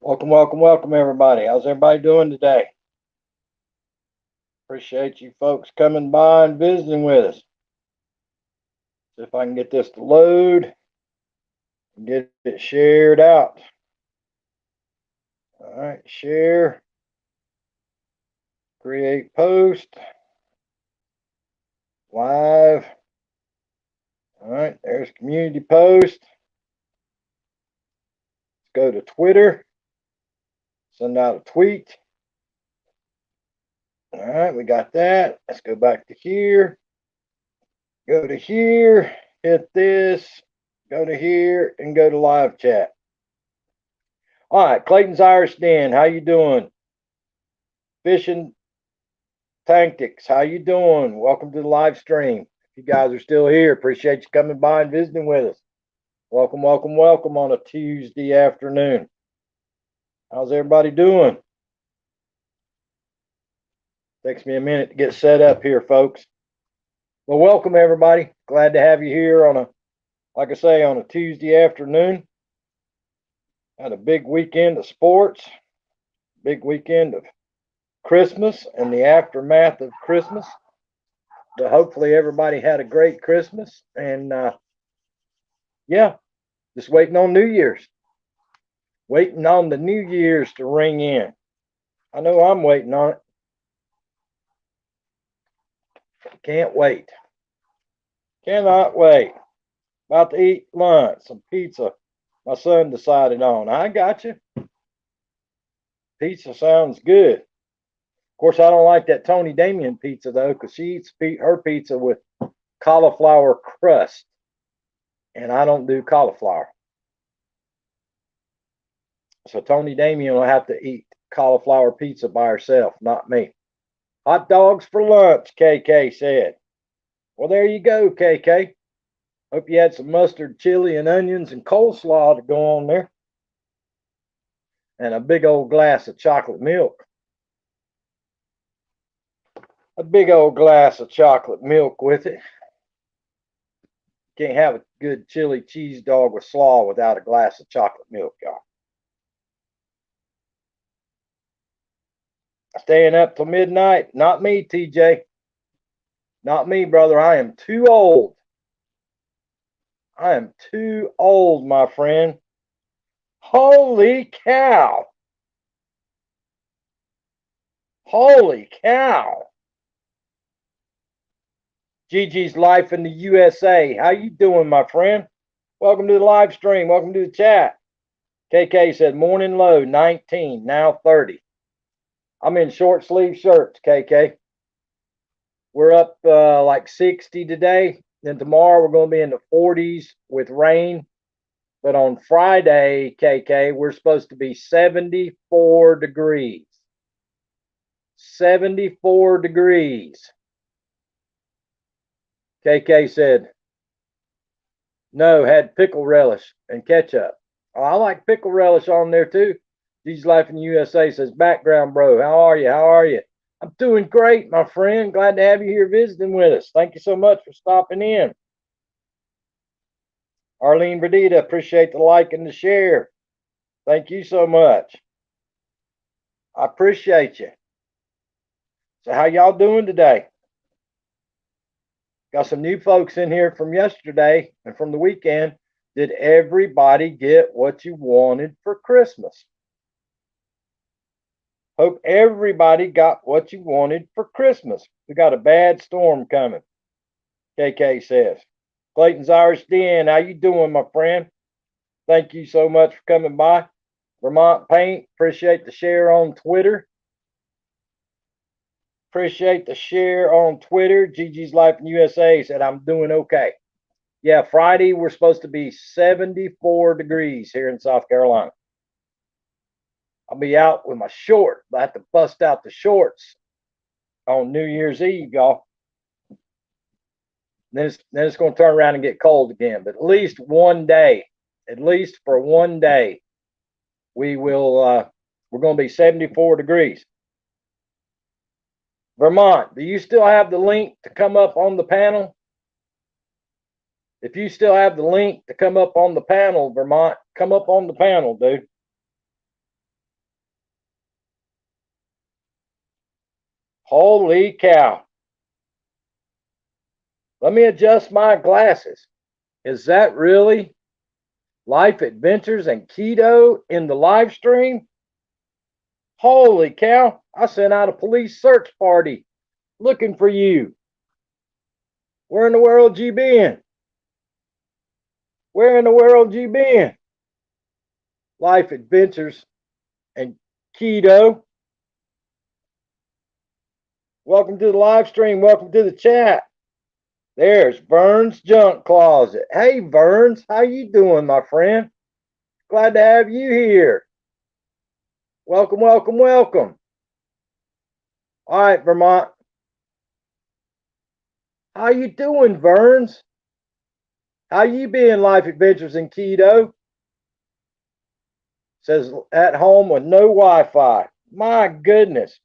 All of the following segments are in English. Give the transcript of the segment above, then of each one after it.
Welcome, welcome, welcome, everybody. How's everybody doing today? Appreciate you folks coming by and visiting with us. See if I can get this to load and get it shared out. All right, share, create post, live. All right, there's community post. Let's go to Twitter, send out a tweet. All right, we got that. Let's go back to here. Go to here, hit this, go to here, and go to live chat. All right, Clayton's Irish Den, how you doing? Fishing Tactics, how you doing? Welcome to the live stream. If you guys are still here, appreciate you coming by and visiting with us. Welcome, welcome, welcome on a Tuesday afternoon. How's everybody doing? Takes me a minute to get set up here, folks. Well, welcome everybody. Glad to have you here on like I say, on a Tuesday afternoon. Had a big weekend of sports, big weekend of Christmas and the aftermath of Christmas. But hopefully everybody had a great Christmas. And yeah, just waiting on New Year's. Waiting on the New Year's to ring in. I know I'm waiting on it. Can't wait. Cannot wait. About to eat lunch, some pizza my son decided on. I got you. Pizza sounds good. Of course, I don't like that Tony Damien pizza, though, because she eats her pizza with cauliflower crust. And I don't do cauliflower. So Tony Damien will have to eat cauliflower pizza by herself, not me. Hot dogs for lunch, KK said. Well, there you go, KK. Hope you had some mustard, chili, and onions and coleslaw to go on there. And a big old glass of chocolate milk. A big old glass of chocolate milk with it. Can't have a good chili cheese dog with slaw without a glass of chocolate milk, y'all. Staying up till midnight? Not me, TJ. Not me, brother. I am too old. I am too old, my friend. Holy cow. Holy cow. Gigi's Life in the USA. How you doing, my friend? Welcome to the live stream. Welcome to the chat. KK said morning low 19, now 30. I'm in short sleeve shirts, KK. We're up like 60 today. Then tomorrow we're going to be in the 40s with rain. But on Friday, KK, we're supposed to be 74 degrees. 74 degrees. KK said, no, had pickle relish and ketchup. Oh, I like pickle relish on there too. G's Life in the USA says, background bro, how are you? How are you? I'm doing great, my friend. Glad to have you here visiting with us. Thank you so much for stopping in. Arlene Berdita, appreciate the like and the share. Thank you so much. I appreciate you. So how y'all doing today? Got some new folks in here from yesterday and from the weekend. Did everybody get what you wanted for Christmas? Hope everybody got what you wanted for Christmas. We got a bad storm coming, KK says. Clayton's Irish Den, how you doing, my friend? Thank you so much for coming by. Vermont Paint, appreciate the share on Twitter. Appreciate the share on Twitter. Gigi's Life in USA said, I'm doing okay. Yeah, Friday, we're supposed to be 74 degrees here in South Carolina. I'll be out with my shorts. I have to bust out the shorts on New Year's Eve, y'all. Then it's going to turn around and get cold again. But at least one day, at least for one day, we're going to be 74 degrees. Vermont, do you still have the link to come up on the panel? If you still have the link to come up on the panel, Vermont, come up on the panel, dude. Holy cow. Let me adjust my glasses. Is that really Life Adventures and Keto in the live stream? Holy cow. I sent out a police search party looking for you. Where in the world you been? Where in the world you been? Life Adventures and Keto. Welcome to the live stream. Welcome to the chat. There's Vern's Junk Closet. Hey, Verns, how you doing, my friend? Glad to have you here. Welcome, welcome, welcome. All right, Vermont. How you doing, Verns? How you been, Life Adventures in Keto? Says at home with no Wi-Fi. My goodness.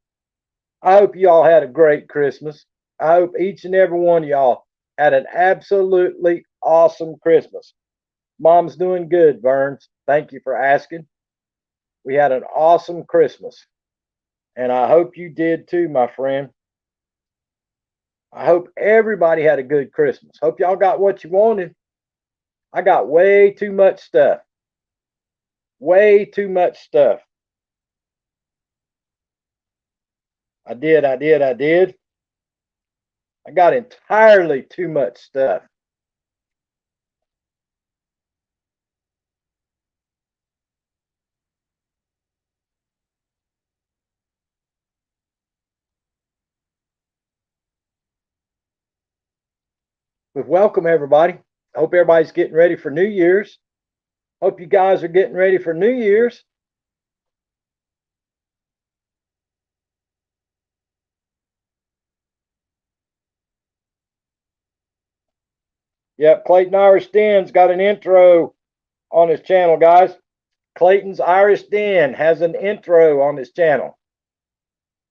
I hope y'all had a great Christmas. I hope each and every one of y'all had an absolutely awesome Christmas. Mom's doing good, Verns. Thank you for asking. We had an awesome Christmas. And I hope you did too, my friend. I hope everybody had a good Christmas. Hope y'all got what you wanted. I got way too much stuff. Way too much stuff. I did. I got entirely too much stuff. But welcome, everybody. Hope everybody's getting ready for New Year's. Hope you guys are getting ready for New Year's. Yep, Clayton Irish Den's got an intro on his channel, guys. Clayton's Irish Den has an intro on his channel.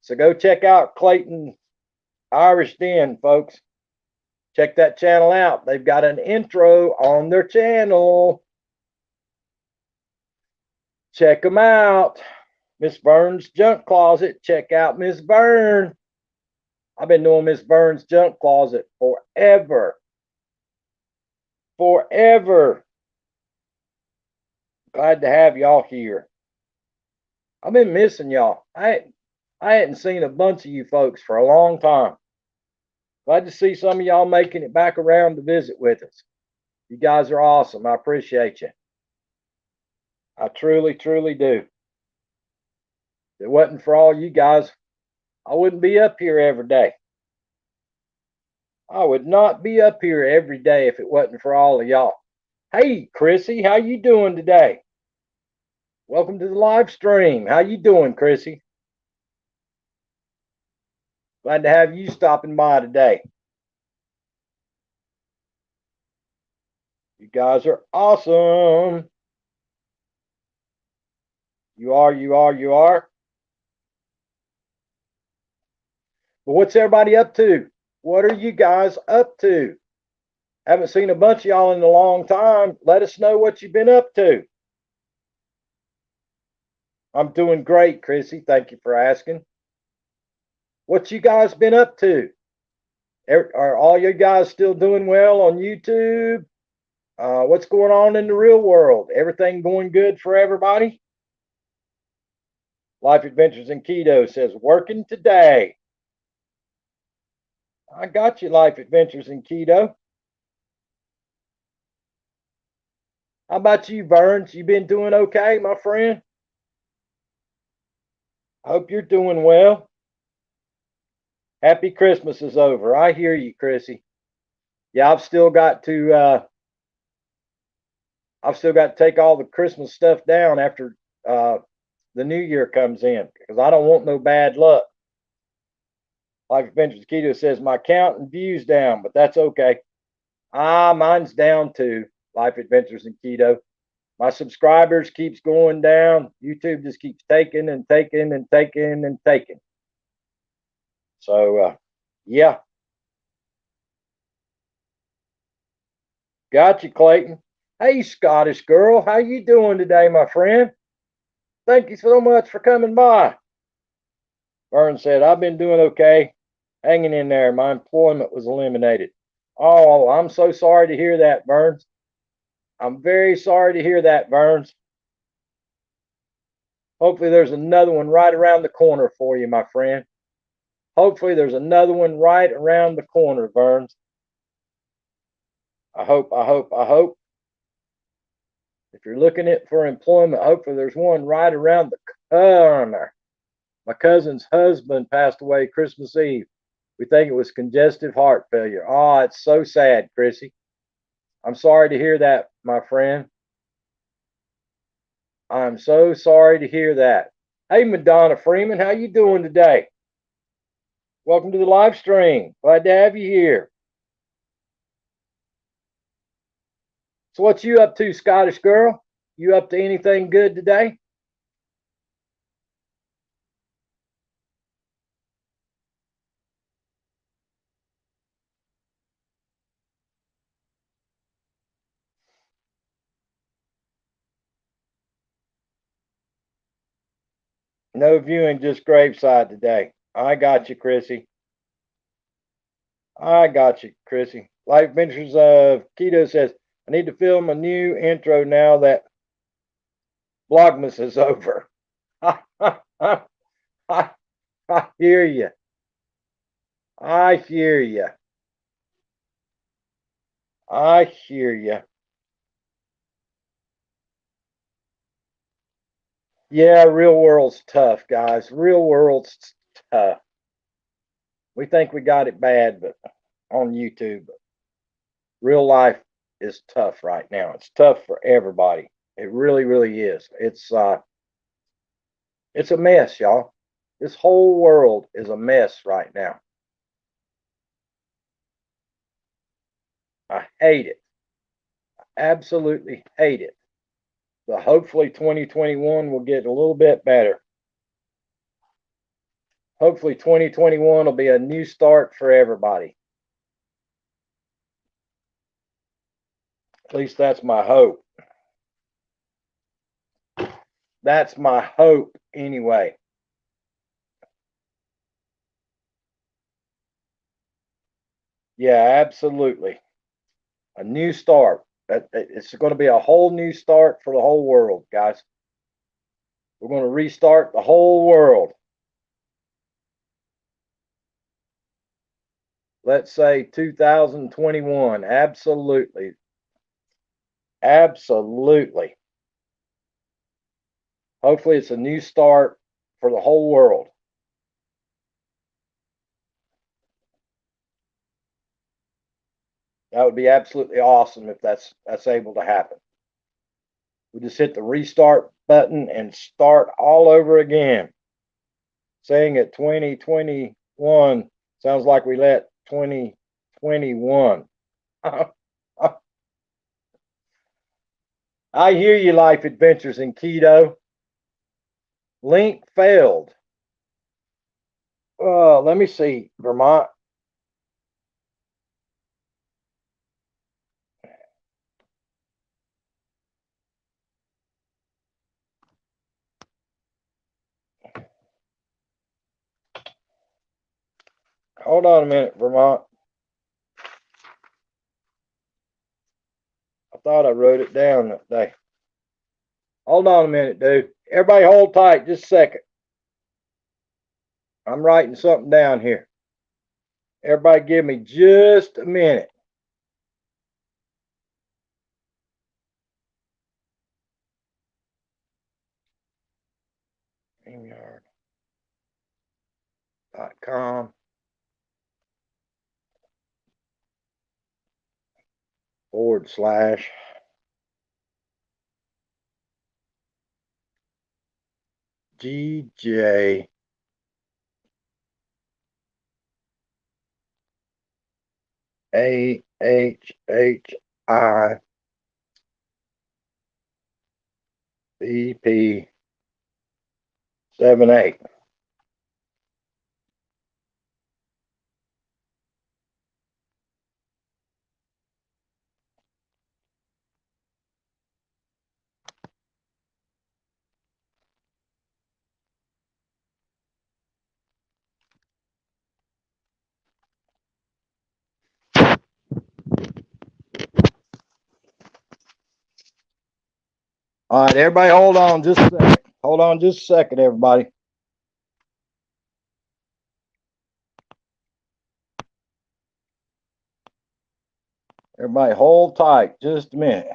So go check out Clayton Irish Den, folks. Check that channel out. They've got an intro on their channel. Check them out. Miss Vern's Junk Closet. Check out Miss Vern. I've been doing Miss Vern's Junk Closet forever. Forever. Glad to have y'all here. I've been missing y'all. I hadn't seen a bunch of you folks for a long time. Glad to see some of y'all making it back around to visit with us. You guys are awesome. I appreciate you. I truly, truly do. If it wasn't for all you guys, I wouldn't be up here every day. I would not be up here every day if it wasn't for all of y'all. Hey, Chrissy, how you doing today? Welcome to the live stream. How you doing, Chrissy? Glad to have you stopping by today. You guys are awesome. You are. But what's everybody up to? What are you guys up to? Haven't seen a bunch of y'all in a long time. Let us know what you've been up to. I'm doing great, Chrissy. Thank you for asking. What you guys been up to? Are all you guys still doing well on YouTube? What's going on in the real world? Everything going good for everybody? Life Adventures in Keto says, working today. I got you, Life Adventures in Keto. How about you, Verns? You been doing okay, my friend? I hope you're doing well. Happy Christmas is over. I hear you, Chrissy. Yeah, I've still got to take all the Christmas stuff down after the new year comes in because I don't want no bad luck. Life Adventures Keto says my count and views down, but that's okay. Mine's down too. Life Adventures in Keto. My subscribers keeps going down. YouTube just keeps taking and taking and taking and taking. So yeah. Got you, Clayton. Hey, Scottish girl, how you doing today, my friend? Thank you so much for coming by. Vern said, I've been doing okay, hanging in there. My employment was eliminated. Oh, I'm so sorry to hear that, Burns. I'm very sorry to hear that, Burns. Hopefully, there's another one right around the corner for you, my friend. Hopefully, there's another one right around the corner, Burns. I hope. If you're looking at for employment, hopefully there's one right around the corner. My cousin's husband passed away Christmas Eve. We think it was congestive heart failure. Oh, it's so sad, Chrissy. I'm sorry to hear that, my friend. I'm so sorry to hear that. Hey, Madonna Freeman, how you doing today? Welcome to the live stream. Glad to have you here. So what you up to, Scottish girl? You up to anything good today? No viewing, just graveside today. I got you, Chrissy. I got you, Chrissy. Life Adventures of Keto says, I need to film a new intro now that Vlogmas is over. I hear you. I hear you. I hear you. Yeah, real world's tough, guys. Real world's tough. We think we got it bad, but on YouTube, real life is tough right now. It's tough for everybody. It really, really is. It's a mess, y'all. This whole world is a mess right now. I hate it. Absolutely hate it. But hopefully 2021 will get a little bit better. Hopefully 2021 will be a new start for everybody. At least that's my hope. That's my hope anyway. Yeah, absolutely. A new start. It's going to be a whole new start for the whole world, guys. We're going to restart the whole world. Let's say 2021. Absolutely. Absolutely. Hopefully, it's a new start for the whole world. That would be absolutely awesome if that's able to happen. We just hit the restart button and start all over again. Saying it 2021 sounds like we let 2021. I hear you, Life Adventures in Keto. Link failed. Let me see, Vermont. Hold on a minute, Vermont. I thought I wrote it down that day. Hold on a minute, dude. Everybody hold tight just a second. I'm writing something down here. Everybody give me just a minute. StreamYard.com / GJ AHHI BP 78. All right, everybody, hold on just a second. Hold on just a second, everybody. Everybody, hold tight just a minute.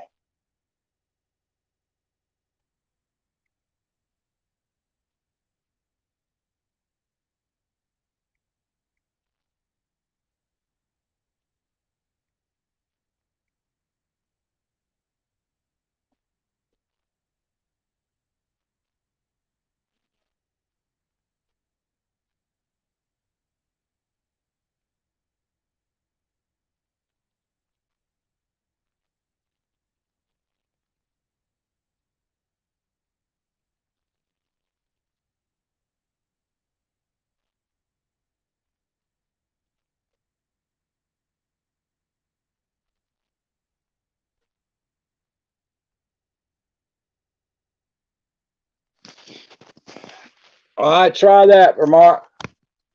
All right, try that, Vermont.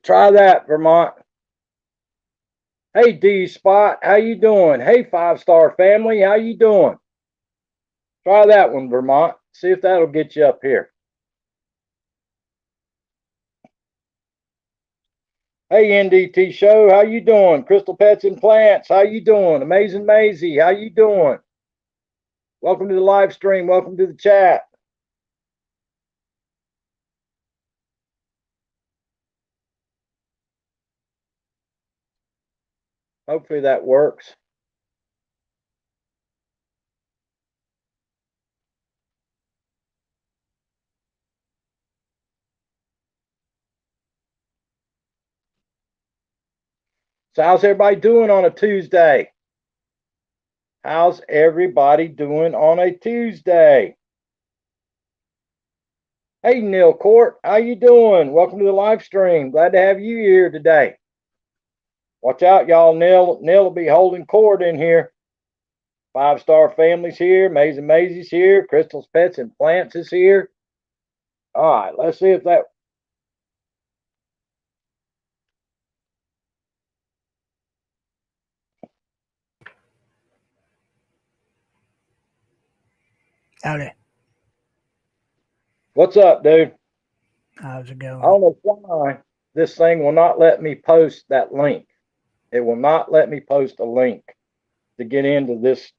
Try that, Vermont. Hey, D Spot, how you doing? Hey, 5-star family, how you doing? Try that one, Vermont. See if that'll get you up here. Hey, NDT Show, how you doing? Crystal Pets and Plants, how you doing? Amazing Maisie, how you doing? Welcome to the live stream. Welcome to the chat. Hopefully that works. So how's everybody doing on a Tuesday? How's everybody doing on a Tuesday? Hey, Neil Court, how you doing? Welcome to the live stream. Glad to have you here today. Watch out, y'all. Neil will be holding court in here. 5-star family's here. Amazing Maisie's here. Crystal's Pets and Plants is here. All right, let's see if that. Howdy. What's up, dude? How's it going? I don't know why this thing will not let me post that link. It will not let me post a link to get into this.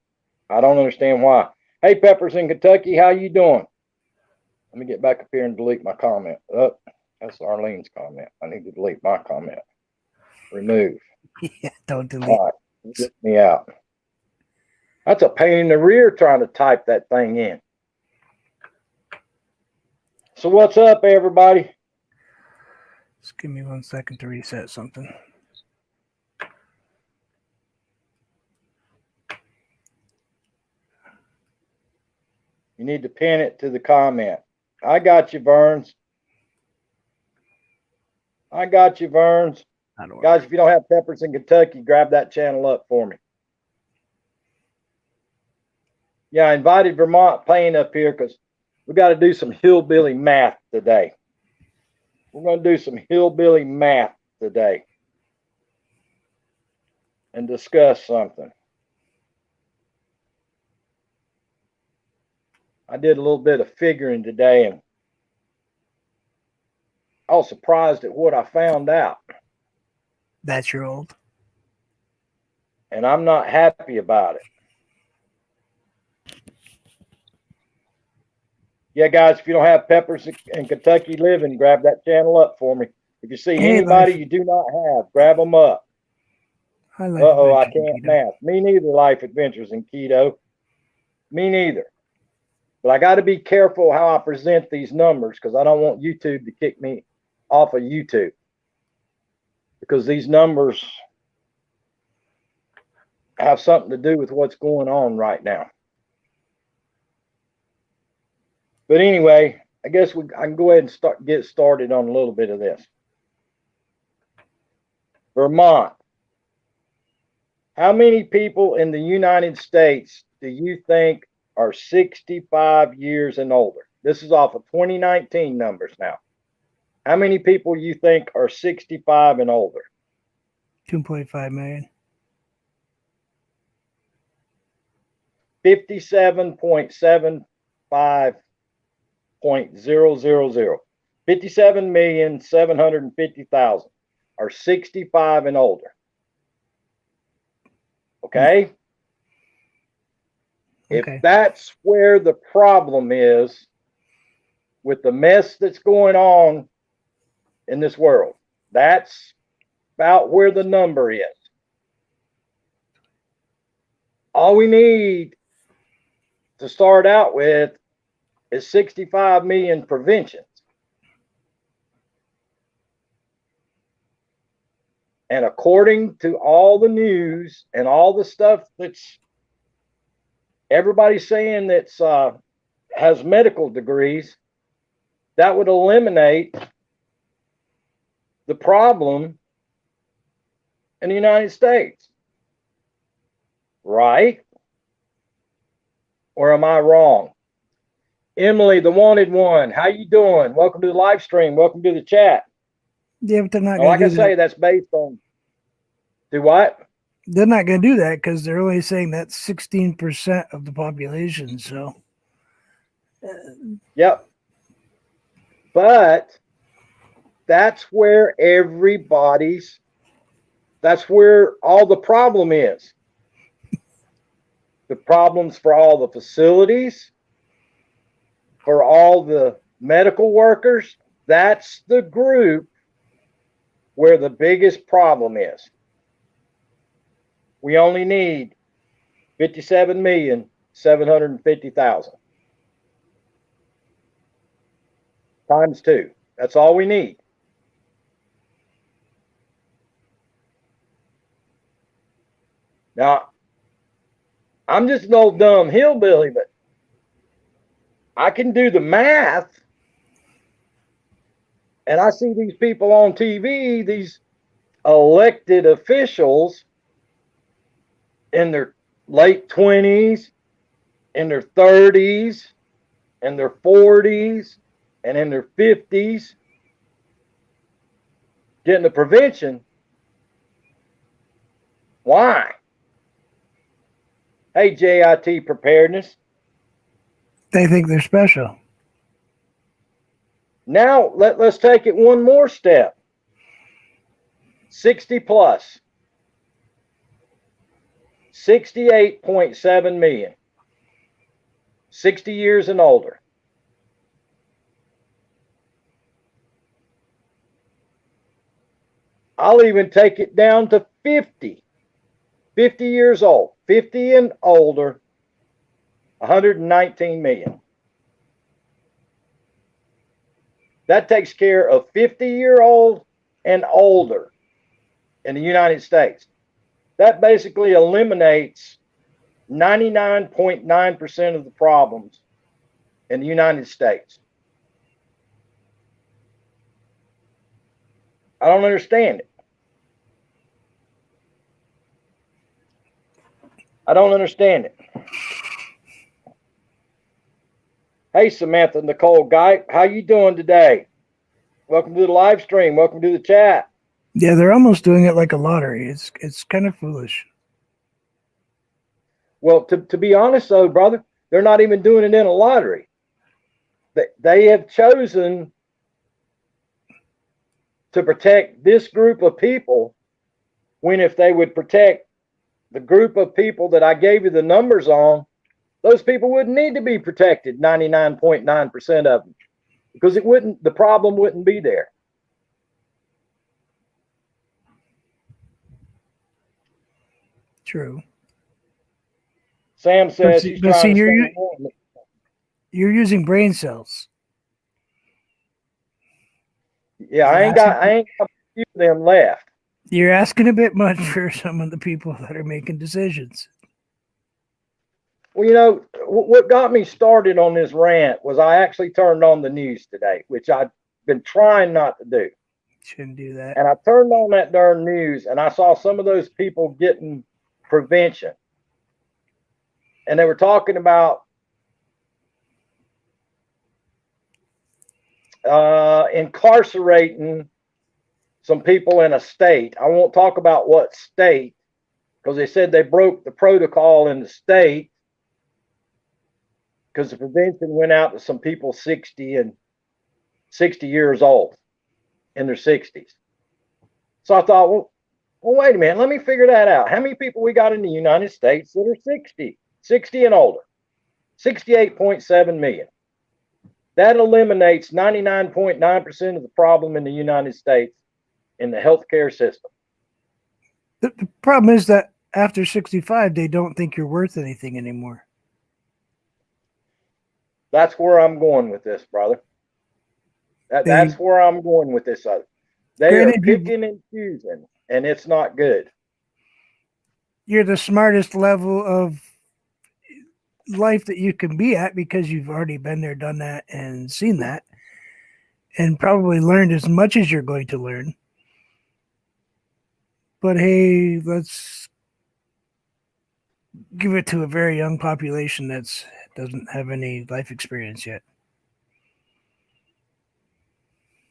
I don't understand why. Hey, Peppers in Kentucky, how you doing? Let me get back up here and delete my comment. Oh, that's Arlene's comment. I need to delete my comment. Remove. Yeah, don't delete. All right, get me out. That's a pain in the rear trying to type that thing in. So what's up, everybody? Just give me 1 second to reset something. You need to pin it to the comment. I got you, Burns. I got you, Burns. Guys, if you don't have Peppers in Kentucky, grab that channel up for me. Yeah, I invited Vermont Payne up here because we got to do some hillbilly math today. We're going to do some hillbilly math today and discuss something. I did a little bit of figuring today and I was surprised at what I found out. That's your old. And I'm not happy about it. Yeah, guys, if you don't have Peppers in Kentucky Living, grab that channel up for me. If you see anybody you do not have, grab them up. Uh-oh, I can't math. Me neither, Life Adventures in Keto. Me neither. But I got to be careful how I present these numbers because I don't want YouTube to kick me off of YouTube. Because these numbers have something to do with what's going on right now. But anyway, I guess I can go ahead and get started on a little bit of this. Vermont. How many people in the United States do you think are 65 years and older? This is off of 2019 numbers now. How many people you think are 65 and older? 2.5 million. 57.7 65.000. 57,750,000 are 65 and older. Okay? If Okay. that's where the problem is with the mess that's going on in this world, that's about where the number is. All we need to start out with is 65 million preventions. And according to all the news and all the stuff that's everybody's saying that's has medical degrees, that would eliminate the problem in the United States. Right? Or am I wrong? Emily, the wanted one, how you doing? Welcome to the live stream. Welcome to the chat. Yeah, but they're not Now, like I going to do say, that. that's based on do what? They're not going to do that because they're only saying that's 16% of the population. So, Yep. But that's where that's where all the problem is. The problems for all the facilities, for all the medical workers, that's the group where the biggest problem is. We only need 57,750,000 times 2. That's all we need. Now, I'm just an old dumb hillbilly, but I can do the math. And I see these people on TV, these elected officials in their late 20s, in their 30s, in their 40s, and in their 50s, getting the prevention. Why? Hey, JIT Preparedness. they think they're special. Now, let's take it one more step. 60 plus. 68.7 million. 60 years and older. I'll even take it down to 50. 50 years old. 50 and older. 119 million. That takes care of 50-year-old and older in the United States. That basically eliminates 99.9% of the problems in the United States. I don't understand it. I don't understand it. Hey, Samantha Nicole Guy, how you doing today? Welcome to the live stream. Welcome to the chat. Yeah, they're almost doing it like a lottery. It's kind of foolish. Well, to be honest, though, brother, they're not even doing it in a lottery. They have chosen to protect this group of people when if they would protect the group of people that I gave you the numbers on, those people wouldn't need to be protected, 99.9% of them, because the problem wouldn't be there. True. Sam says But he's see, trying to stay warm. You're using brain cells. Yeah, I ain't got a few of them left. You're asking a bit much for some of the people that are making decisions. Well, you know, what got me started on this rant was I actually turned on the news today, which I've been trying not to do. Shouldn't do that. And I turned on that darn news and I saw some of those people getting prevention. And they were talking about incarcerating some people in a state. I won't talk about what state because they said they broke the protocol in the state because the prevention went out to some people 60 and 60 years old in their 60s. So I thought, well, wait a minute, let me figure that out. How many people we got in the United States that are 60 and older? 68.7 million. That eliminates 99.9% of the problem in the United States in the healthcare system. The problem is that after 65, they don't think you're worth anything anymore. That's where I'm going with this, brother. That's where I'm going with this. They are picking and choosing, and it's not good. You're the smartest level of life that you can be at because you've already been there, done that, and seen that, and probably learned as much as you're going to learn. But hey, let's give it to a very young population that doesn't have any life experience yet.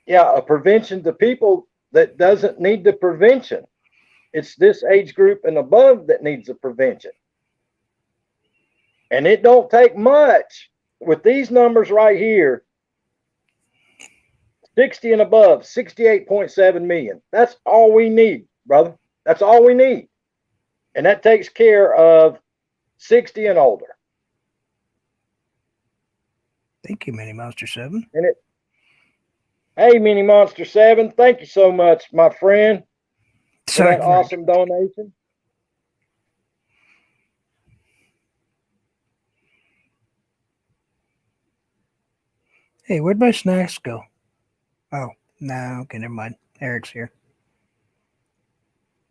Yeah, a prevention to people that doesn't need the prevention. It's this age group and above that needs the prevention. And it don't take much with these numbers right here. 60 and above, 68.7 million. That's all we need, brother. That's all we need. And that takes care of 60 and older. Thank you, Mini Monster 7. Hey, Mini Monster 7, thank you so much, my friend, for that awesome donation. Hey, where'd my snacks go? Oh, no, okay, never mind. Eric's here.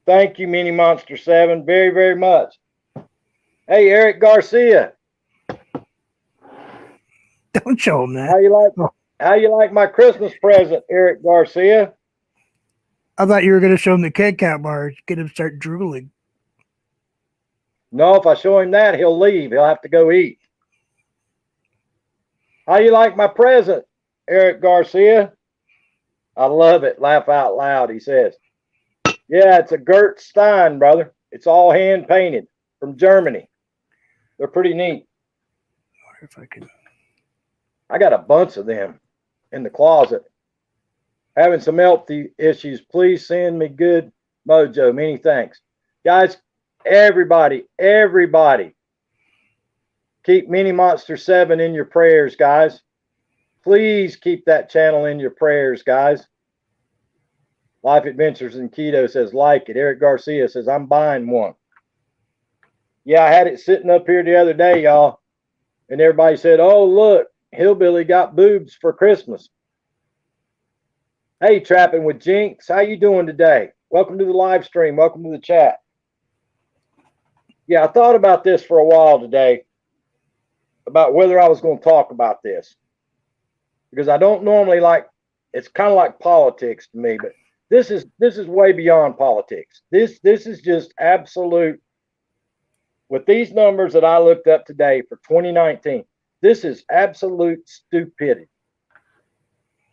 Thank you, Mini Monster 7, very, very much. Hey, Eric Garcia. Don't show him that. How you like my Christmas present, Eric Garcia? I thought you were going to show him the Kit Kat bar, get him to start drooling. No, if I show him that, he'll leave. He'll have to go eat. How you like my present, Eric Garcia? I love it. Laugh out loud, he says. Yeah, it's a Gert Stein, brother. It's all hand painted from Germany. They're pretty neat. I wonder if I can. I got a bunch of them in the closet. Having some health issues. Please send me good mojo. Many thanks. Guys, everybody, keep Mini Monster 7 in your prayers, guys. Please keep that channel in your prayers, guys. Life Adventures in Keto says, like it. Eric Garcia says, I'm buying one. Yeah, I had it sitting up here the other day, y'all. And everybody said, oh, look, Hillbilly got boobs for Christmas. Hey, Trapping with Jinx. How you doing today? Welcome to the live stream. Welcome to the chat. Yeah, I thought about this for a while today, about whether I was going to talk about this. Because I don't normally like, it's kind of like politics to me, but this is way beyond politics. This is just absolute, with these numbers that I looked up today for 2019, this is absolute stupidity.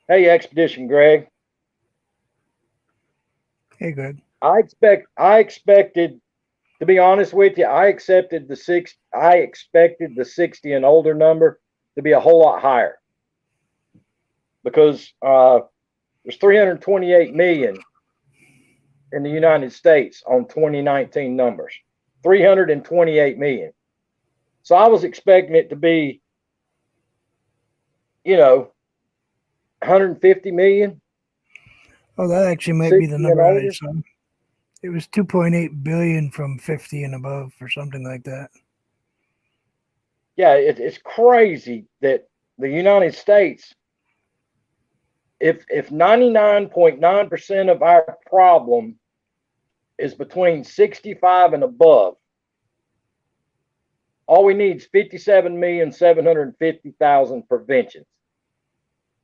Hey, Expedition Greg. Hey, Greg. I expected, to be honest with you, I expected the 60 and older number to be a whole lot higher. Because there's 328 million in the United States on 2019 numbers. 328 million. So I was expecting it to be, 150 million. Oh, that actually might be the number I saw. It was 2.8 billion from 50 and above or something like that. Yeah, it's crazy that the United States, if 99.9% of our problem is between 65 and above, all we need is 57,750,000 preventions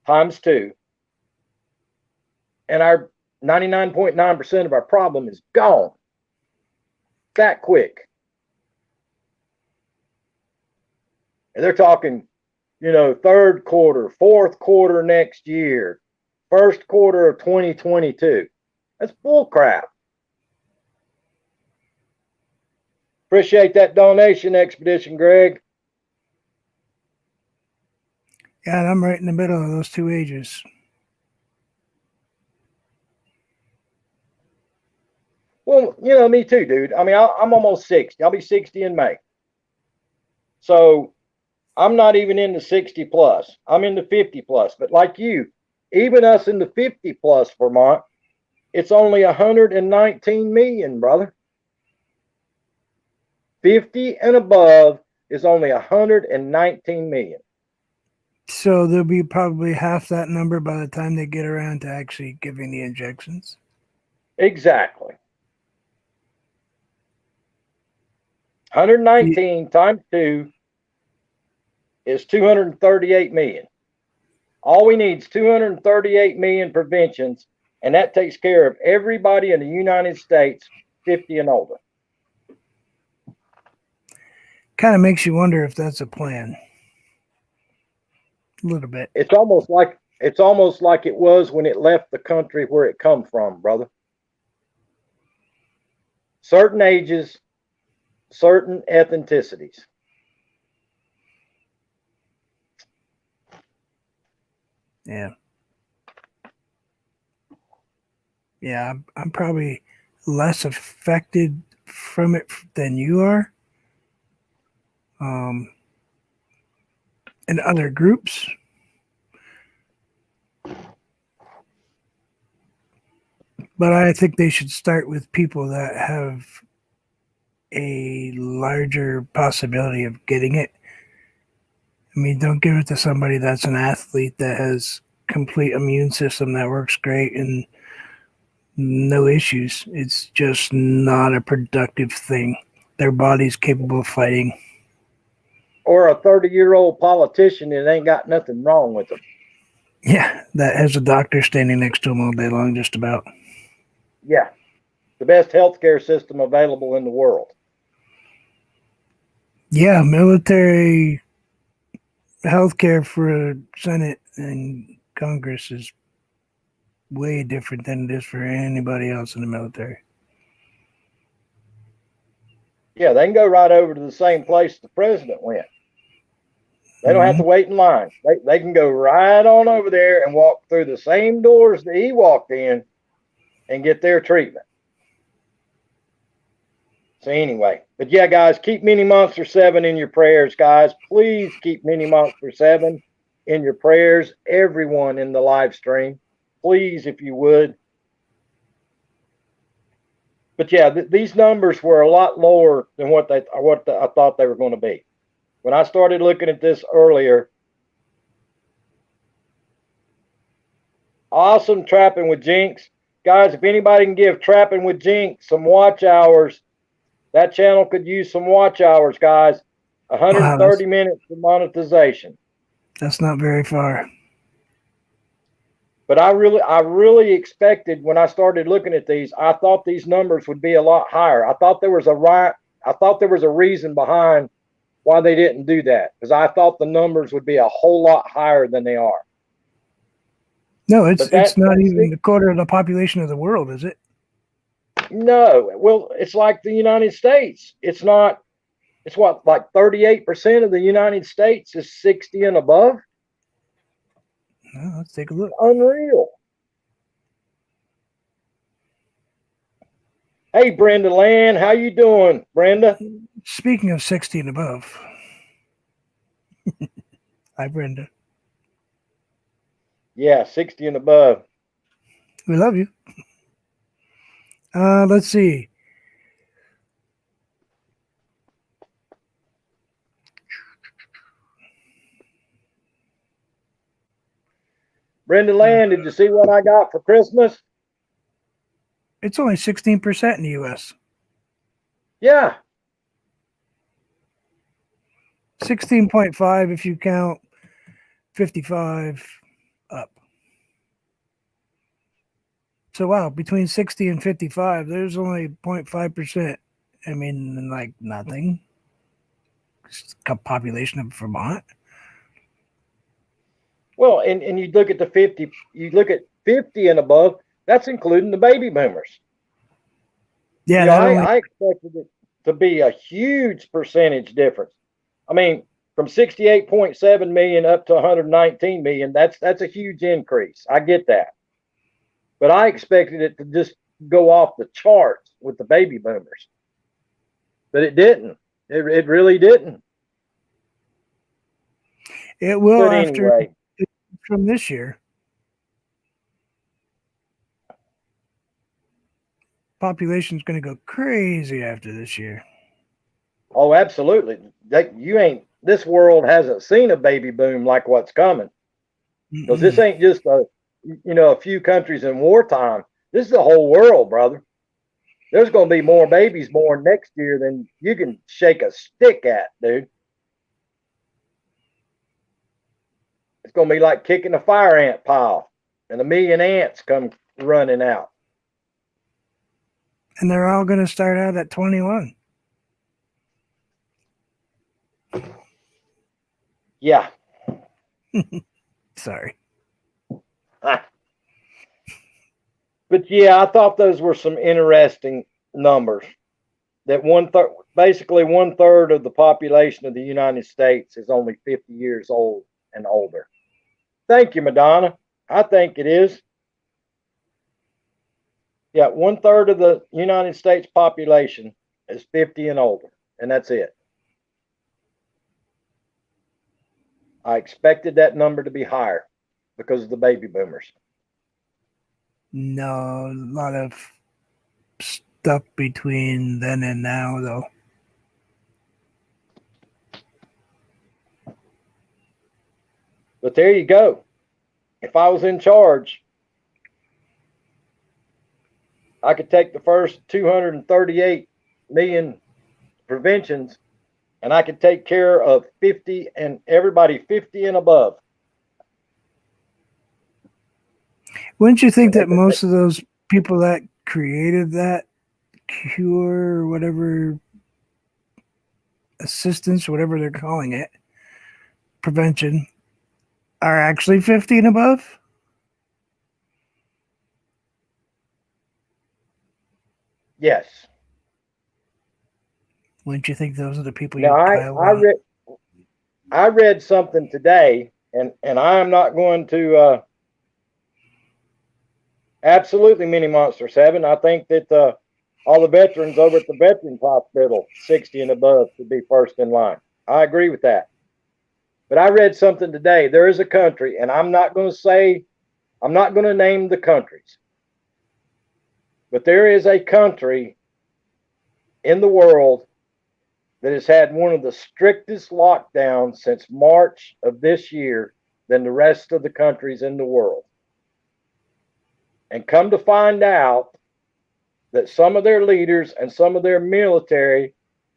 times 2. And our 99.9% of our problem is gone that quick. And they're talking, third quarter, fourth quarter next year, first quarter of 2022. That's bull crap. Appreciate that donation, Expedition Greg. Yeah, and I'm right in the middle of those two ages. Well, me too, dude. I mean, I'm almost 60. I'll be 60 in May. So I'm not even in the 60 plus. I'm in the 50 plus. But like you, even us in the 50 plus Vermont, it's only 119 million, brother. 50 and above is only 119 million. So there'll be probably half that number by the time they get around to actually giving the injections. Exactly. 119 times 2 is 238 million. All we need is 238 million preventions, and that takes care of everybody in the United States 50 and older. Kind of makes you wonder if that's a plan. A little bit. It's almost like it was when it left the country where it come from, brother. Certain ages, certain ethnicities. Yeah. Yeah, I'm probably less affected from it than you are. In other groups. But I think they should start with people that have a larger possibility of getting it. I mean, don't give it to somebody that's an athlete that has complete immune system that works great and no issues. It's just not a productive thing. Their body's capable of fighting. Or a 30-year-old politician that ain't got nothing wrong with them. Yeah, that has a doctor standing next to him all day long, just about. Yeah, the best healthcare system available in the world. Yeah, military healthcare for Senate and Congress is way different than it is for anybody else in the military. Yeah, they can go right over to the same place the president went. They don't have to wait in line. They can go right on over there and walk through the same doors that he walked in and get their treatment. So anyway, but yeah, guys, keep Mini Monster 7 in your prayers, guys. Please keep Mini Monster 7 in your prayers. Everyone in the live stream, please, if you would. But yeah, these numbers were a lot lower than what I thought they were going to be. When I started looking at this earlier, awesome Trapping with Jinx. Guys, if anybody can give Trapping with Jinx some watch hours, that channel could use some watch hours, guys. 130 minutes for monetization. That's not very far. But I really expected when I started looking at these, I thought these numbers would be a lot higher. I thought there was a reason behind why they didn't do that, because I thought the numbers would be a whole lot higher than they are. No, it's not even a quarter of the population of the world, is it? No. Well, it's like the United States. It's not. It's what, like 38% of the United States is 60 and above. Well, let's take a look. Unreal. Hey, Brenda Land, how you doing, Brenda? Speaking of 60 and above. Hi, Brenda. Yeah, 60 and above. We love you. Let's see. Brenda Land, did you see what I got for Christmas? It's only 16% in the U.S. Yeah. 16.5 if you count 55 up. So, wow, between 60 and 55, there's only 0.5%. I mean, like nothing. It's a population of Vermont. Well, and you look at the 50, you look at 50 and above, that's including the baby boomers. Yeah, I expected it to be a huge percentage difference. I mean, from 68.7 million up to 119 million. That's a huge increase. I get that. But I expected it to just go off the charts with the baby boomers. But it didn't. It really didn't. It will But after anyway, from this year. Population's going to go crazy after this year. oh, absolutely. This world hasn't seen a baby boom like what's coming. Because this ain't just a few countries in wartime. This is the whole world, brother. There's going to be more babies born next year than you can shake a stick at, dude. It's going to be like kicking a fire ant pile, and 1,000,000 ants come running out. And they're all going to start out at 21. Yeah. Sorry. But yeah, I thought those were some interesting numbers. That basically 1/3 of the population of the United States is only 50 years old and older. Thank you, Madonna. I think it is. Yeah, 1/3 of the United States population is 50 and older, and that's it. I expected that number to be higher because of the baby boomers. No, a lot of stuff between then and now, though. But there you go. If I was in charge, I could take the first 238 million preventions and I could take care of 50 and everybody 50 and above. Wouldn't you think that most of those people that created that cure or whatever assistance, whatever they're calling it, prevention, are actually 50 and above? Yes. Wouldn't you think those are the people Now, I read something today, and I am not going to absolutely mini monster 7. I think that all the veterans over at the Veterans Hospital, 60 and above, should be first in line. I agree with that. But I read something today. There is a country, and I'm not going to name the countries, but there is a country in the world that has had one of the strictest lockdowns since March of this year than the rest of the countries in the world. And come to find out that some of their leaders and some of their military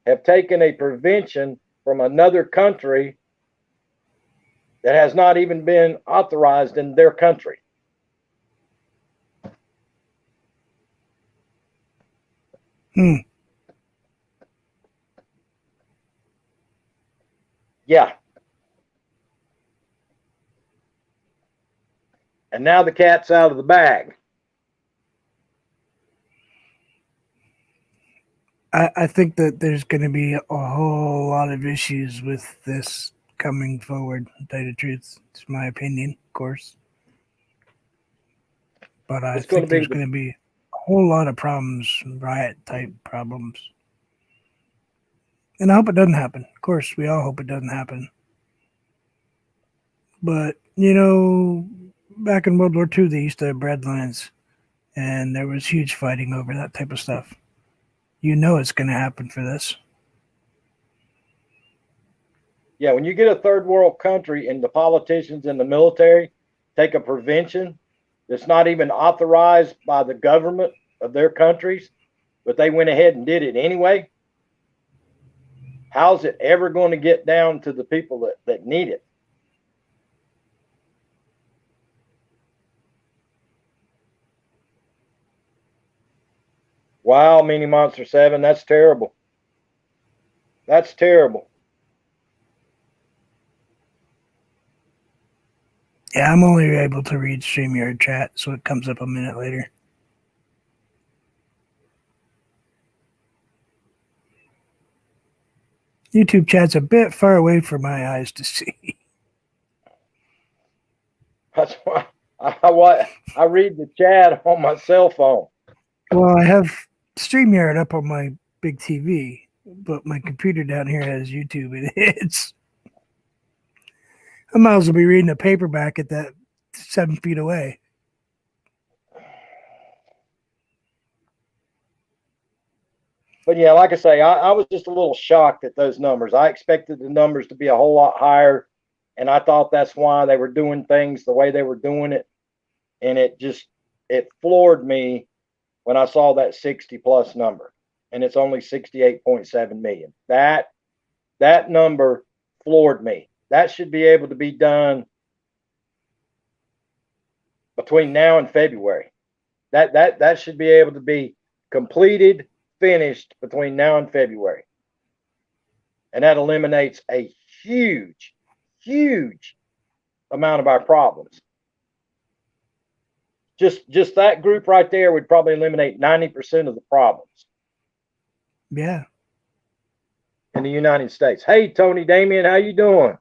have taken a prevention from another country that has not even been authorized in their country. Yeah. And now the cat's out of the bag. I think that there's going to be a whole lot of issues with this coming forward, to tell you the truth. It's my opinion, of course. But I think there's going to be a whole lot of problems, riot-type problems. And I hope it doesn't happen. Of course, we all hope it doesn't happen. But, back in World War II, they used to have bread lines. And there was huge fighting over that type of stuff. You know it's going to happen for this. Yeah, when you get a third world country and the politicians and the military take a prevention that's not even authorized by the government of their countries, but they went ahead and did it anyway, how's it ever going to get down to the people that need it? Wow, Mini Monster 7, that's terrible. That's terrible. Yeah, I'm only able to read StreamYard chat, so it comes up a minute later. YouTube chat's a bit far away for my eyes to see. That's why I read the chat on my cell phone. Well, I have StreamYard up on my big TV, but my computer down here has YouTube, and I might as well be reading a paperback at that 7 feet away. But yeah, like I say, I was just a little shocked at those numbers. I expected the numbers to be a whole lot higher, and I thought that's why they were doing things the way they were doing it. And it floored me when I saw that 60 plus number, and it's only 68.7 million. That number floored me. That should be able to be done between now and February. That should be able to be completed, finished between now and February. And that eliminates a huge, huge amount of our problems. Just that group right there would probably eliminate 90% of the problems. Yeah. In the United States. Hey, Tony Damien, how you doing?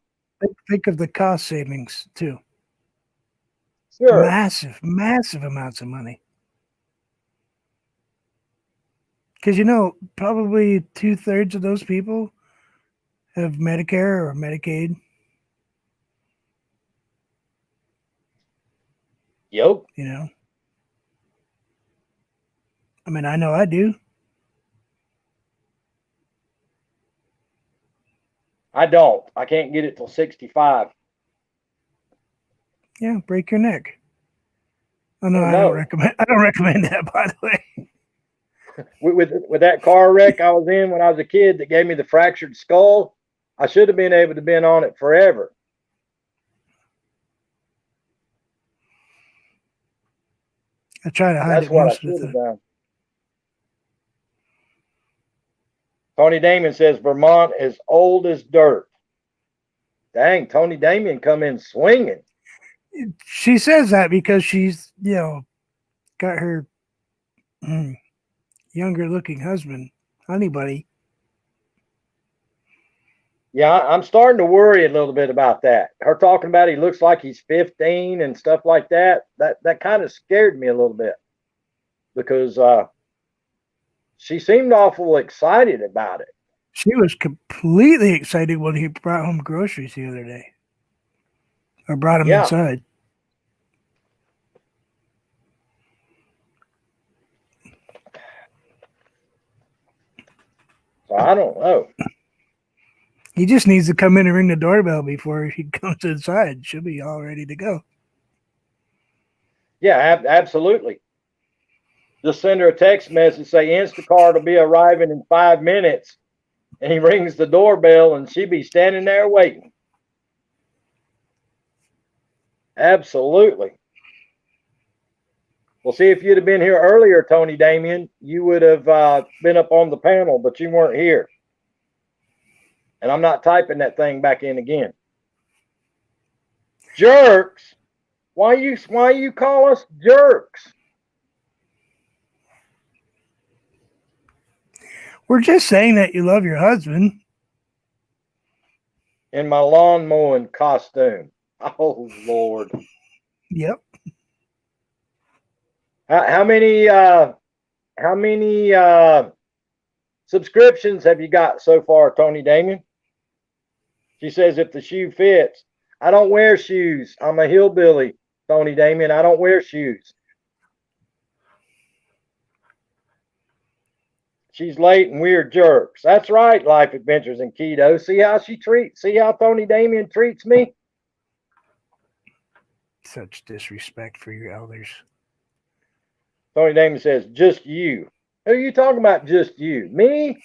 Think of the cost savings too. Sure. Massive amounts of money. Because probably 2/3 of those people have Medicare or Medicaid. Yep. I mean, I know I do. I don't. I can't get it till 65. Yeah, break your neck. Oh no, Oh, I no. don't recommend that, by the way. With that car wreck I was in when I was a kid that gave me the fractured skull, I should have been able to been on it forever. I try to hide That's it what I most of should the have time. done. Tony Damien says Vermont is old as dirt. Dang, Tony Damien come in swinging. She says that because she's, got her younger looking husband, Honey Buddy. Yeah, I'm starting to worry a little bit about that. Her talking about he looks like he's 15 and stuff like that. That kind of scared me a little bit because she seemed awful excited about it. She was completely excited when he brought home groceries the other day. Or brought them inside. So I don't know. He just needs to come in and ring the doorbell before he comes inside. She'll be all ready to go. Yeah, absolutely. Just send her a text message, say Instacart will be arriving in 5 minutes. And he rings the doorbell and she be standing there waiting. Absolutely. Well, see, if you'd have been here earlier, Tony Damien, you would have been up on the panel, but you weren't here. And I'm not typing that thing back in again. Jerks. Why you call us jerks? We're just saying that you love your husband. In my lawn mowing costume. Oh, Lord. Yep. How many subscriptions have you got so far, Tony Damien? She says if the shoe fits. I don't wear shoes. I'm a hillbilly, Tony Damien. I don't wear shoes. She's late and we're jerks. That's right, Life Adventures in Keto. See how Tony Damien treats me? Such disrespect for your elders. Tony Damien says, just you. Who are you talking about, just you? Me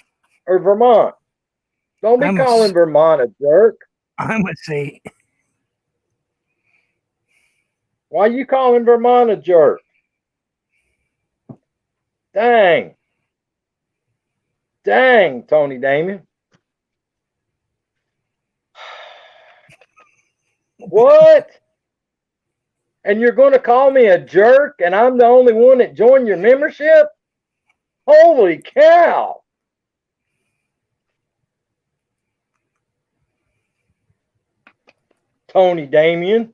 or Vermont? Don't be calling Vermont a jerk. I'm going to say. Why are you calling Vermont a jerk? Dang. Dang, Tony Damien. What? And you're going to call me a jerk and I'm the only one that joined your membership? Holy cow. Tony Damien,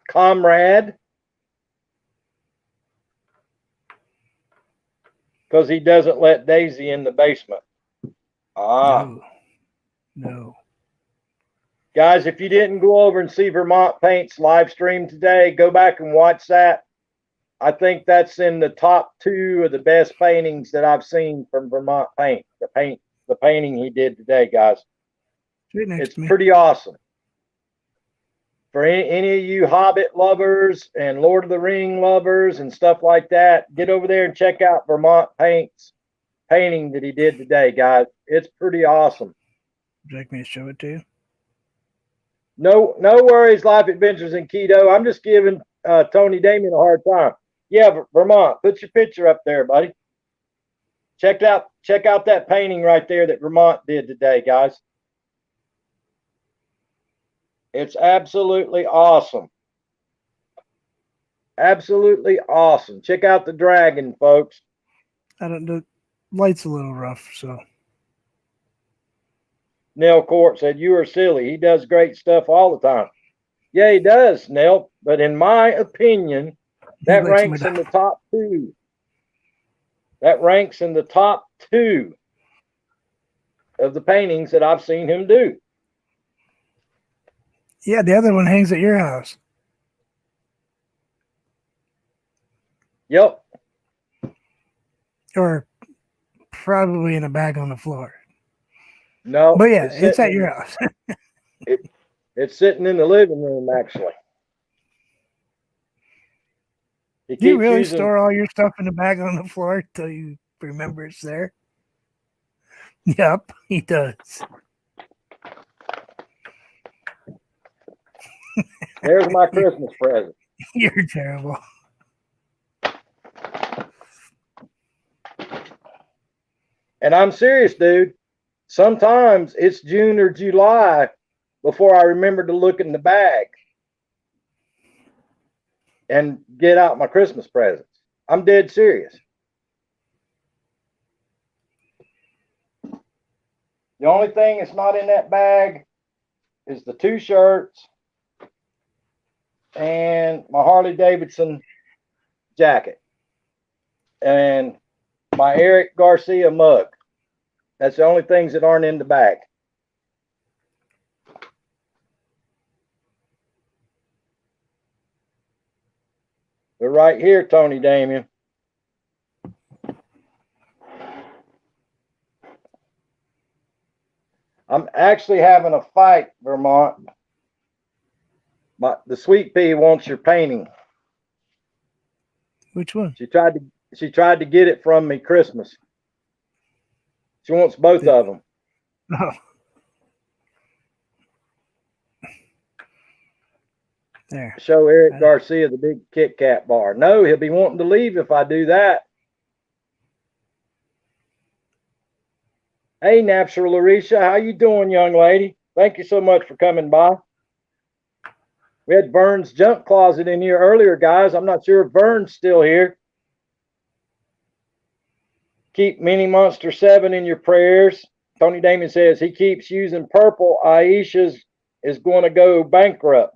comrade, because he doesn't let Daisy in the basement. No. Guys, if you didn't go over and see Vermont Paint's live stream today, go back and watch that. I think that's in the top 2 of the best paintings that I've seen from Vermont Paint. The painting he did today, guys. It's pretty awesome. For any of you Hobbit lovers and Lord of the Ring lovers and stuff like that, get over there and check out Vermont Paint's painting that he did today, guys. It's pretty awesome. Would you like me to show it to you? No worries, Life Adventures in Keto. I'm just giving Tony Damien a hard time. Yeah, Vermont, put your picture up there, buddy. Check out that painting right there that Vermont did today, guys. It's absolutely awesome. Absolutely awesome. Check out the dragon, folks. The light's a little rough, so. Nell Court said, "You are silly. He does great stuff all the time." Yeah, he does, Nell. But in my opinion, that ranks in the top 2. That ranks in the top 2 of the paintings that I've seen him do. Yeah, the other one hangs at your house. Yep. Or probably in a bag on the floor. No. But yeah, it's at your house. It's sitting in the living room, actually. Do you really store all your stuff in a bag on the floor until you remember it's there? Yep, he does. There's my Christmas present. You're terrible. And I'm serious, dude. Sometimes it's June or July before I remember to look in the bag and get out my Christmas presents. I'm dead serious. The only thing that's not in that bag is the 2 shirts and my Harley Davidson jacket and my Eric Garcia mug. That's the only things that aren't in the bag. They're right here, Tony Damien. I'm actually having a fight, Vermont. The Sweet Pea wants your painting. Which one? She tried to get it from me Christmas. She wants both of them. Oh. There. Show Eric Garcia the big Kit Kat bar. No, he'll be wanting to leave if I do that. Hey, Natural Larisha, how you doing, young lady? Thank you so much for coming by. We had Vern's junk closet in here earlier, guys. I'm not sure if Vern's still here. Keep Mini Monster 7 in your prayers. Tony Damien says he keeps using purple. Aisha's is going to go bankrupt.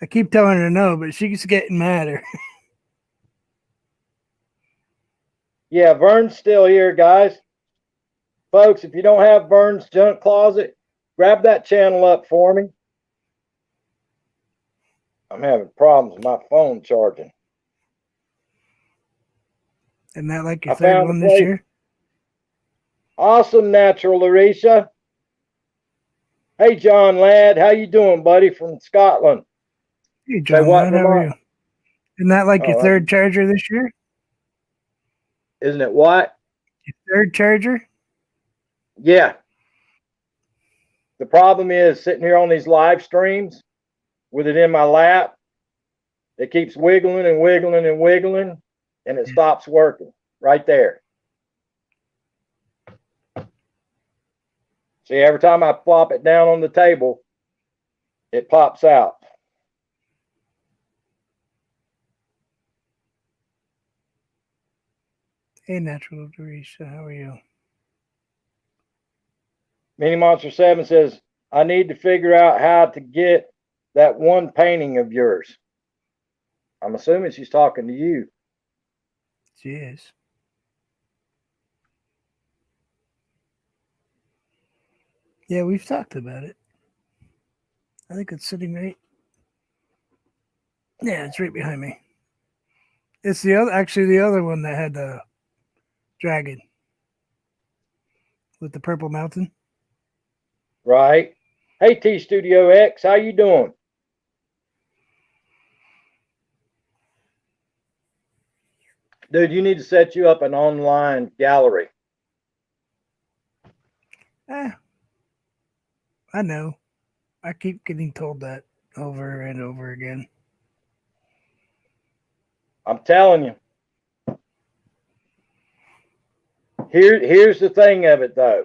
I keep telling her no, but she's getting madder. Yeah, Vern's still here, guys. Folks, if you don't have Vern's junk closet, grab that channel up for me. I'm having problems with my phone charging. Isn't that like your third one this year? Awesome, Natural Larisha. Hey, John Ladd, how you doing, buddy, from Scotland? Hey, John Ladd, how are you? Isn't that like your third charger this year? Isn't it what? Your third charger? Yeah. The problem is sitting here on these live streams with it in my lap, it keeps wiggling and wiggling and wiggling, and it stops working right there. See, every time I flop it down on the table, it pops out. Hey, Natural Teresa, how are you? Mini Monster 7 says, I need to figure out how to get that one painting of yours. I'm assuming she's talking to you. She is. Yeah, we've talked about it. I think it's sitting right. Yeah, it's right behind me. It's the other one that had the dragon with the purple mountain. Right. Hey, T Studio X, how you doing? Dude, you need to set you up an online gallery. I know. I keep getting told that over and over again. I'm telling you. Here's the thing of it, though.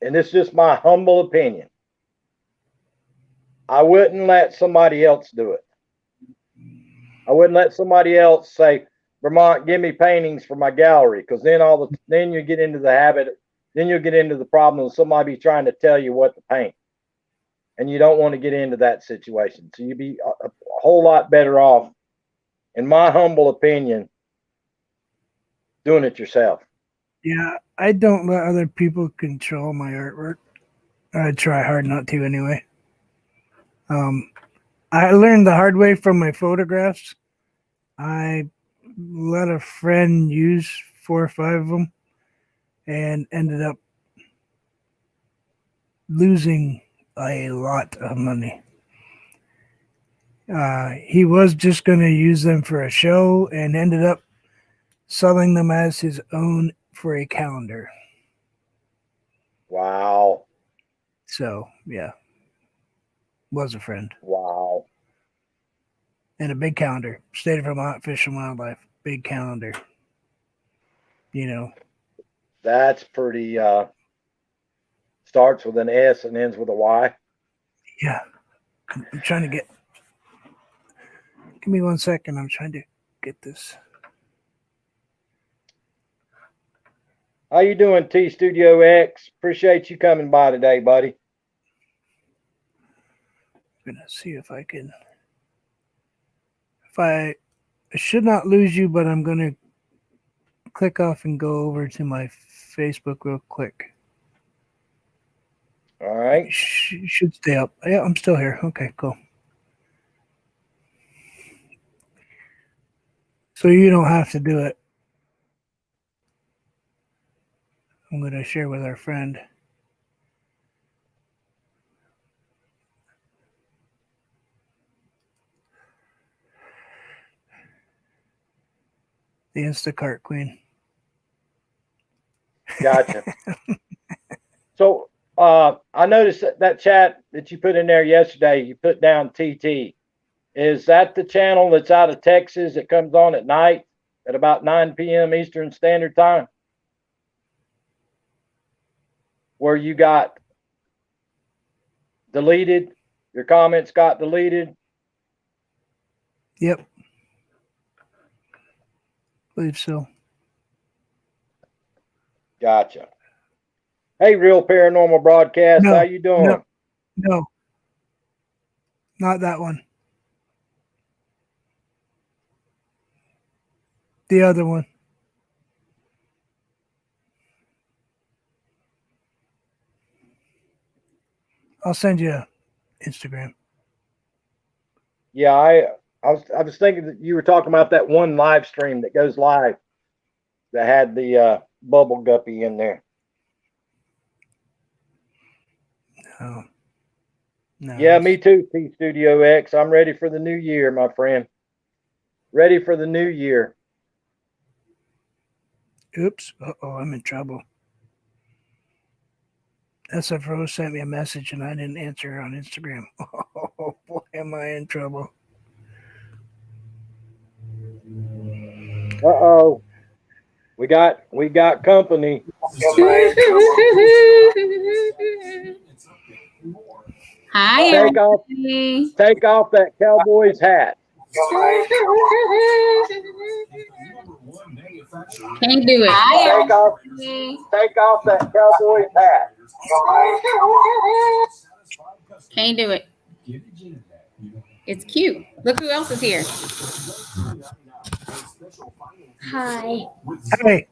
And this is just my humble opinion. I wouldn't let somebody else do it. I wouldn't let somebody else say, Vermont, give me paintings for my gallery, because then you get into the habit, then you'll get into the problem of somebody trying to tell you what to paint. And you don't want to get into that situation. So you'd be a whole lot better off, in my humble opinion, doing it yourself. Yeah, I don't let other people control my artwork. I try hard not to anyway. I learned the hard way from my photographs. I let a friend use 4 or 5 of them and ended up losing a lot of money. He was just going to use them for a show and ended up selling them as his own for a calendar. Wow. So, yeah. Was a friend. Wow. And a big calendar. State of Vermont Fish and Wildlife. Big calendar. You know. That's pretty, starts with an S and ends with a Y. Yeah. I'm trying to get. Give me 1 second. I'm trying to get this. How you doing, T Studio X? Appreciate you coming by today, buddy. I'm gonna see if I can. I should not lose you, but I'm gonna click off and go over to my Facebook real quick. All right. You should stay up. Yeah, I'm still here. Okay, cool. So you don't have to do it. I'm going to share with our friend. The Instacart queen. Gotcha. So I noticed that chat that you put in there yesterday, you put down TT. Is that the channel that's out of Texas that comes on at night at about 9 p.m. Eastern Standard Time? Where you got deleted, your comments got deleted? Yep. Believe so. Gotcha. Hey, Real Paranormal Broadcast, how you doing? No. Not that one. The other one. I'll send you Instagram. Yeah, I was thinking that you were talking about that one live stream that goes live that had the bubble guppy in there. No. Yeah, me too, T Studio X. I'm ready for the new year, my friend. Ready for the new year. Oops. Uh-oh, I'm in trouble. SFRO sent me a message and I didn't answer her on Instagram. Oh, boy, am I in trouble. Uh-oh. We got company. Hi, Take off that Cowboys hat. Can't do it. Take off that cowboy hat. Can't do it. It's cute. Look who else is here. Hi. Hey,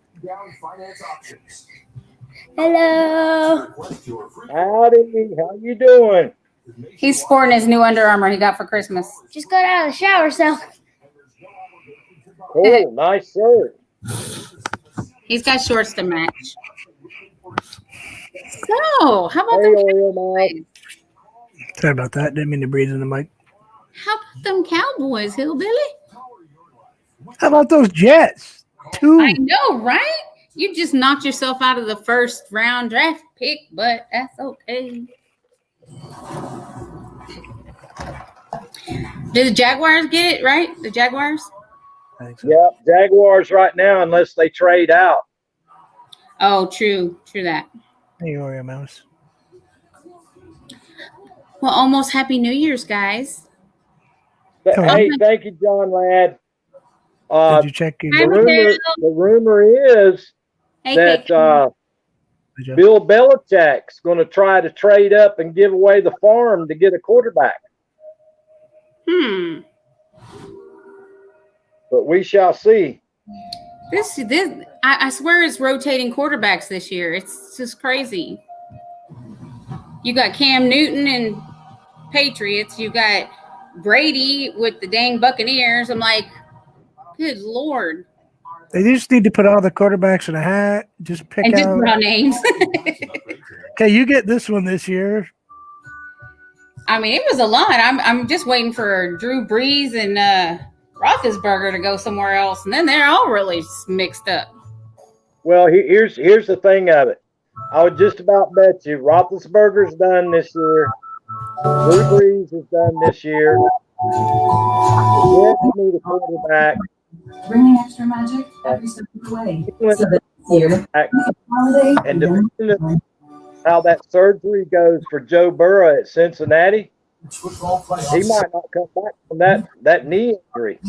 Hello. Howdy, how you doing? He's sporting his new Under Armour he got for Christmas. Just got out of the shower, so Cool, nice shirt. He's got shorts to match. So, how about Hey, them? Oreo Mike. sorry about that. Didn't mean to breathe in the mic. How about them Cowboys, Hillbilly? How about those Jets? Two. I know, right? You just knocked yourself out of the first round draft pick, but that's okay. Did the Jaguars get it right? The Jaguars? I think so. Yep, Jaguars right now, unless they trade out. Oh, true that. Hey, Oreo Mouse. Well, almost Happy New Year's, guys. But, Oh. hey, thank you, John Ladd. Did you check Hi, your The rumor is Hey, that Kate. Bill Belichick's going to try to trade up and give away the farm to get a quarterback. But we shall see. This I swear it's rotating quarterbacks this year. It's just crazy. You got Cam Newton and Patriots. You got Brady with the dang Buccaneers. I'm like, good Lord. They just need to put all the quarterbacks in a hat. Just pick And just out. put out names. Okay, you get this one this year. I mean, it was a lot. I'm just waiting for Drew Brees and Roethlisberger to go somewhere else, and then they're all really mixed up. Well, here's the thing of it. I would just about bet you Roethlisberger's done this year. Drew Brees is done this year. The Jets need a quarterback. Bringing extra magic every step of the way. Cleveland So that here, holiday, And depending on how that surgery goes for Joe Burrow at Cincinnati, he might not come back from that knee injury.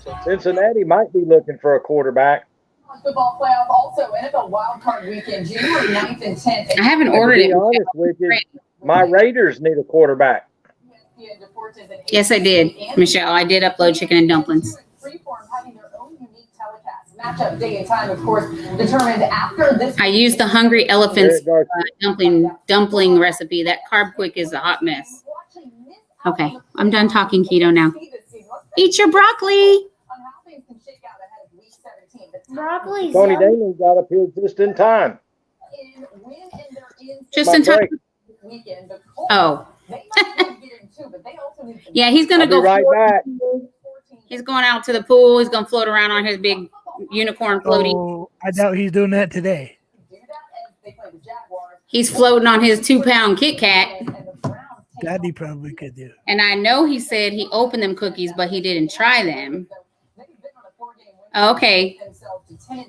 So Cincinnati might be looking for a quarterback. football playoff also NFL wildcard weekend, January 9th and 10th. I haven't And to ordered be it. honest with you, my Raiders need a quarterback. Yes, I did, Michelle. I did upload chicken and dumplings. Freeform having their own unique telecast. Matchup day and time, of course, determined after this. I used the Hungry Elephants Eric Garcia. dumpling recipe. That Carb Quick is a hot mess. Okay, I'm done talking keto now. Eat your broccoli. broccoli's Tony yummy. Damon got up here just in time. Just in time. Oh. Yeah, he's gonna I'll be go. right back. He's going out to the pool. He's gonna float around on his big unicorn floaty. Oh, I doubt he's doing that today. He's floating on his 2-pound Kit Kat. That he probably could do. And I know he said he opened them cookies, but he didn't try them. Okay.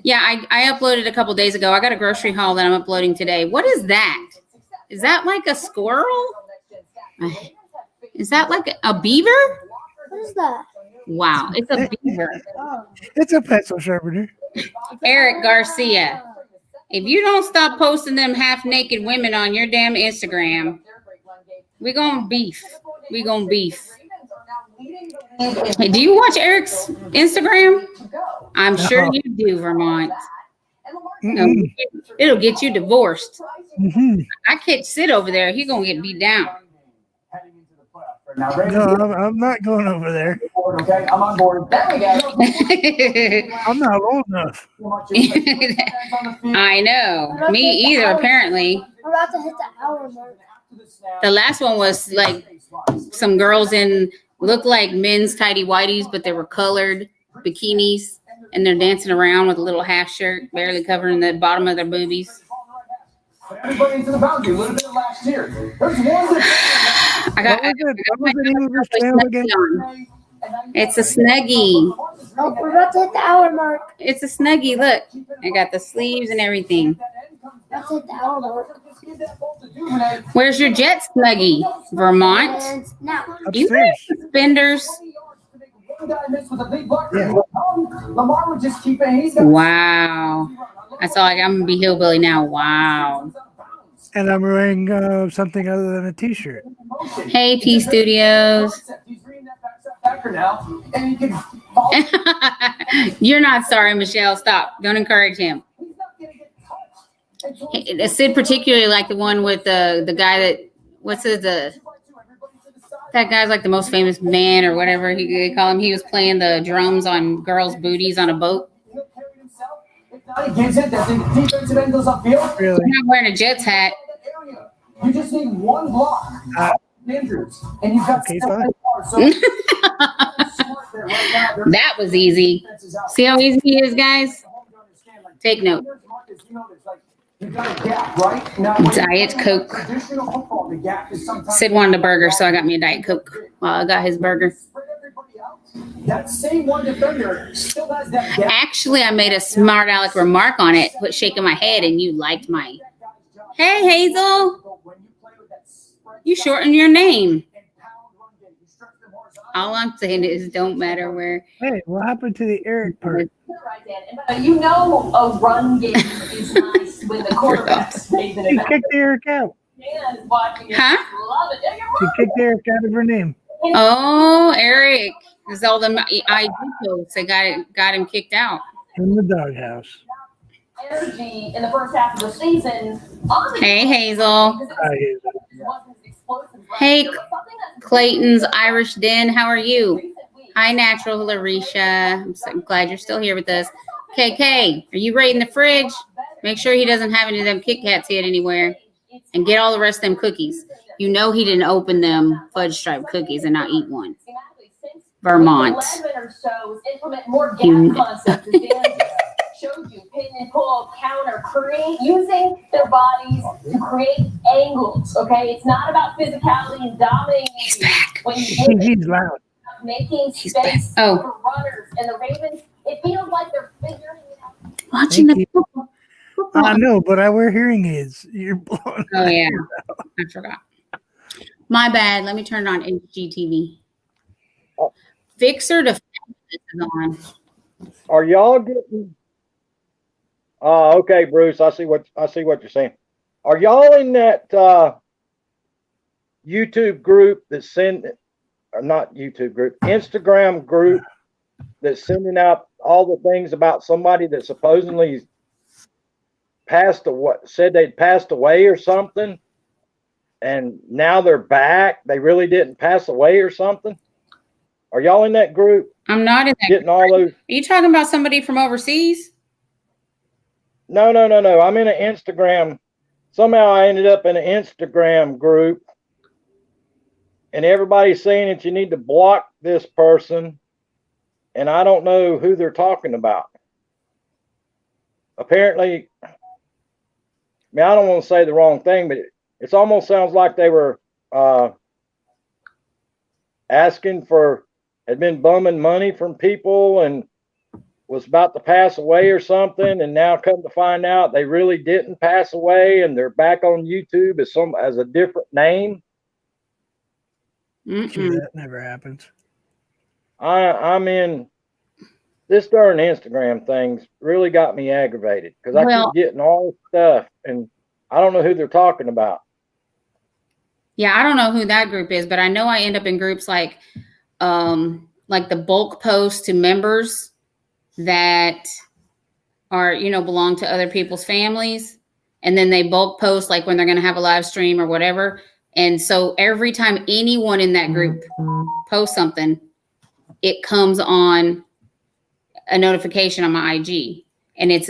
Yeah, I uploaded a couple days ago. I got a grocery haul that I'm uploading today. What is that? Is that like a squirrel? Is that like a beaver? What is that? Wow, it's a beaver. Oh. It's a pencil sharpener. Eric Garcia, if you don't stop posting them half-naked women on your damn Instagram, we're gonna beef. We're gonna beef. Hey, do you watch Eric's Instagram? I'm sure you do, Vermont. No, it'll get you divorced. I can't sit over there. He's gonna get beat down. No, I'm not going over there. Okay, I'm on board. There we go. I'm not old enough. I know. Me either, apparently. We're about to hit the hour mark. The last one was like some girls in looked like men's tidy whities, but they were colored bikinis, and they're dancing around with a little half shirt, barely covering the bottom of their boobies. Everybody into the boundary, a little bit of last year. There's one I got What was the name of this channel again? It's a Snuggie. Oh, we're about to hit the hour mark. It's a Snuggie. Look, I got the sleeves and everything. About to hit the hour mark. Where's your jet Snuggie, Vermont? And now, You wear Upstairs. suspenders. Yeah. Lamar would just keep it. Wow. That's all. I'm gonna be hillbilly now. Wow. And I'm wearing something other than a t-shirt. Hey, T Studios. You're not sorry, Michelle. Stop. Don't encourage him. Sid particularly like the one with the guy that that guy's like the most famous man or whatever they call him. He was playing the drums on girls' booties on a boat. Really? I'm not wearing a Jets hat. You just need one block. Andrews, and you've got Okay, fine. That was easy. See how easy he is, guys? Take note. Diet Coke. Sid wanted a burger, so I got me a Diet Coke while I got his burger. That same one defender still has that gap. Actually, I made a smart aleck remark on it, quit shaking my head, and you liked my. Hey, Hazel. You shorten your name. All I'm saying is don't matter where. Hey, what happened to the Eric part? You know a run game is nice when the quarterback's making She it. kicked Eric out. Huh? She kicked Eric out of her name. Oh, Eric. There's all the IG posts that got him kicked out. In the doghouse. Energy in the first half of the season. Hey, Hazel. Hey, Clayton's Irish Den. How are you? Hi, Natural Larisha. I'm so glad you're still here with us. KK, are you raiding the fridge? Make sure he doesn't have any of them Kit Kats hid anywhere. And get all the rest of them cookies. You know he didn't open them fudge stripe cookies and not eat one. Vermont. Showed you pin and pull, counter, create, using their bodies to create angles. Okay, it's not about physicality and dominating. He's back. When you He's loud. making He's back. space Oh. for runners and the Ravens, it feels like they're figuring it out. Watching Thank the you. football. I know, but I wear hearing aids. You're blowing. Oh, yeah. I forgot. My bad. Let me turn it on HGTV. Fixer to is on. Are y'all getting? Okay, Bruce. I see what you're saying. Are y'all in that YouTube group that's or not YouTube group, Instagram group that's sending out all the things about somebody that supposedly said they'd passed away or something, and now they're back? They really didn't pass away or something. Are y'all in that group? I'm not in that. Getting all those? Are you talking about somebody from overseas? No. I'm in an Instagram. Somehow I ended up in an Instagram group, and everybody's saying that you need to block this person, and I don't know who they're talking about. Apparently, I mean, I don't want to say the wrong thing, but it almost sounds like they were had been bumming money from people and was about to pass away or something, and now come to find out they really didn't pass away, and they're back on YouTube as a different name. Gee, that never happens. I'm in this darn Instagram thing's really got me aggravated because I keep getting all this stuff and I don't know who they're talking about. Yeah, I don't know who that group is, but I know I end up in groups like the bulk post to members that are, belong to other people's families. And then they bulk post like when they're going to have a live stream or whatever. And so every time anyone in that group posts something, it comes on a notification on my IG. And it's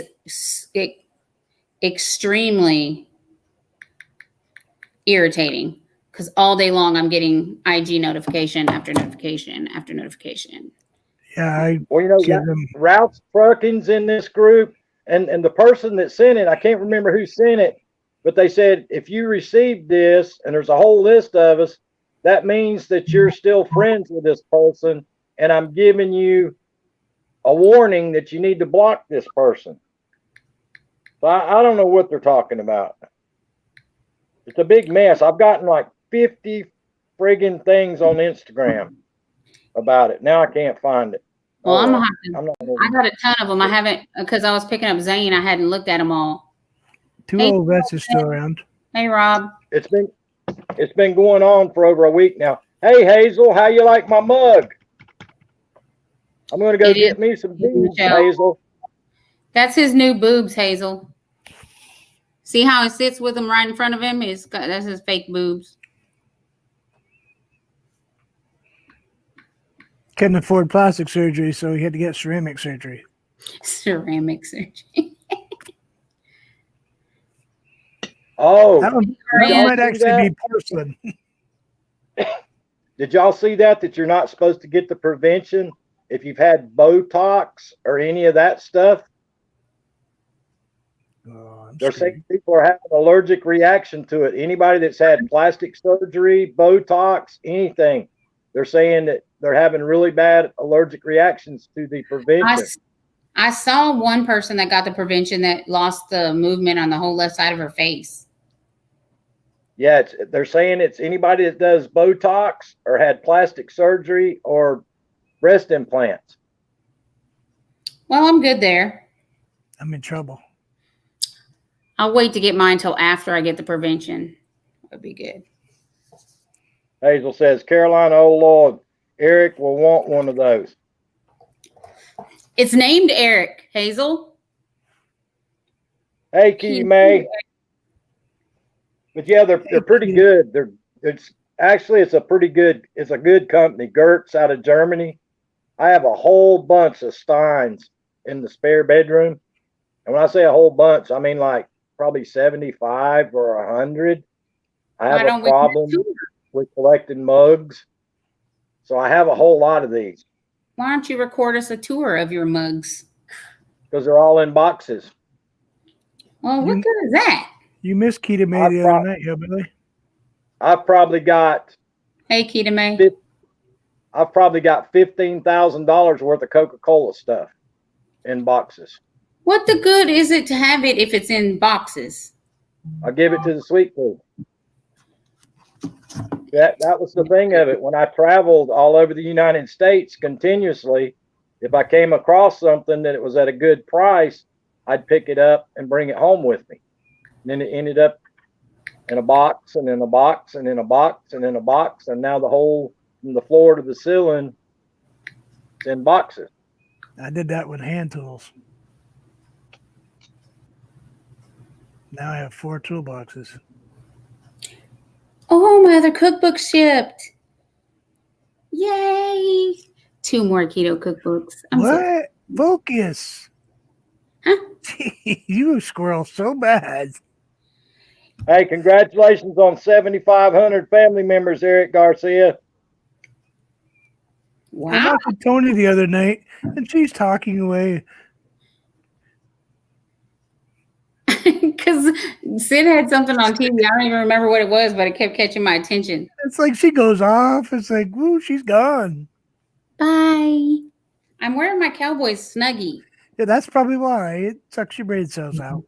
extremely irritating because all day long I'm getting IG notification after notification after notification. Yeah, Ralph Trucking's in this group, and the person that sent it, I can't remember who sent it, but they said if you received this, and there's a whole list of us, that means that you're still friends with this person, and I'm giving you a warning that you need to block this person. So I don't know what they're talking about. It's a big mess. I've gotten like 50 friggin' things on Instagram. about it. Now I can't find it. Well, I'm Oh, gonna have to. I'm not I got a ton of them. I haven't because I was picking up Zane. I hadn't looked at them all. Two Hey, old vets are still around. Hey, Rob. it's been going on for over a week now. Hey Hazel, how you like my mug? I'm gonna go It get is- me some boobs, Michelle. Hazel. That's his new boobs, Hazel. See how it sits with him right in front of him? That's his fake boobs. Couldn't afford plastic surgery, so he had to get ceramic surgery. Ceramic surgery. Oh, That one, did that y'all might see actually that? be porcelain. Did y'all see that you're not supposed to get the prevention if you've had Botox or any of that stuff? Oh, I'm They're scared. saying people are having an allergic reaction to it. Anybody that's had plastic surgery, Botox, anything, they're saying that they're having really bad allergic reactions to the prevention. I saw one person that got the prevention that lost the movement on the whole left side of her face. Yeah, they're saying it's anybody that does Botox or had plastic surgery or breast implants. Well, I'm good there. I'm in trouble. I'll wait to get mine till after I get the prevention. That'd be good. Hazel says, Carolina, oh Lord, Eric will want one of those. It's named Eric, Hazel. Hey, Key May. But yeah, they're pretty good. It's a good company. Gertz out of Germany. I have a whole bunch of Steins in the spare bedroom. And when I say a whole bunch, I mean like probably 75 or 100. I have a problem with collecting mugs. So I have a whole lot of these. Why don't you record us a tour of your mugs? Because they're all in boxes. Well, what good is that? You missed Keita May the other night, Hillbilly. I've probably got Hey, Keita May. I've probably got $15,000 worth of Coca-Cola stuff in boxes. What the good is it to have it if it's in boxes? I'll give it to the sweet pea. That was the thing of it. When I traveled all over the United States continuously, if I came across something that it was at a good price, I'd pick it up and bring it home with me. And then it ended up in a box and in a box and in a box and in a box. And now the whole from the floor to the ceiling is in boxes. I did that with hand tools. Now I have 4 toolboxes. Oh, my other cookbook shipped. Yay. 2 more keto cookbooks. What? Focus. Huh? You squirrel so bad. Hey, congratulations on 7,500 family members, Eric Garcia. I Wow. talked to Tony the other night, and she's talking away. Because Sid had something on TV. I don't even remember what it was, but it kept catching my attention. It's like she goes off. It's like, woo, she's gone. Bye. I'm wearing my Cowboys Snuggie. Yeah, that's probably why. It sucks your brain cells out.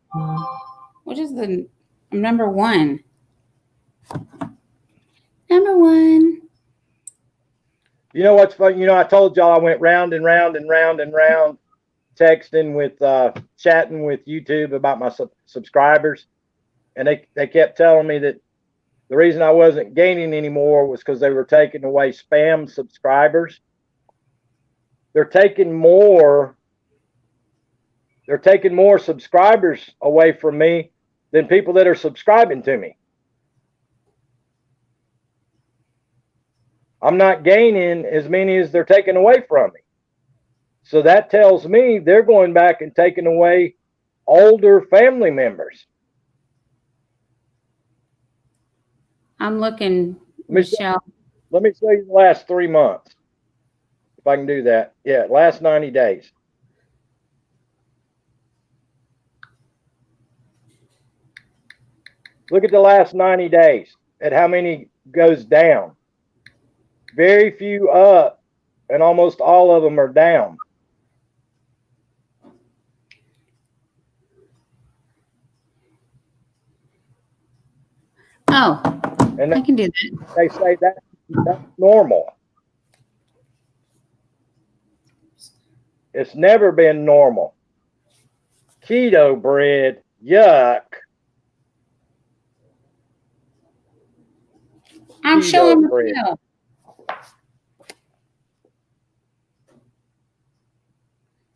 Which is the number 1? Number 1. You know what's funny? You know, I told y'all I went round and round and round and round texting with, chatting with YouTube about my subscribers. And they kept telling me that the reason I wasn't gaining anymore was because they were taking away spam subscribers. They're taking more subscribers away from me than people that are subscribing to me. I'm not gaining as many as they're taking away from me. So that tells me they're going back and taking away older family members. I'm looking, Michelle. Let me show you the last 3 months. If I can do that. Yeah, last 90 days. Look at the last 90 days at how many goes down. Very few up, and almost all of them are down. Oh, And I can do that. they say that's normal. It's never been normal. Keto bread, yuck. I'm Keto showing bread. Michelle.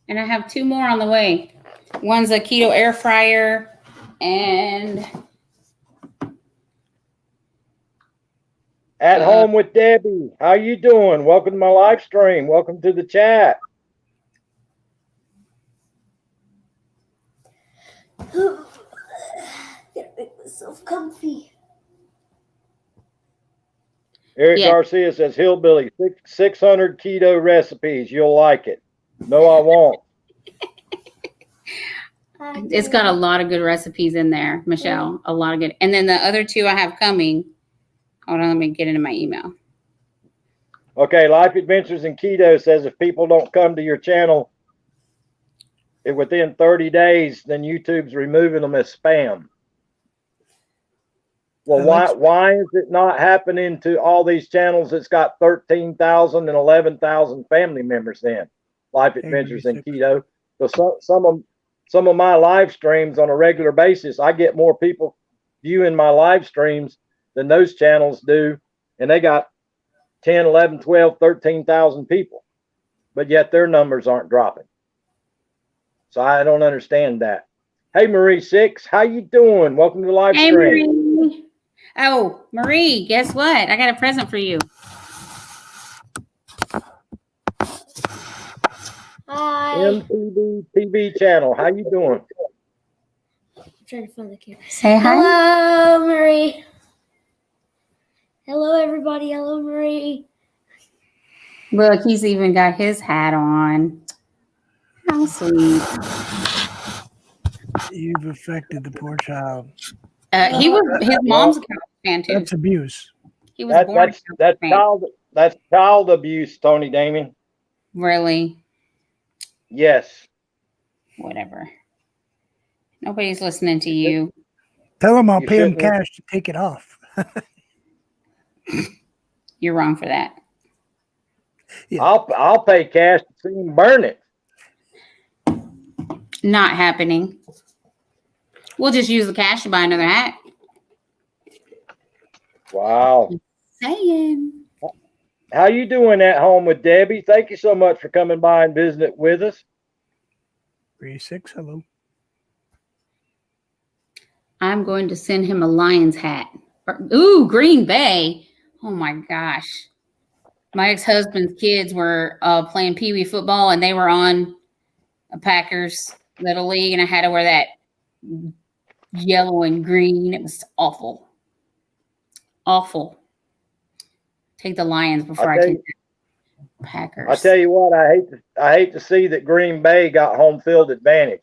And I have 2 more on the way. One's a keto air fryer and At home with Debbie. How you doing? Welcome to my live stream. Welcome to the chat. Gotta make myself comfy. Eric Yeah. Garcia says, Hillbilly, 600 keto recipes. You'll like it. No, I won't. it's got a lot of good recipes in there, Michelle. A lot of good. And then the other 2 I have coming. Hold on, let me get into my email. Okay, Life Adventures in Keto says if people don't come to your channel within 30 days, then YouTube's removing them as spam. Well, why is it not happening to all these channels that's got 13,000 and 11,000 family members then? Life Adventures in Keto. So some of my live streams on a regular basis, I get more people viewing my live streams than those channels do, and they got 10, 11, 12, 13,000 people, but yet their numbers aren't dropping. So I don't understand that. Hey, Marie Six, how you doing? Welcome to the live Hey, stream. Marie. Oh, Marie, guess what? I got a present for you. Hi. MTV TV channel. How you doing? I'm trying to find the camera. Say hi. Hello, Marie. Hello, everybody. Hello, Marie. Look, he's even got his hat on. How sweet. You've affected the poor child. His mom's a Cowboys fan too. That's abuse. He was born a Cowboys fan. That's child abuse, Tony Damien. Really? Yes. Whatever. Nobody's listening to you. Tell him I'll You pay him shouldn't. cash to take it off. You're wrong for that. Yeah. I'll pay cash to see him burn it. Not happening. We'll just use the cash to buy another hat. Wow. Saying. How you doing at home with Debbie? Thank you so much for coming by and visiting with us. 36, hello. I'm going to send him a Lions hat. Ooh, Green Bay. Oh my gosh. My ex-husband's kids were playing Pee Wee football and they were on a Packers Little League and I had to wear that yellow and green. It was awful. Awful. Take the Lions before I take the Packers. I tell you what, I hate to see that Green Bay got home field advantage.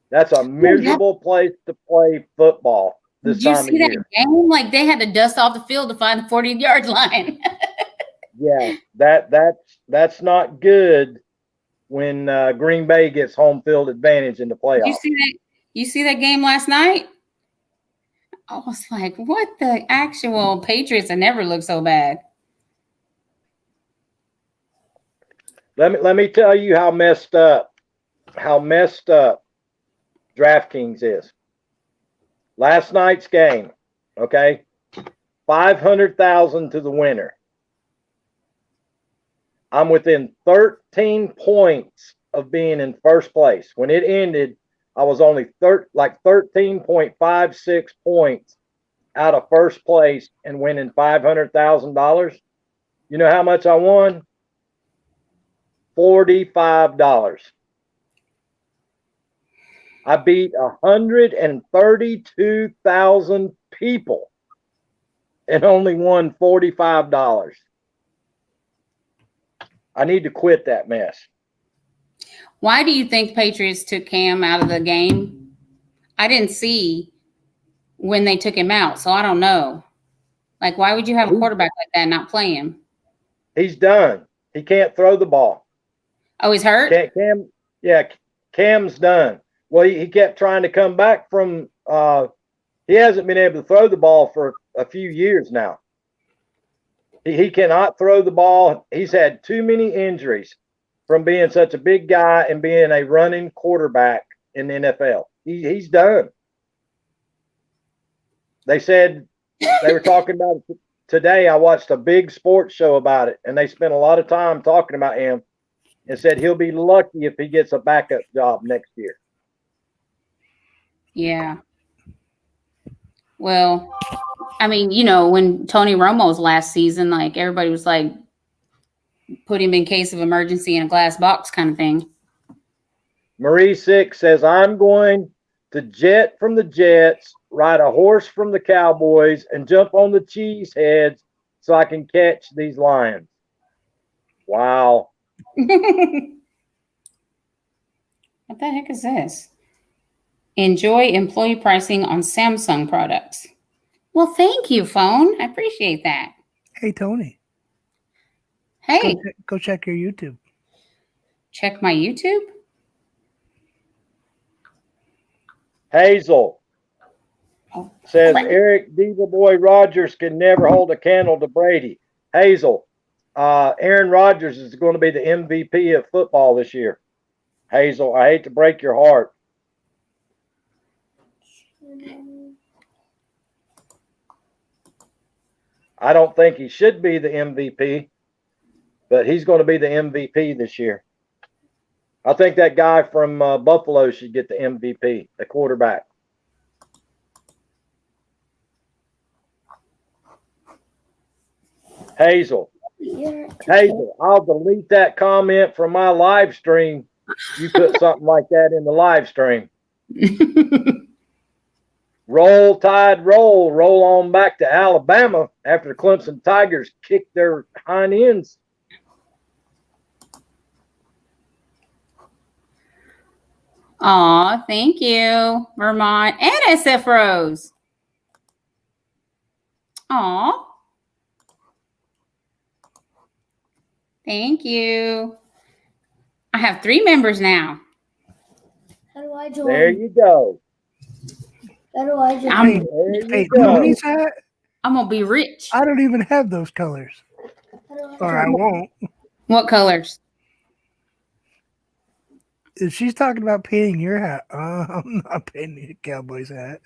That's a miserable place to play football this Did you time see of that year. game? Like they had to dust off the field to find the 40-yard line. Yeah, that's not good when Green Bay gets home field advantage in the playoffs. You see that game last night? I was like, what the actual Patriots have never looked so bad. Let me tell you how messed up DraftKings is. Last night's game, okay? 500,000 to the winner. I'm within 13 points of being in first place. When it ended, I was only 13.56 points out of first place and winning $500,000. You know how much I won? $45. I beat 132,000 people and only won $45. I need to quit that mess. Why do you think Patriots took Cam out of the game? I didn't see when they took him out, so I don't know. Like, why would you have a quarterback like that and not play him? He's done. He can't throw the ball. Oh, he's hurt? Cam's done. Well, he kept trying to come back from he hasn't been able to throw the ball for a few years now. He cannot throw the ball. He's had too many injuries. from being such a big guy and being a running quarterback in the NFL. He's done. They said they were talking about it today. I watched a big sports show about it, and they spent a lot of time talking about him and said he'll be lucky if he gets a backup job next year. Yeah. Well, I mean, you know, when Tony Romo's last season, like everybody was like, put him in case of emergency in a glass box kind of thing. Marie Six says, I'm going to jet from the Jets, ride a horse from the Cowboys, and jump on the cheese heads so I can catch these Lions. Wow. What the heck is this? Enjoy employee pricing on Samsung products. Well, thank you, phone. I appreciate that. Hey, Tony, Hey, go check your YouTube. check my YouTube. Hazel Oh, says crap. Eric Diva Boy Rogers can never hold a candle to Brady. Hazel, Aaron Rodgers is going to be the MVP of football this year. Hazel, I hate to break your heart. I don't think he should be the MVP, but he's going to be the MVP this year. I think that guy from Buffalo should get the MVP, the quarterback. Hazel, I'll delete that comment from my live stream. You put something like that in the live stream. Roll Tide, roll on back to Alabama after the Clemson Tigers kicked their hind ends. Aw, thank you, Vermont and SF Rose. Aw. Thank you. I have 3 members now. How do I join? There you go. How do I join? I'm- There you Hey, go. Tony's hat. I'm gonna be rich. I don't even have those colors, How do I or I join? won't. What colors? If she's talking about painting your hat, I'm not painting a Cowboys hat.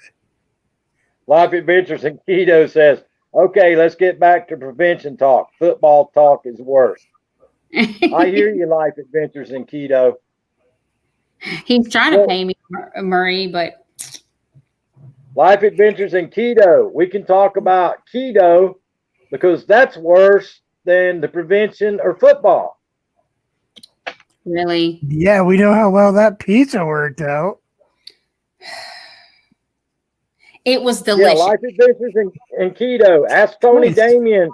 Life Adventures in Keto says, okay, let's get back to prevention talk. Football talk is worse. I hear you, Life Adventures in Keto. He's trying to Well- pay me, Murray, but Life Adventures in Keto. We can talk about keto because that's worse than the prevention or football. really, Yeah, we know how well that pizza worked out. it was Yeah, delicious. Life Adventures in Keto. Ask Tony Nice. Damien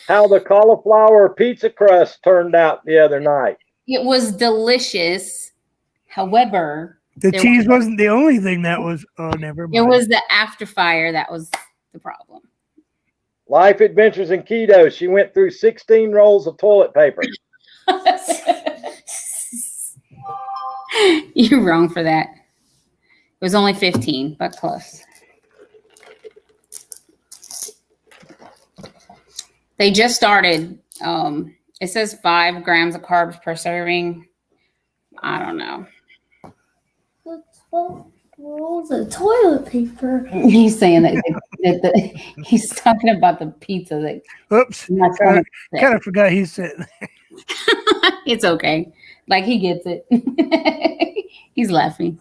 how the cauliflower pizza crust turned out the other night. It was delicious. However, The There cheese wasn't the only thing that was. Oh, never mind. it was the after fire that was the problem. Life Adventures in Keto. She went through 16 rolls of toilet paper. You're wrong for that. It was only 15, but close. They just started. It says 5 grams of carbs per serving. I don't know. The 12 rolls of toilet paper. He's saying that he's talking about the pizza that Oops. my son said. Kind of forgot he said. It's okay. Like he gets it. He's laughing.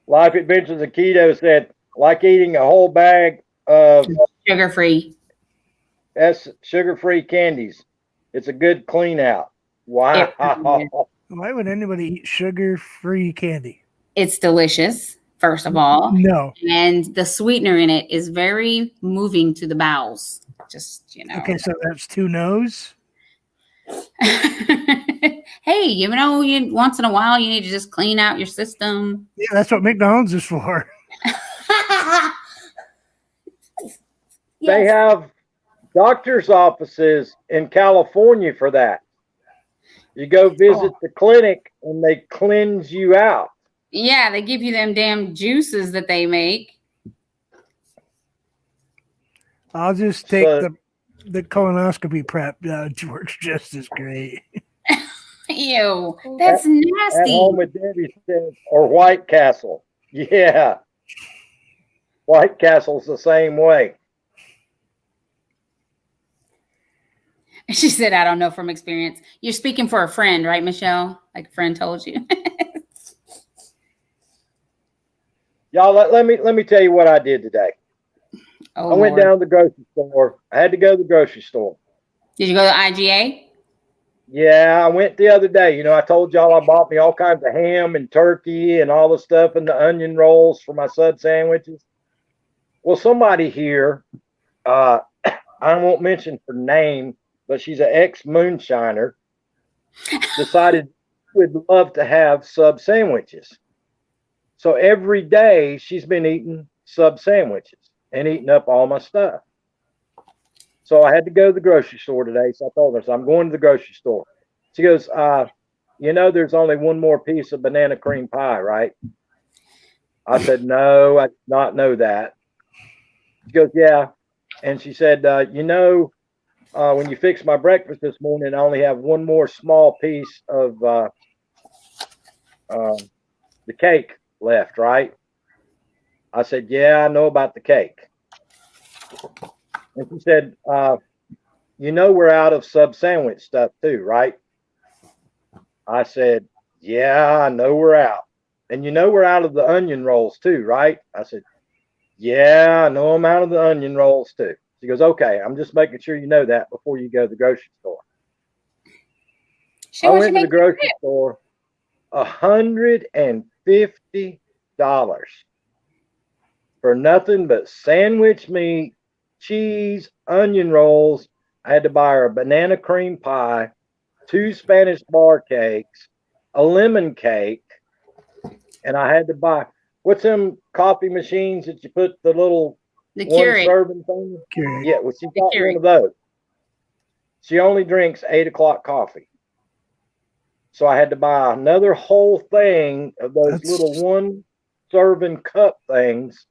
Life Adventures in Keto said, like eating a whole bag of Sugar free. that's sugar-free candies. It's a good clean out. Wow. Why would anybody eat sugar-free candy? It's delicious, first of all. No. And the sweetener in it is very moving to the bowels. Just, you know. Okay, so that's 2 no's. Hey, you know, once in a while you need to just clean out your system. Yeah, that's what McDonald's is for. They Yes. have doctor's offices in California for that. You go visit the clinic and they cleanse you out. Yeah, they give you them damn juices that they make. I'll just take So- the colonoscopy prep. It works just as great. Ew, that's At nasty. home with Debbie says, or White Castle. Yeah. White Castle's the same way. She said, I don't know from experience. You're speaking for a friend, right, Michelle? Like a friend told you. Y'all, let me tell you what I did today. Oh, I went Lord. down to the grocery store. I had to go to the grocery store. Did you go to IGA? Yeah, I went the other day. You know, I told y'all I bought me all kinds of ham and turkey and all the stuff and the onion rolls for my sub sandwiches. Well, somebody here, I won't mention her name, but she's an ex-moonshiner, decided would love to have sub sandwiches. So every day she's been eating sub sandwiches and eating up all my stuff. So I had to go to the grocery store today. So I told her, so I'm going to the grocery store. She goes, you know, there's only one more piece of banana cream pie, right? I said, no, I did not know that. She goes, yeah. And she said, you know, when you fix my breakfast this morning, I only have one more small piece of the cake left, right? I said, yeah, I know about the cake. And she said, you know, we're out of sub sandwich stuff too, right? I said, yeah, I know we're out. And you know, we're out of the onion rolls too, right? I said, yeah, I know I'm out of the onion rolls too. She goes, okay, I'm just making sure you know that before you go to the grocery store. I went to the grocery store, $150 for nothing but sandwich meat, cheese, onion rolls. I had to buy her a banana cream pie, 2 Spanish bar cakes, a lemon cake, and I had to buy, what's them coffee machines that you put the little The one Keurig. serving thing? Keurig. Yeah, well, she got Keurig. one of those. She only drinks 8 o'clock coffee. So I had to buy another whole thing of those That's- little one serving cup things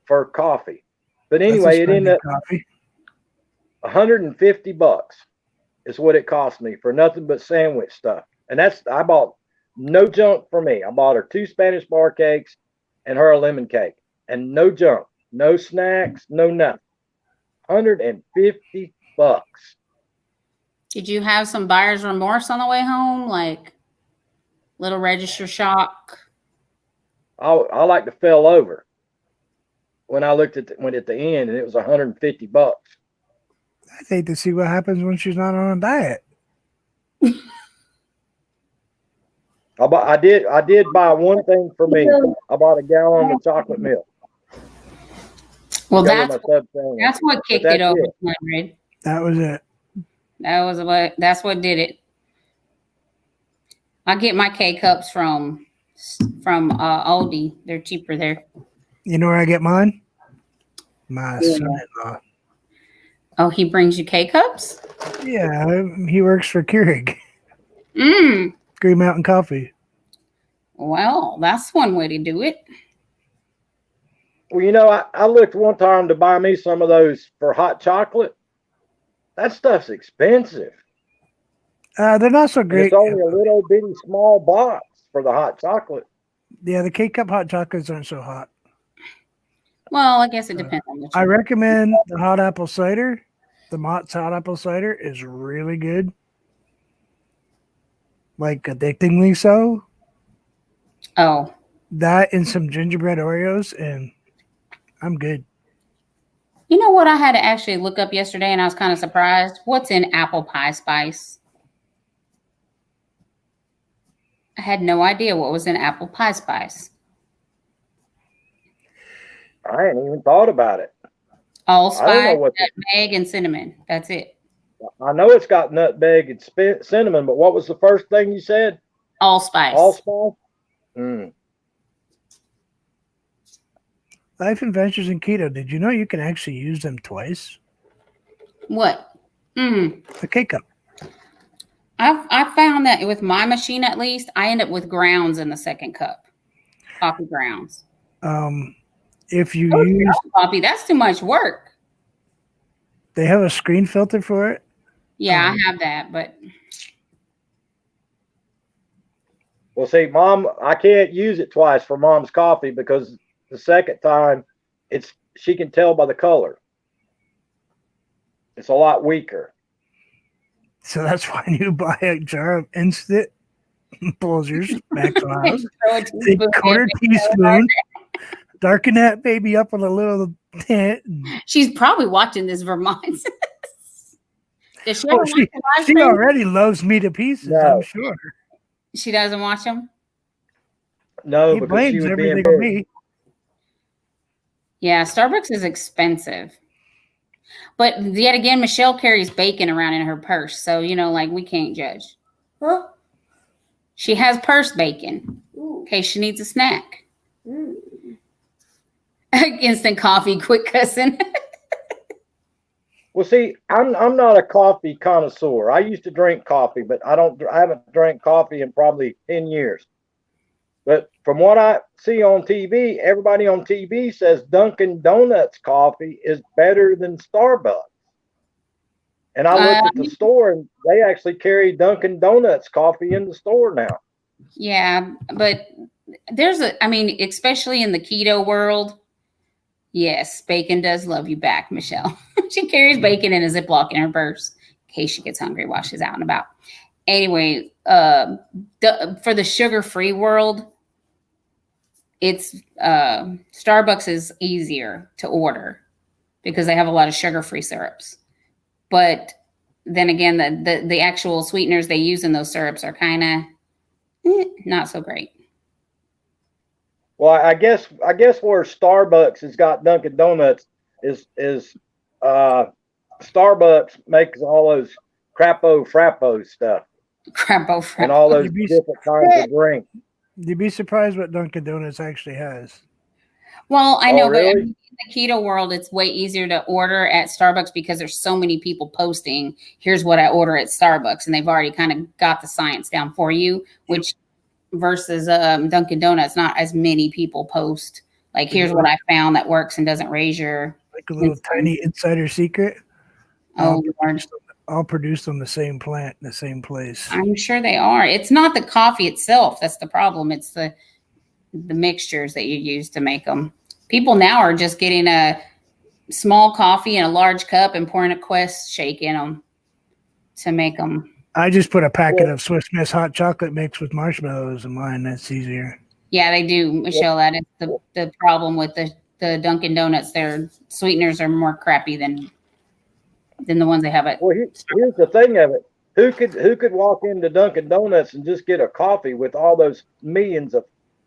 for coffee. But That's anyway, it expensive ended up coffee. $150 is what it cost me for nothing but sandwich stuff. And I bought no junk for me. I bought her 2 Spanish bar cakes and her a lemon cake, and no junk, no snacks, no nothing. $150. Did you have some buyer's remorse on the way home? Like little register shock? I like to fell over when I looked at at the end, and it was $150. I'd hate to see what happens when she's not on a diet. I did buy one thing for me. I bought a gallon of chocolate milk. Well, to go with that's my sub sandwich. that's what kicked that's it over, it. 100. That was it. That's what did it. I get my K cups from Aldi. They're cheaper there. You know where I get mine? My Yeah. son-in-law. Oh, he brings you K cups? Yeah, he works for Keurig. Green Mountain Coffee. Well, that's one way to do it. Well, you know, I looked one time to buy me some of those for hot chocolate. That stuff's expensive. They're not so And great. it's only a little bitty small box for the hot chocolate. Yeah, the K-Cup hot chocolates aren't so hot. Well, I guess it depends on the I recommend the hot apple cider. The Mott's hot apple cider is really good. Like addictingly so. Oh, That and some gingerbread Oreos, and I'm good. you know what I had to actually look up yesterday, and I was kind of surprised. What's in apple pie spice? I had no idea what was in apple pie spice. I hadn't even thought about it. I don't know Allspice, what nutmeg, and cinnamon. That's it. I know it's got nutmeg and cinnamon, but what was the first thing you said? Allspice. Allspice? Mm. Life Adventures in Keto. Did you know you can actually use them twice? What? The K-Cup. I found that with my machine, at least, I end up with grounds in the second cup. Coffee grounds. If you Oh, use, coffee, that's too much work. they have a screen filter for it. Yeah, I have that, but Well, see, Mom, I can't use it twice for Mom's coffee because the second time, she can tell by the color. It's a lot weaker. So that's why you buy a jar of instant Folgers, Max Miles, Throw a take teaspoon a quarter in. teaspoon, darken that baby up with a little tent. She's probably watching this Vermont. Does she ever Oh, watch the live she stream? already loves me to pieces, No. I'm sure. She doesn't watch them? No, He because she blames would be in everything on bed. me. Yeah, Starbucks is expensive. But yet again, Michelle carries bacon around in her purse. So, like we can't judge. Huh? She has purse bacon Ooh. in case she needs a snack. Mm. Instant coffee, quick cussing. Well, see, I'm not a coffee connoisseur. I used to drink coffee, but I haven't drank coffee in probably 10 years. But from what I see on TV, everybody on TV says Dunkin' Donuts coffee is better than Starbucks. And I looked at the store and they actually carry Dunkin' Donuts coffee in the store now. Yeah, but especially in the keto world, yes, bacon does love you back, Michelle. She carries bacon in a Ziploc in her purse in case she gets hungry while she's out and about. Anyway, for the sugar-free world, it's Starbucks is easier to order because they have a lot of sugar-free syrups. But then again, the actual sweeteners they use in those syrups are kind of not so great. Well, I guess where Starbucks has got Dunkin' Donuts is Starbucks makes all those crappo frappo stuff and all those different kinds of drinks. You'd be surprised what Dunkin' Donuts actually has. Well, I know, really? but in the keto world, it's way easier to order at Starbucks because there's so many people posting, here's what I order at Starbucks, and they've already kind of got the science down for you, which versus Dunkin' Donuts, not as many people post. Like, here's what I found that works and doesn't raise your... Like a little tiny insider secret. Oh, Lord. All produced on the same plant in the same place. I'm sure they are. It's not the coffee itself that's the problem. It's the mixtures that you use to make them. People now are just getting a small coffee in a large cup and pouring a Quest shake in them to make them. I just put a packet of Swiss Miss hot chocolate mixed with marshmallows in mine. That's easier. Yeah, they do, Michelle. That is the problem with the Dunkin' Donuts. Their sweeteners are more crappy than the ones they have at. Well, here's the thing of it. Who could walk into Dunkin' Donuts and just get a coffee with all those millions of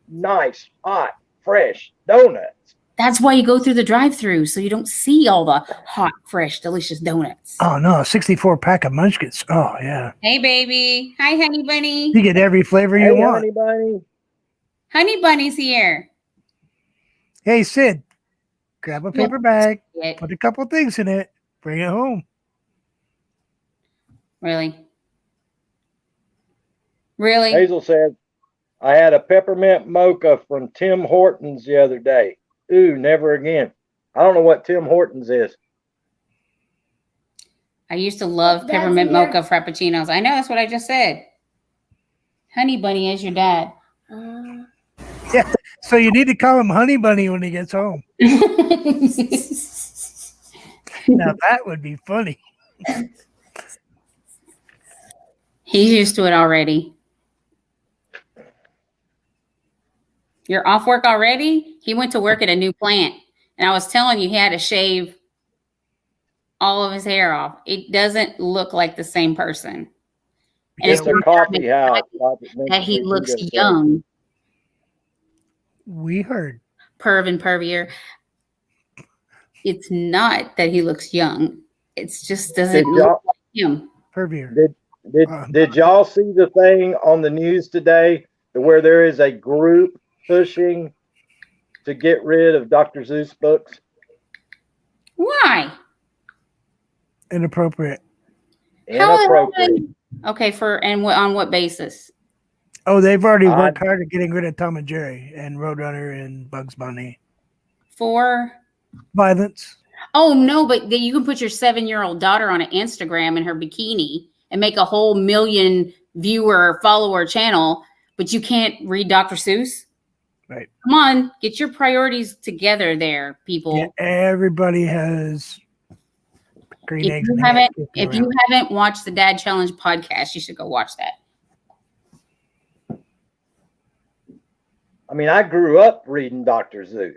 nice, hot, fresh donuts? That's why you go through the drive-through, so you don't see all the hot, fresh, delicious donuts. Oh, no. 64 pack of Munchkins. Oh, yeah. Hey, baby. Hi, Honey Bunny. You get every flavor you want. Honey Bunny. Honey Bunny's here. Hey, Sid, grab a paper bag, Yeah. put a couple things in it, bring it home. Really? Really? Hazel said, I had a peppermint mocha from Tim Hortons the other day. Ooh, never again. I don't know what Tim Hortons is. I used to love Dad's peppermint here. mocha frappuccinos. I know, that's what I just said. Honey Bunny is your dad. So you need to call him Honey Bunny when he gets home. Now that would be funny. He's used to it already. You're off work already? He went to work at a new plant. And I was telling you, he had to shave all of his hair off. It doesn't look like the same person. And It's a coffee house. that he looks young. We heard. Perv and pervier. It's not that he looks young. It's just doesn't look like him. Pervier. Did y'all see the thing on the news today where there is a group pushing to get rid of Dr. Seuss books? Why? Inappropriate. Inappropriate. Okay, on what basis? Oh, they've already worked hard at getting rid of Tom and Jerry and Roadrunner and Bugs Bunny. For Violence. Oh no, but you can put your 7-year-old daughter on an Instagram in her bikini and make a whole 1 million viewer follower channel, but you can't read Dr. Seuss. Right. Come on, get your priorities together there, people. Yeah, everybody has green If eggs. you and ham haven't, kicking if you around. haven't watched the Dad Challenge podcast, you should go watch that. I mean, I grew up reading Dr. Seuss.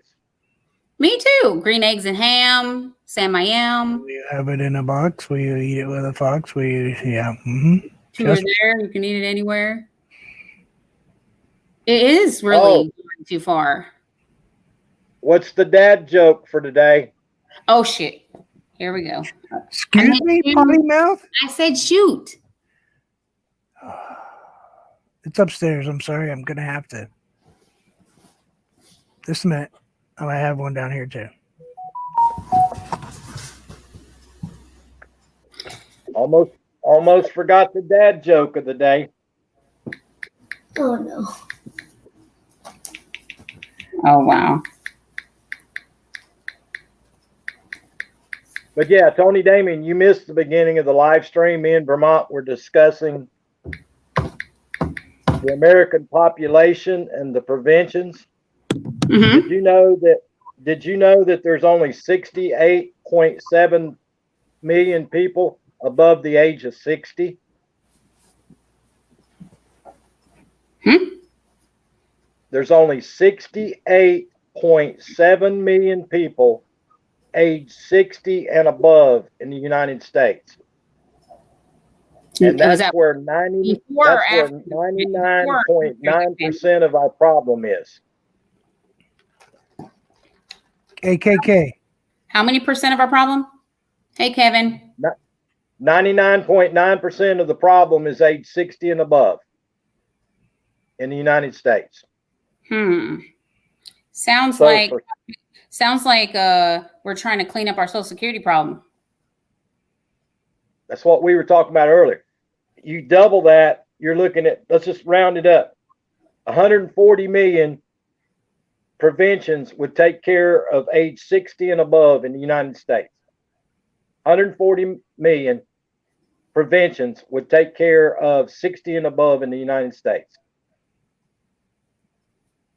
Me too. Green eggs and ham, Sam I am. You have it in a box. Will you eat it with a fox? Will you? Yeah. Mm-hmm. Two are Just- there. You can eat it anywhere. It is really going too far. What's the dad joke for today? Oh shit. Here we go. Excuse me, potty mouth. I said shoot. It's upstairs. I'm sorry. I'm gonna have to. Just a minute. Oh, I have one down here too. Almost forgot the dad joke of the day. Oh no. Oh wow. But yeah, Tony Damien, you missed the beginning of the live stream. Me and Vermont were discussing the American population and the preventions. Mm-hmm. Did you know that there's only 68.7 million people above the age of 60? There's only 68.7 million people age 60 and above in the United States. And Was that's that where 90, before or that's after? where 99.9% of our problem is. AKK. How many percent of our problem? Hey Kevin. 99.9% of the problem is age 60 and above in the United States. Sounds So like for- we're trying to clean up our Social Security problem. That's what we were talking about earlier. You double that, you're looking at, let's just round it up, 140 million preventions would take care of age 60 and above in the United States. 140 million preventions would take care of 60 and above in the United States.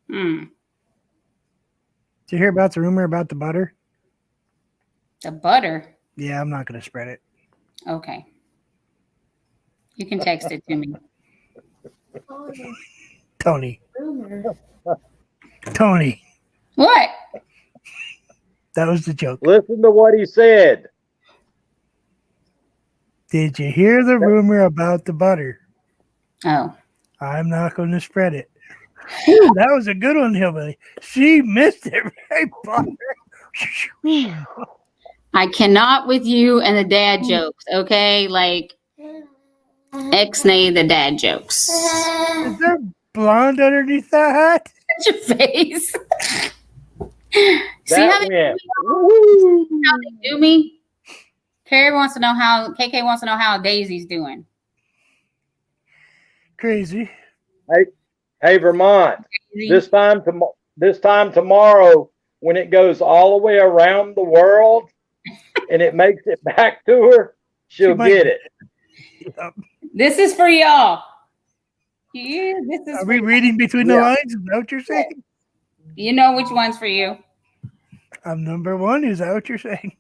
Did you hear about the rumor about the butter? The butter. Yeah, I'm not going to spread it. Okay. You can text it to me. Oh no. Tony. Rumor. Tony. What? That was the joke. Listen to what he said. Did you hear the rumor about the butter? Oh. I'm not going to spread it. Ooh, that was a good one, Hillbilly. She missed it right, butter. I cannot with you and the dad jokes, okay? Like X-nay the dad jokes. Is there blonde underneath that hat? That's your face. See That how they went, do me? KK wants to know how Daisy's doing. Crazy. hey Vermont, this time tomorrow, when it goes all the way around the world and it makes it back to her, she'll She might- get it. This is for y'all. Yeah, this is Are for we reading between the Yeah. lines? Is that what you're saying? you know which one's for you. I'm number one. Is that what you're saying?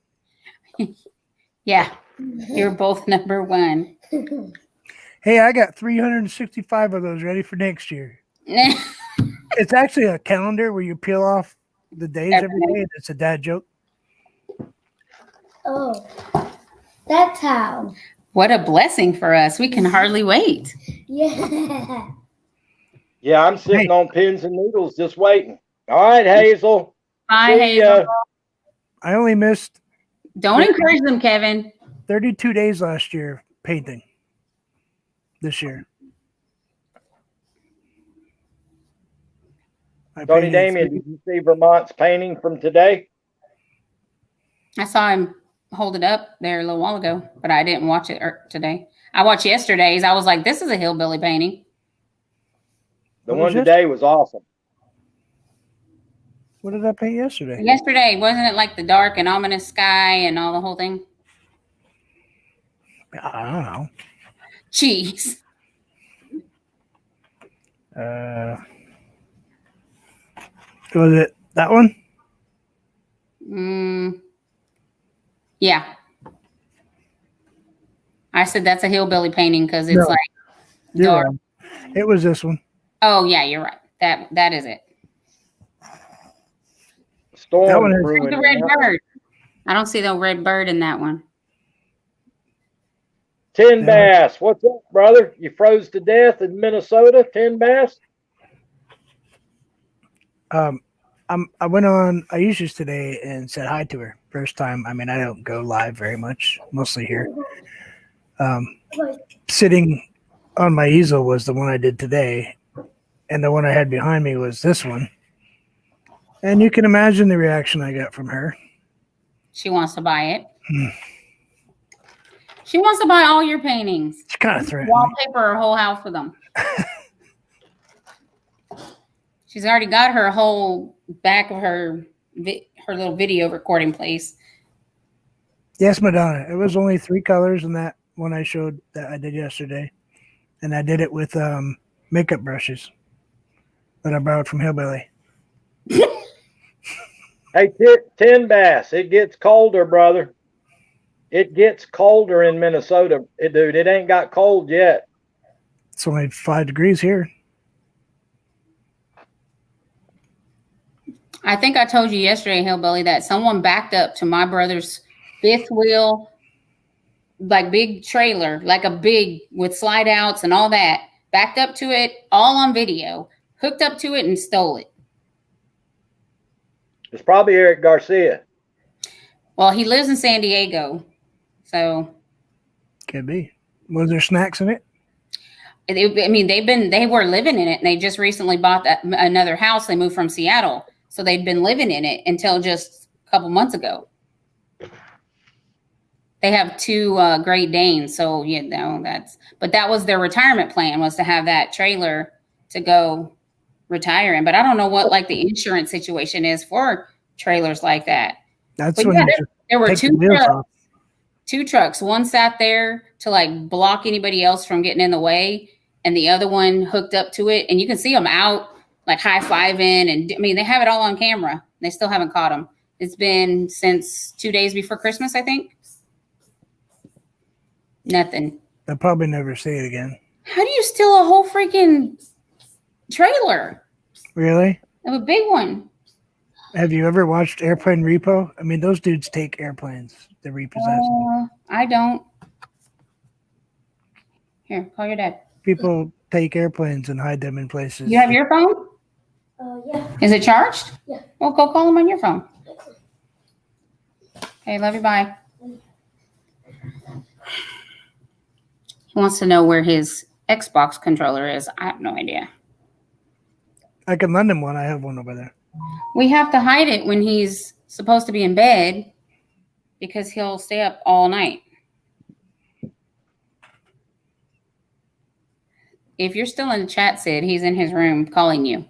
Yeah, you're both number one. Hey, I got 365 of those ready for next year. It's actually a calendar where you peel off the days every day. And it's a dad joke. Oh, that's how. What a blessing for us. We can hardly wait. Yeah. Yeah, I'm sitting on pins and needles just waiting. All right, Hazel. Bye, See Hazel. ya. I only missed Don't encourage them, Kevin. 32 days last year painting. This year. I Tony painted Damien, did you see Vermont's painting from today? I saw him hold it up there a little while ago, but I didn't watch it today. I watched yesterday's. I was like, this is a hillbilly painting. The What one was this? today was awesome. What did I paint yesterday? Yesterday, wasn't it like the dark and ominous sky and all the whole thing? I don't know. Jeez. Was it that one? Yeah. I said that's a hillbilly painting because it's No. like You're dark. wrong. It was this one. Oh yeah, you're right. That is it. Storm That one is- brewing. The in red that one. bird. I don't see the red bird in that one. Tin Yeah. Bass, what's up, brother? You froze to death in Minnesota, Tin Bass? I went on Aisha's today and said hi to her. First time. I mean, I don't go live very much, mostly here. Sitting on my easel was the one I did today, and the one I had behind me was this one. And you can imagine the reaction I got from her. She wants to buy it. She wants to buy all your paintings. She kind of threatened me. Wallpaper her whole house with them. She's already got her whole back of her little video recording place. Yes, Madonna. It was only 3 colors in that one I showed that I did yesterday. And I did it with makeup brushes that I borrowed from Hillbilly. Hey, Tin Bass, it gets colder, brother. It gets colder in Minnesota. Dude, it ain't got cold yet. It's only 5 degrees here. I think I told you yesterday, Hillbilly, that someone backed up to my brother's 5th wheel, like big trailer, like a big with slide outs and all that, backed up to it, all on video, hooked up to it and stole it. It's probably Eric Garcia. Well, he lives in San Diego, so Could be. Was there snacks in it? I mean, they were living in it, and they just recently bought another house. They moved from Seattle, so they'd been living in it until just a couple months ago. They have 2 Great Danes, so but that was their retirement plan, was to have that trailer to go retire in. But I don't know what like the insurance situation is for trailers like that. That's But when yeah, you there were take the 2 wheels trucks. off. 2 trucks. One sat there to like block anybody else from getting in the way, and the other one hooked up to it. And you can see them out like high-fiving. And I mean, they have it all on camera. They still haven't caught them. It's been since 2 days before Christmas, I think. Nothing. I'll probably never see it again. How do you steal a whole freaking trailer? Really? Of a big one. Have you ever watched Airplane Repo? I mean, those dudes take airplanes to repossess them. I don't. Here, call your dad. People take airplanes and hide them in places. You have your phone? Yeah. Is it charged? Yeah. Well, go call him on your phone. Okay, love you. Bye. He wants to know where his Xbox controller is. I have no idea. I can lend him one. I have one over there. We have to hide it when he's supposed to be in bed because he'll stay up all night. If you're still in the chat, Sid, he's in his room calling you.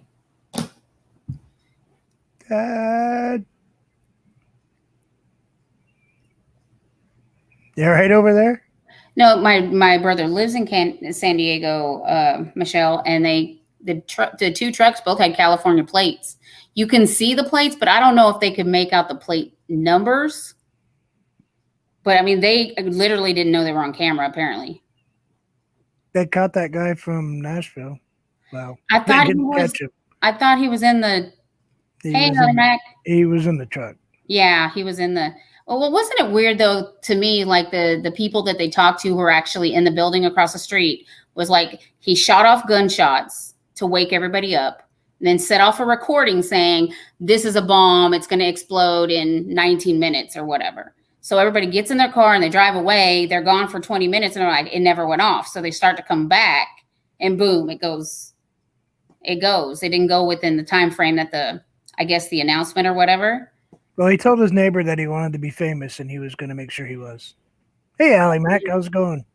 You all right over there? No, my brother lives in San Diego, Michelle, and the 2 trucks both had California plates. You can see the plates, but I don't know if they could make out the plate numbers. But I mean, they literally didn't know they were on camera, apparently. They caught that guy from Nashville. Well, I they thought he didn't was. catch him. I thought he was in the. He Hey, was Honey in- Mac. He was in the truck. Yeah, he was in the. Well, wasn't it weird though to me? Like the people that they talked to who were actually in the building across the street was like he shot off gunshots to wake everybody up, and then set off a recording saying this is a bomb. It's going to explode in 19 minutes or whatever. So everybody gets in their car and they drive away. They're gone for 20 minutes and they're like, it never went off. So they start to come back and boom, it goes. It didn't go within the time frame that the announcement or whatever. Well, he told his neighbor that he wanted to be famous and he was going to make sure he was. Hey, Allie Mac, how's it going?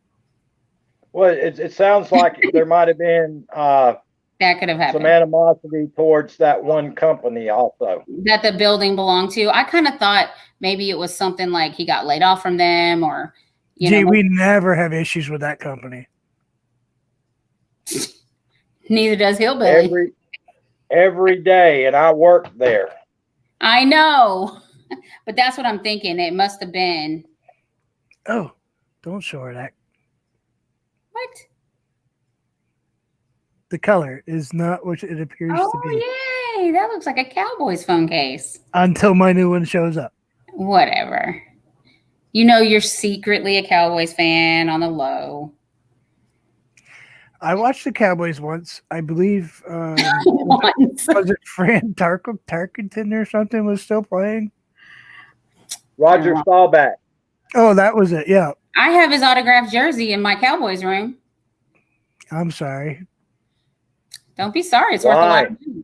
Well, it sounds like there might have been That could have happened. some animosity towards that one company also. That the building belonged to. I kind of thought maybe it was something like he got laid off from them or, Gee, we never have issues with that company. Neither does Hillbilly. every day, and I work there. I know, but that's what I'm thinking. It must have been. Oh, don't show her that. What? The color is not what it appears to be Oh, yay. That looks like a Cowboys phone case. until my new one shows up. Whatever. You know you're secretly a Cowboys fan on the low. I watched the Cowboys once. I believe Once. was it Fran Tarkenton or something was still playing? Roger Staubach. Oh, that was it. Yeah. I have his autographed jersey in my Cowboys room. I'm sorry. Don't be sorry. It's worth a lot of money.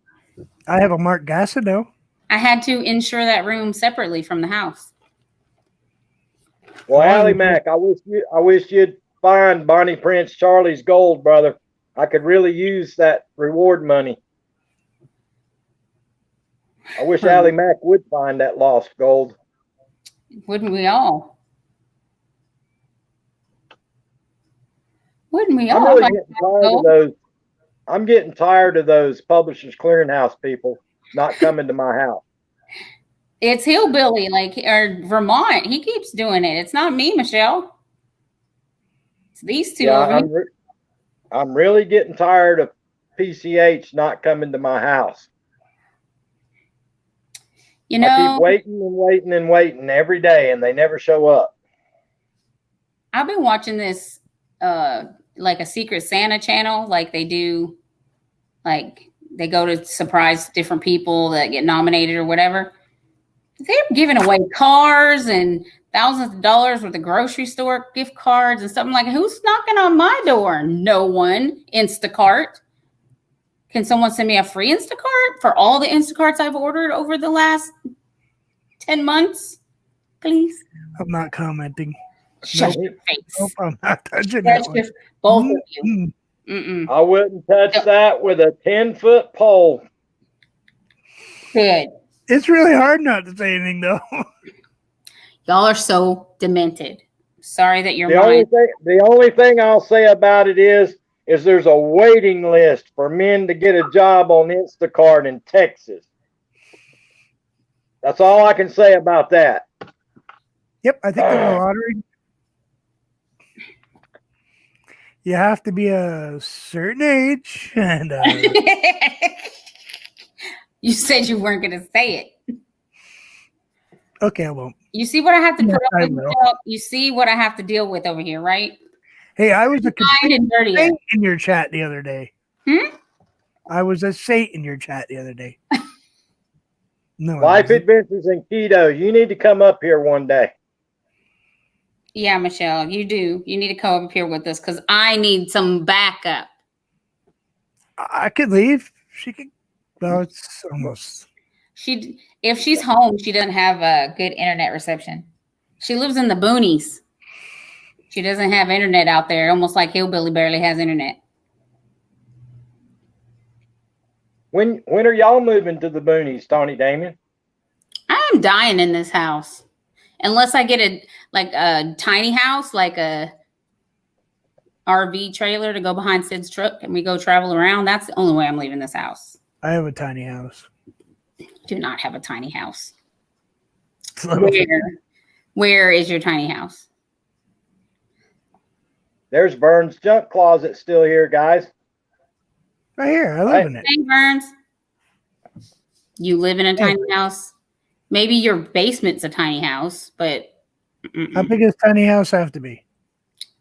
I have a Mark Gastineau. I had to insure that room separately from the house. Well, Allie Mac, I wish you'd find Bonnie Prince Charlie's gold, brother. I could really use that reward money. I wish Allie Mac would find that lost gold. Wouldn't we all? Wouldn't we all? I'm really getting tired of those. I'm getting tired of those Publishers Clearinghouse people not coming to my house. It's Hillbilly, or Vermont. He keeps doing it. It's not me, Michelle. It's these two Yeah, over here. I'm really getting tired of PCH not coming to my house. You know, I keep waiting and waiting and waiting every day, and they never show up. I've been watching this, like a Secret Santa channel, like they do, like they go to surprise different people that get nominated or whatever. They're giving away cars and thousands of dollars worth of grocery store gift cards and something like, who's knocking on my door? No one. Instacart. Can someone send me a free Instacart for all the Instacarts I've ordered over the last 10 months? Please. I'm not commenting. Shut your face. Nope, I'm not touching that one. Both of you. Mm-mm. I wouldn't touch that with a 10-foot pole. Good. It's really hard not to say anything, though. Y'all are so demented. Sorry that your The only thing I'll say about it is there's a waiting list for men to get a job on Instacart in Texas. That's all I can say about that. Yep, I think there's a lottery. You have to be a certain age, and You said you weren't going to say it. okay, I won't. You see what I have to Yes, put up I with? will. Michelle? You see what I have to deal with over here, right? Hey, I was a Fine complete and dirty. saint in your chat the other day. Hmm? I was a saint in your chat the other day. No, I Life wasn't. Adventures in Keto. You need to come up here one day. Yeah, Michelle, you do. You need to come up here with us because I need some backup. I could leave. She could. No, it's almost. If she's home, she doesn't have a good internet reception. She lives in the boonies. She doesn't have internet out there, almost like Hillbilly barely has internet. When are y'all moving to the boonies, Tony Damien? I'm dying in this house. Unless I get a tiny house, like a RV trailer to go behind Sid's truck and we go travel around. That's the only way I'm leaving this house. I have a tiny house. Do not have a tiny house. It's little. Where is your tiny house? There's Vern's junk closet still here, guys. Right here. I live in it. Hey, Burns. You live in a tiny house? Maybe your basement's a tiny house, but How big does tiny house have to be?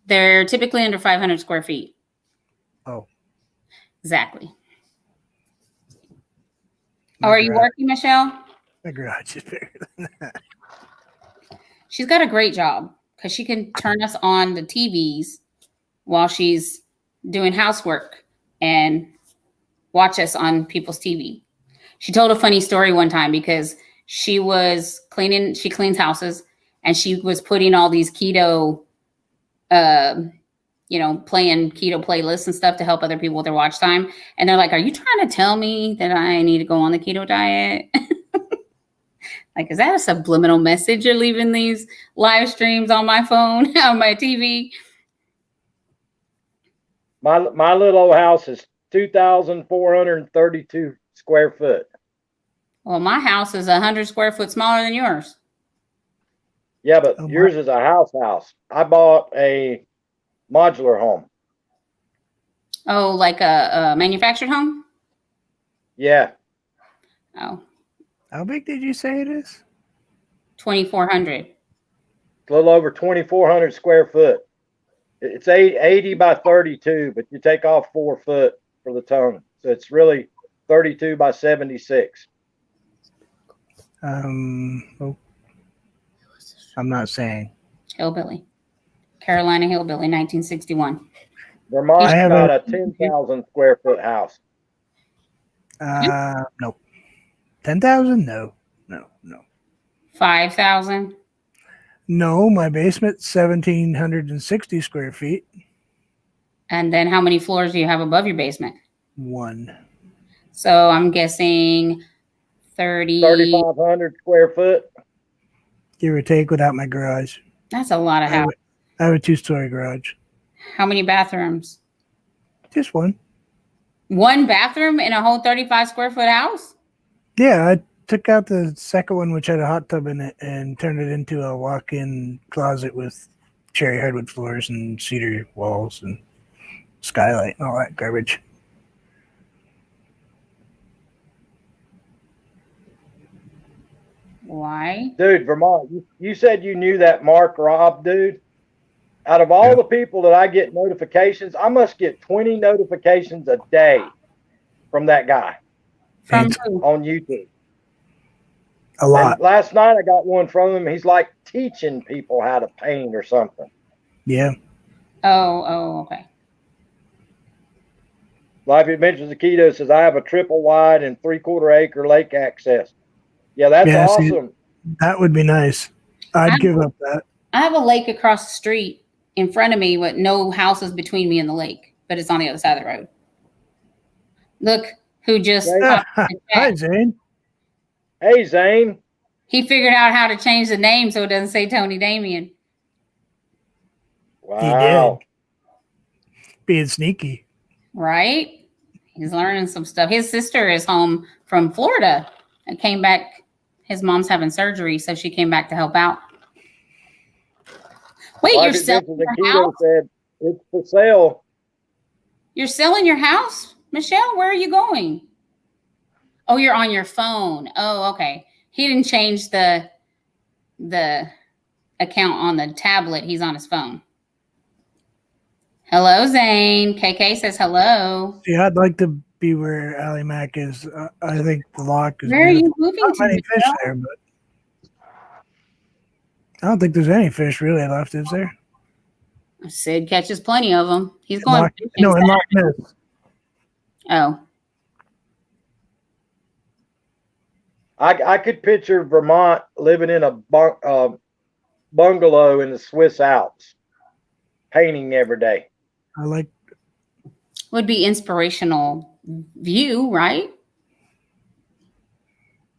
they're typically under 500 square feet. Oh. Exactly. My Oh, are you garage- working, Michelle? My garage is bigger than that. She's got a great job because she can turn us on the TVs while she's doing housework and watch us on people's TV. She told a funny story one time because she was cleaning, she cleans houses, and she was putting all these keto, playing keto playlists and stuff to help other people with their watch time. And they're like, are you trying to tell me that I need to go on the keto diet? Like, is that a subliminal message you're leaving these live streams on my phone, on my TV? My little old house is 2,432 square foot. Well, my house is 100 square foot smaller than yours. Yeah, but Oh, my- yours is a house. I bought a modular home. Oh, like a manufactured home? Yeah, Oh, How big did you say it is? 2,400. a little over 2,400 square foot. It's 80 by 32, but you take off 4 foot for the tongue. So it's really 32 by 76. Oh, I'm not saying. Hillbilly. Carolina Hillbilly, 1961. Vermont's I have got a- a 10,000 square foot house. No. 10,000? No. 5,000. No, my basement's 1,760 square feet. And then how many floors do you have above your basement? 1. So I'm guessing 30. 3,500 square foot. Give or take without my garage. That's a lot of house. I have a 2-story garage. How many bathrooms? Just 1. One bathroom in a whole 35 square foot house? Yeah, I took out the second one, which had a hot tub in it, and turned it into a walk-in closet with cherry hardwood floors and cedar walls and skylight and all that garbage. Why? Dude, Vermont, you said you knew that Mark Robb dude. Out of all Yeah. the people that I get notifications, I must get 20 notifications a day from that guy From Thanks. who? on YouTube. A lot. And last night I got one from him. He's like teaching people how to paint or something. Yeah. Oh, okay. Life Adventures of Keto says, I have a triple wide and 3/4 acre lake access. Yeah, that's Yeah, see- awesome. That would be nice. I'd give up that. I have a lake across the street in front of me with no houses between me and the lake, but it's on the other side of the road. Look who just Right. popped in the Hi, chat. Zane. Hey, Zane. He figured out how to change the name so it doesn't say Tony Damien. Wow. Being sneaky. Right? He's learning some stuff. His sister is home from Florida and came back. His mom's having surgery, so she came back to help out. Wait, Life you're selling Adventures of your Keto house? said, it's for sale. You're selling your house? Michelle, where are you going? Oh, you're on your phone. Oh, okay. He didn't change the account on the tablet. He's on his phone. Hello, Zane. KK says hello. Yeah, I'd like to be where Allie Mac is. I think the lock is Where are beautiful. you moving Not to? many fish Michelle? there, but I don't think there's any fish really left, is there? Sid catches plenty of them. He's going Loch- fishing. no, in Loch Ness. Oh, I could picture Vermont living in a bungalow in the Swiss Alps, painting every day. I like. would be inspirational view, right?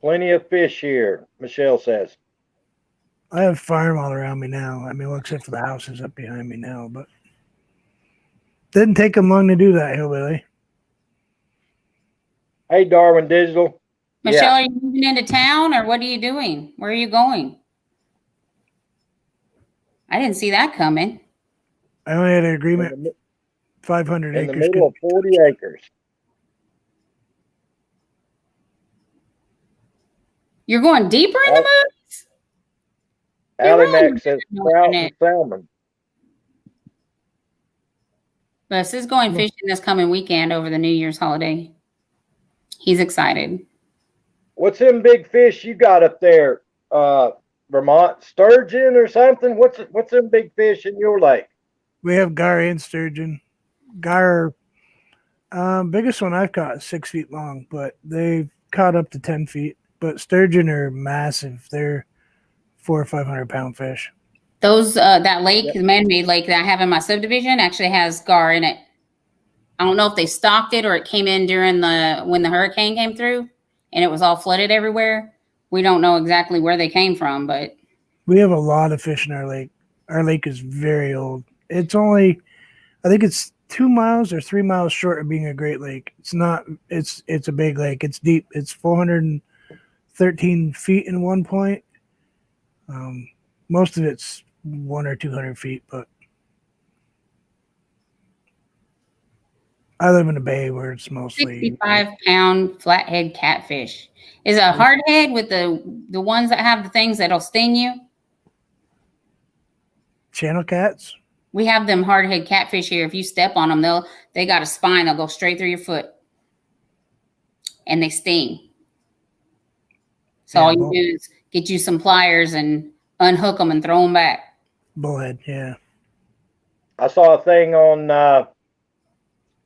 Plenty of fish here, Michelle says. I have farm all around me now. I mean, well, except for the houses up behind me now, but didn't take them long to do that, hillbilly. Hey, Darwin Digital. Michelle, Yeah. are you moving into town or what are you doing? Where are you going? I didn't see that coming. I only had an In agreement. the, 500 in the acres. middle of 40 acres. You're going deeper in the mountains? You're Allie really Mac says moving trout it. and salmon. Bus is going fishing this coming weekend over the New Year's holiday. He's excited. What's them big fish you got up there, Vermont? Sturgeon or something? What's them big fish in your lake? We have gar and sturgeon. Gar, biggest one I've caught is 6 feet long, but they've caught up to 10 feet. But sturgeon are massive. They're 400 or 500 pound fish. Those that lake, the man-made lake that I have in my subdivision, actually has gar in it. I don't know if they stocked it or it came in during when the hurricane came through and it was all flooded everywhere. We don't know exactly where they came from, but We have a lot of fish in our lake. Our lake is very old. It's only, I think it's 2 miles or 3 miles short of being a Great Lake. It's not. It's a big lake. It's deep. It's 413 feet in one point. Most of it's 100 or 200 feet, but I live in a bay where it's mostly 65-pound flathead catfish. Is a hardhead with the ones that have the things that'll sting you? channel cats. We have them hardhead catfish here. If you step on them, they got a spine. They'll go straight through your foot, and they sting. So Yeah, all you do is get you some pliers and unhook them and throw them back. Bullhead, yeah. I saw a thing on the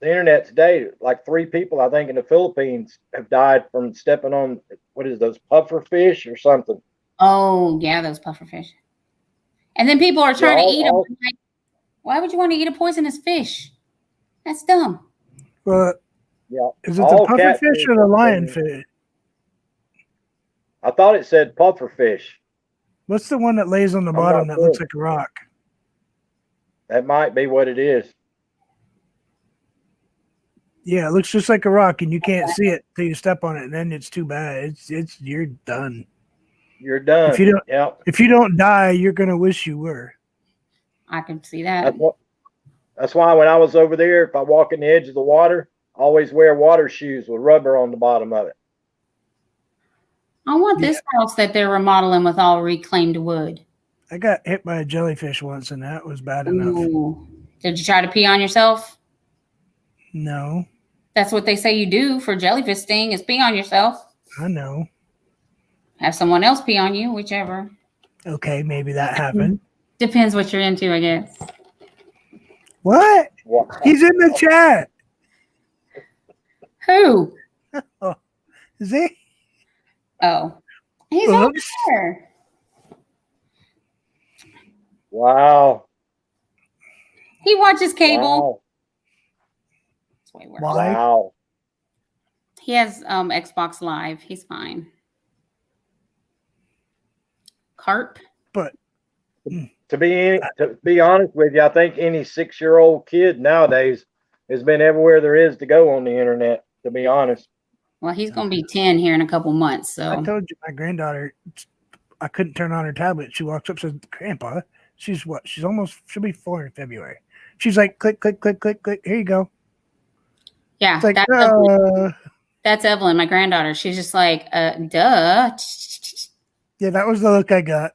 internet today. Like 3 people, I think, in the Philippines have died from stepping on what is those puffer fish or something. Oh yeah, those puffer fish. And then people are trying to eat them. Like, why would you want to eat a poisonous fish? That's dumb. Well, Yeah, is it the all pufferfish catfish or the are lionfish? I thought it said puffer fish. What's the one that lays on the I'm bottom not that looks sure. like a rock? That might be what it is. Yeah, it looks just like a rock, and you can't see it till you step on it, and then it's too bad. It's you're done. You're done. If you don't- Yeah, If you don't die, you're gonna wish you were. I can see that. that's why when I was over there, if I walk in the edge of the water, I always wear water shoes with rubber on the bottom of it. I want this house that they're remodeling with all reclaimed wood. I got hit by a jellyfish once, and that was bad enough. Ooh. Did you try to pee on yourself? No, That's what they say you do for jellyfish sting is pee on yourself. I know. Have someone else pee on you, whichever. Okay, maybe that happened. Depends what you're into, I guess. What? Wow. He's in the chat. Who? Is he? Oh. He's over Oops. there. Wow. He watches cable. That's way worse. Why? Wow. He has Xbox Live. He's fine. Carp. But To be honest with you, I think any 6-year-old kid nowadays has been everywhere there is to go on the internet. To be honest, Well, he's going to be 10 here in a couple months. I So told you, my granddaughter, I couldn't turn on her tablet. She walks up, says, "Grandpa, she's what? She'll be 4 in February." She's like, "Click, click, click, click, click. Here you go." yeah, It's like, that's Evelyn, my granddaughter. She's just like, duh. yeah, that was the look I got.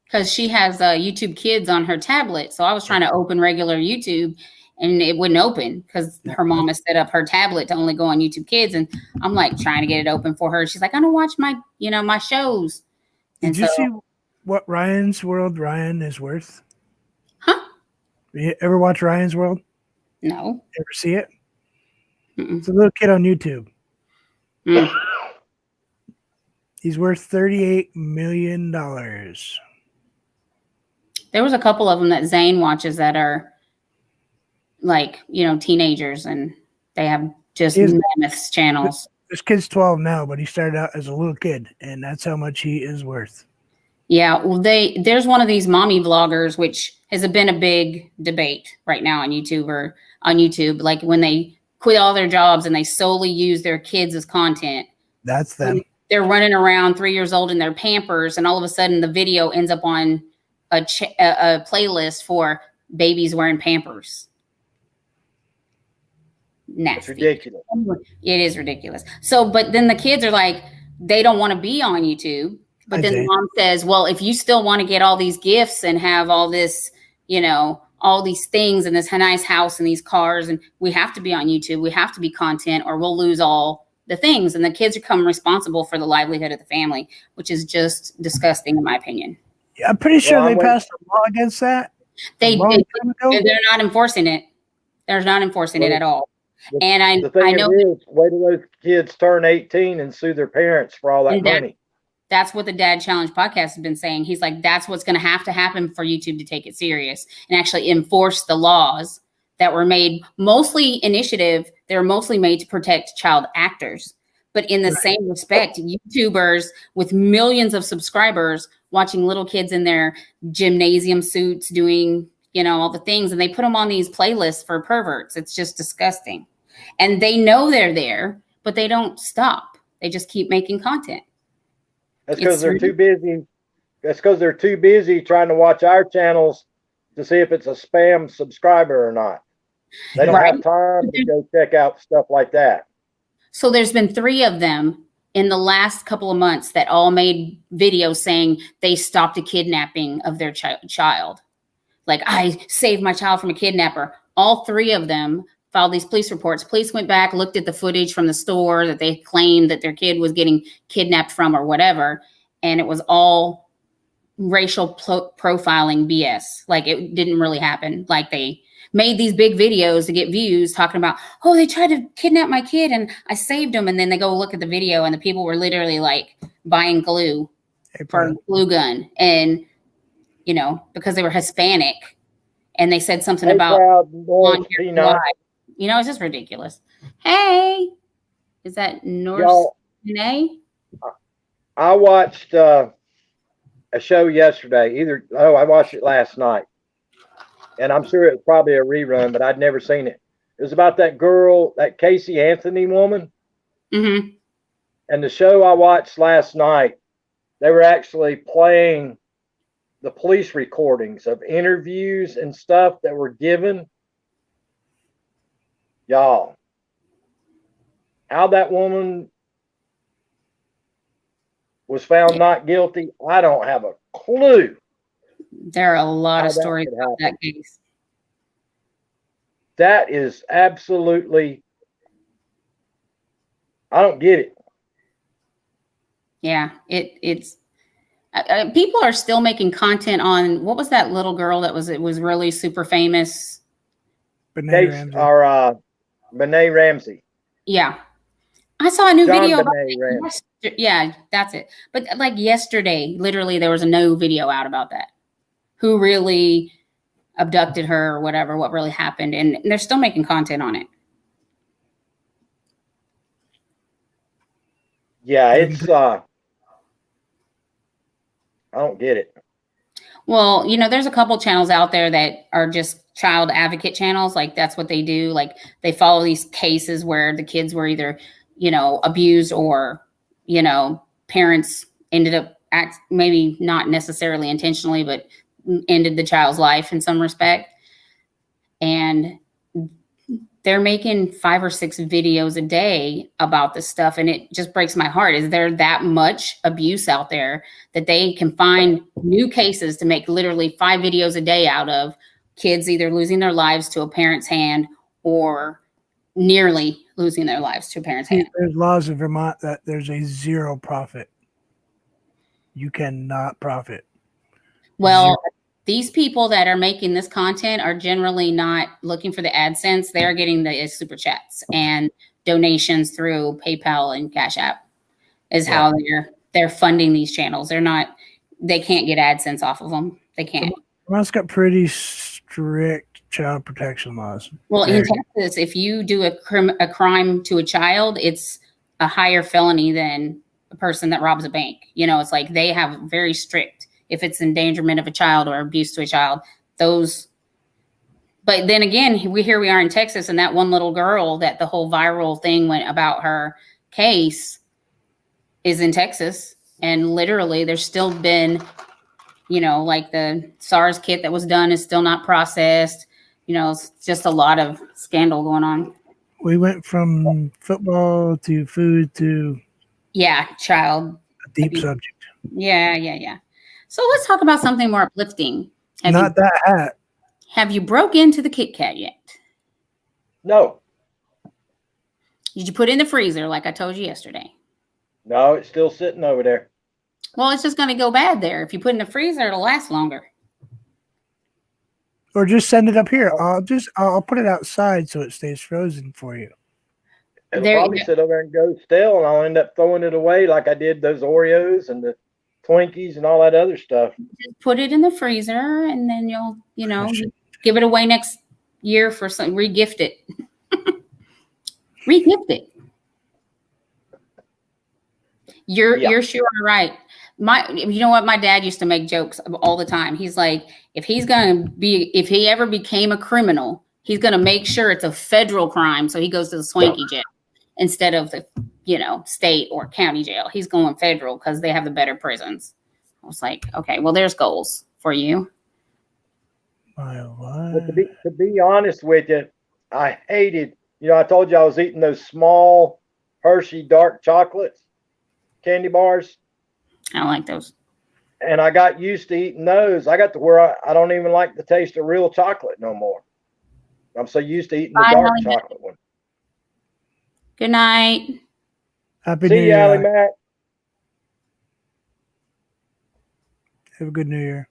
Because she has YouTube Kids on her tablet. So I was trying to open regular YouTube and it wouldn't open because her mom has set up her tablet to only go on YouTube Kids. And I'm like trying to get it open for her. She's like, I don't watch my shows. And Did you so, see what Ryan's World Ryan is worth? Huh? You ever watch Ryan's World? No. Ever see it? Mm-mm. It's a little kid on YouTube. Mm. He's worth $38 million. There was a couple of them that Zane watches that are like, teenagers and they have just Is- mammoth channels. This kid's 12 now, but he started out as a little kid, and that's how much he is worth. Yeah, well, there's one of these mommy vloggers, which has been a big debate right now on YouTube, like when they quit all their jobs and they solely use their kids as content. That's them. They're running around 3 years old in their Pampers, and all of a sudden the video ends up on a playlist for babies wearing Pampers. it's Nasty. ridiculous. It is ridiculous. So, but then the kids are like, they don't want to be on YouTube. But then the mom says, well, if you still want to get all these gifts and have all this, all these things and this nice house and these cars, and we have to be on YouTube, we have to be content or we'll lose all the things. And the kids become responsible for the livelihood of the family, which is just disgusting in my opinion. Yeah, I'm pretty sure Well, they I'm passed a law against that. They, a long time ago. they're not enforcing it. They're not enforcing it Well, at all. the- And The I thing know is, wait till those kids turn 18 and sue their parents for all that And that- money. that's what the Dad Challenge podcast has been saying. He's like, that's what's going to happen for YouTube to take it serious and actually enforce the laws that were made, mostly initiative. They're mostly made to protect child actors. But in the same respect, YouTubers with millions of subscribers watching little kids in their gymnasium suits doing all the things, and they put them on these playlists for perverts. It's just disgusting. And they know they're there, but they don't stop. They just keep making content. That's because they're too busy. That's because they're too busy trying to watch our channels to see if it's a spam subscriber or not. They don't have time to go check out stuff like that. So there's been 3 of them in the last couple of months that all made videos saying they stopped a kidnapping of their child. Like, I saved my child from a kidnapper. All 3 of them filed these police reports. Police went back, looked at the footage from the store that they claimed that their kid was getting kidnapped from or whatever. And it was all racial profiling BS. Like, it didn't really happen. Like, they made these big videos to get views talking about, oh, they tried to kidnap my kid and I saved him. And then they go look at the video and the people were literally like buying glue for a glue gun. And, because they were Hispanic and they said something about, it's just ridiculous. Hey, is that North Renee? I watched a show yesterday. I watched it last night. And I'm sure it was probably a rerun, but I'd never seen it. It was about that girl, that Casey Anthony woman. Mm-hmm. And the show I watched last night, they were actually playing the police recordings of interviews and stuff that were given. Y'all, how that woman was found not guilty, I don't have a clue. There are a lot of stories about that case. That is absolutely, I don't get it. Yeah, it's people are still making content on, what was that little girl that was really super famous? Benet Ramsey. Benet Ramsey. Yeah. I saw a new video about it. Yeah, that's it. But like yesterday, literally there was a new video out about that. Who really abducted her or whatever, what really happened. And they're still making content on it. Yeah, it's, I don't get it. Well, there's a couple channels out there that are just child advocate channels. Like, that's what they do. Like, they follow these cases where the kids were either, abused or, parents ended up maybe not necessarily intentionally, but ended the child's life in some respect. And they're making 5 or 6 videos a day about this stuff. And it just breaks my heart. Is there that much abuse out there that they can find new cases to make literally 5 videos a day out of kids either losing their lives to a parent's hand or nearly losing their lives to a parent's hand? There's laws in Vermont that there's a 0 profit. You cannot profit. Well, these people that are making this content are generally not looking for the AdSense. They're getting the super chats and donations through PayPal and Cash App is how they're funding these channels. They can't get AdSense off of them. They can't. Vermont's got pretty strict child protection laws. Well, in Texas, if you do a crime to a child, it's a higher felony than a person that robs a bank. It's like they have very strict. If it's endangerment of a child or abuse to a child, but then again, we are in Texas, and that one little girl that the whole viral thing went about her case is in Texas. And literally there's still been, like the SARS kit that was done is still not processed. It's just a lot of scandal going on. We went from football to food to child a deep subject. Yeah. So let's talk about something more uplifting. That hat. Have you broke into the Kit Kat yet? No. Did you put it in the freezer like I told you yesterday? No, it's still sitting over there. Well, it's just going to go bad there. If you put it in the freezer, it'll last longer. Or just send it up here. I'll put it outside so it stays frozen for you. It'll probably sit over there and go stale, and I'll end up throwing it away like I did those Oreos and the Twinkies and all that other stuff. Just put it in the freezer, and then you'll, give it away next year for some, regift it. Regift it. You're sure right. you know what? My dad used to make jokes all the time. He's like, if he ever became a criminal, he's going to make sure it's a federal crime. So he goes to the swanky jail instead of the, state or county jail. He's going federal because they have the better prisons. I was like, okay, well, there's goals for you. But to be honest with you, I hated, I told you I was eating those small Hershey dark chocolates, candy bars. I don't like those. And I got used to eating those. I got to where I don't even like the taste of real chocolate no more. I'm so used to eating the dark chocolate one. Good night. Happy New See you, Year. Allie Mac. Have a good New Year.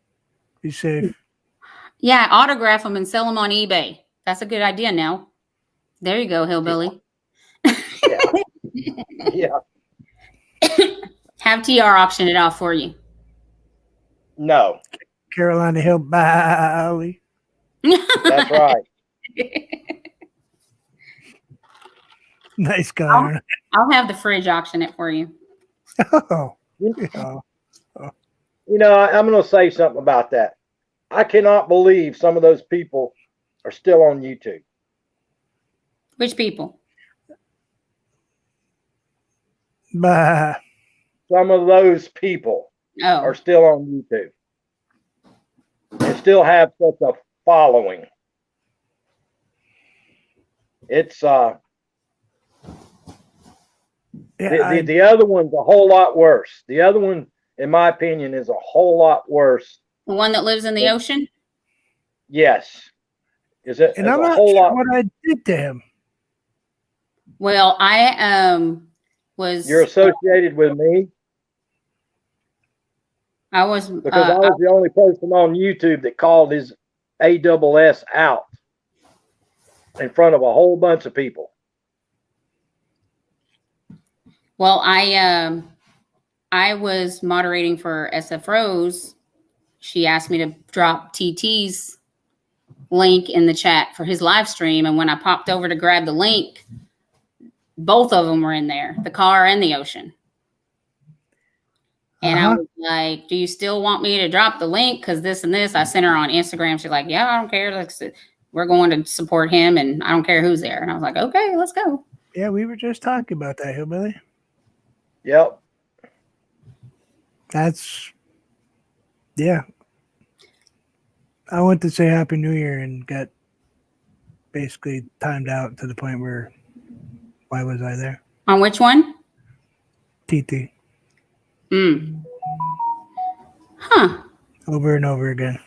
Be safe. Yeah, autograph them and sell them on eBay. That's a good idea now. There you go, hillbilly. Yeah. Have TR auction it off for you. No, Carolina Hill Valley. that's right. Nice guy. I'll have the fridge auction it for you. Oh. I'm going to say something about that. I cannot believe some of those people are still on YouTube. Which people? Bah. Some of those people are Oh, still on YouTube and still have such a following. It's Yeah, the other one's a whole lot worse. The other one, in my opinion, is a whole lot worse. the one that lives in the ocean? Yes, is it? and It's I'm a not whole sure lot. what I did to him. Well, I was You're associated with me I was because I was the only person on YouTube that called his ASS out in front of a whole bunch of people. well, I was moderating for SF Rose. She asked me to drop TT's link in the chat for his live stream, and when I popped over to grab the link, both of them were in there, the car and the ocean. And I was like, do you still want me to drop the link? Because this and this. I sent her on Instagram. She's like, yeah, I don't care. We're going to support him, and I don't care who's there. And I was like, okay, let's go. Yeah, we were just talking about that, hillbilly. Yep. Yeah. I went to say Happy New Year and got basically timed out to the point where, why was I there? On which one? TT. Huh. Over and over again.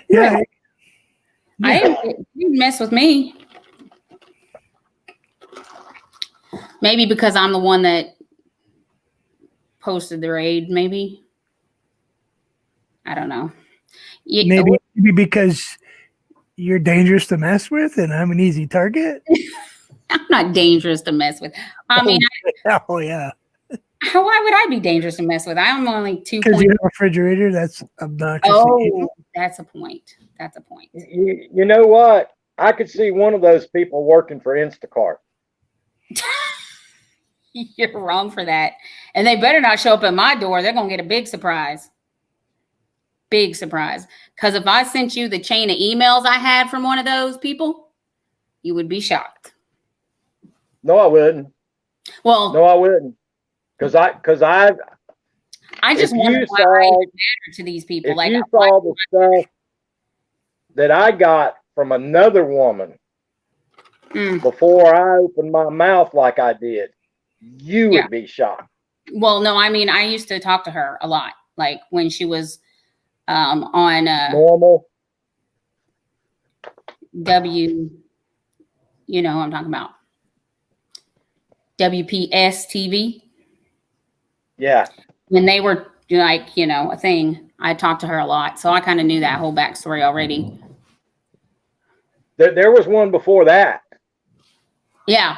Yeah. You didn't mess with me. Maybe because I'm the one that posted the raid, maybe. I don't know. Maybe because you're dangerous to mess with and I'm an easy target. I'm not dangerous to mess with. I mean, Oh, yeah. why would I be dangerous to mess with? I'm only 2 Because you points. have a refrigerator that's obnoxious. Oh, that's a point. That's a point. You know what? I could see one of those people working for Instacart. You're wrong for that. And they better not show up at my door. They're going to get a big surprise. Big surprise. Because if I sent you the chain of emails I had from one of those people, you would be shocked. No, I wouldn't. Well, No, I wouldn't. Because I just if wonder you why I saw- even matter to these people. if Like, you saw the stuff that I got from another woman before I opened my mouth like I did, you would be shocked. well, no, I mean, I used to talk to her a lot. Like when she was on Normal. you know who I'm talking about. WPS TV. Yeah. When they were like, a thing, I talked to her a lot. So I kind of knew that whole backstory already. There was one before that. Yeah.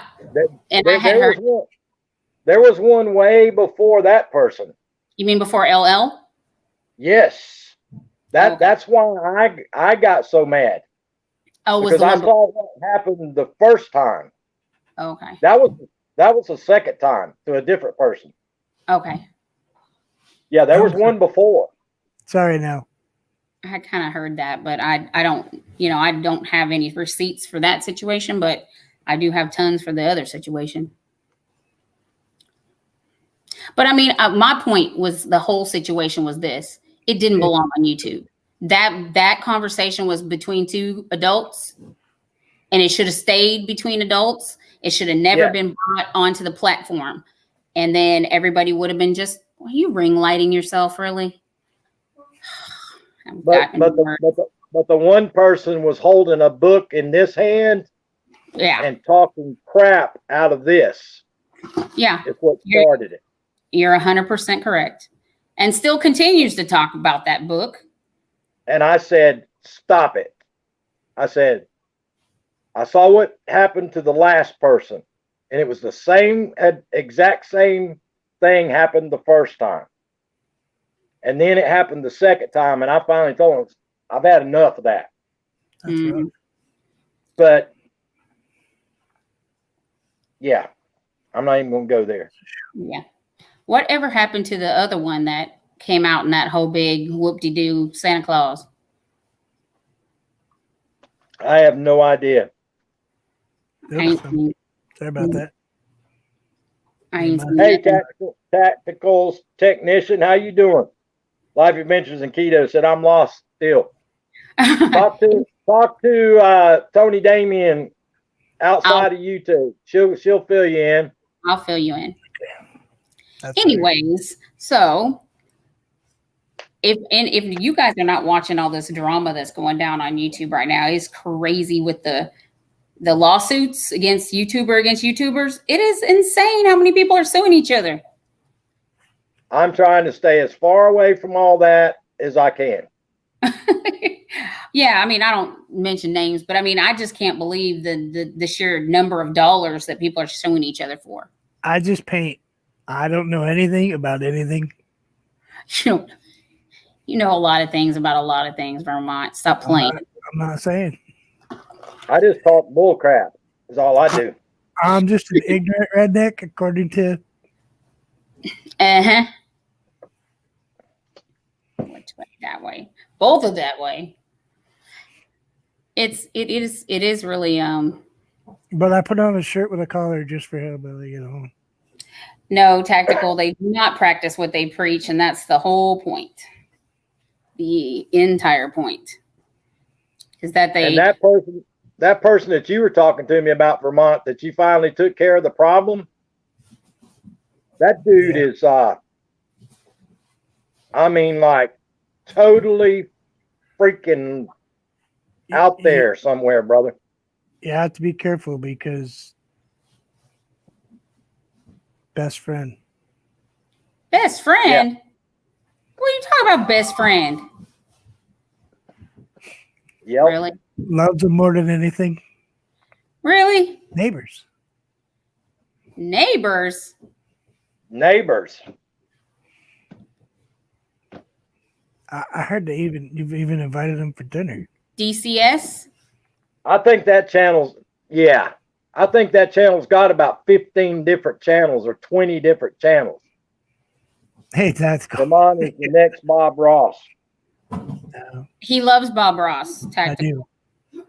And There, I had there heard, was one, there was one way before that person. you mean before LL? Yes. Okay. That's why I got so mad. Oh, was Because the I one, saw what happened the first time. Okay. That was the second time to a different person. Okay. Yeah, there was one before. Sorry now. I kind of heard that, but I don't, I don't have any receipts for that situation, but I do have tons for the other situation. But I mean, my point was the whole situation was this. It didn't belong on YouTube. That conversation was between two adults, and it should have stayed between adults. It should have never been brought onto the platform. And then everybody would have been just, well, you ring lighting yourself, really? But the one person was holding a book in this hand and talking crap out of this. Yeah. It's what started it. You're 100% correct. And still continues to talk about that book. And I said, stop it. I said, I saw what happened to the last person. And it was the exact same thing happened the first time. And then it happened the second time. And I finally told him, I've had enough of that. That's right. But yeah, I'm not even going to go there. Yeah. Whatever happened to the other one that came out in that whole big whoop-de-doo Santa Claus? I have no idea. Oops, sorry about that. Hey, tactical technician, how you doing? Life Adventures in Keto said, I'm lost still. Talk to Tony Damien outside of YouTube. She'll fill you in. I'll fill you in. That's Anyways, so if you guys are not watching all this drama that's going down on YouTube right now, it's crazy with the lawsuits against YouTubers. It is insane how many people are suing each other. I'm trying to stay as far away from all that as I can. Yeah, I mean, I don't mention names, but I mean, I just can't believe the sheer number of dollars that people are suing each other for. I just paint. I don't know anything about anything. You know a lot of things about a lot of things, Vermont. Stop playing. I'm not saying. I just talk bull crap is all I do. I'm just an ignorant redneck, according to. Which way? That way. Both of that way. It is really But I put on a shirt with a collar just for hillbilly, No, tactical. They do not practice what they preach, and that's the whole point. The entire point is that they. And that person that you were talking to me about, Vermont, that you finally took care of the problem. That dude is, I mean, like totally freaking out there somewhere, brother. You have to be careful because best friend. Best friend? Yeah. What are you talking about, best friend? Yeah. Really? Loves them more than anything. Really? Neighbors. Neighbors? Neighbors. I heard you've even invited them for dinner. DCS? I think that channel's got about 15 different channels or 20 different channels. Hey, that's cool. Vermont is the next Bob Ross. He loves Bob Ross. Tactical. I do.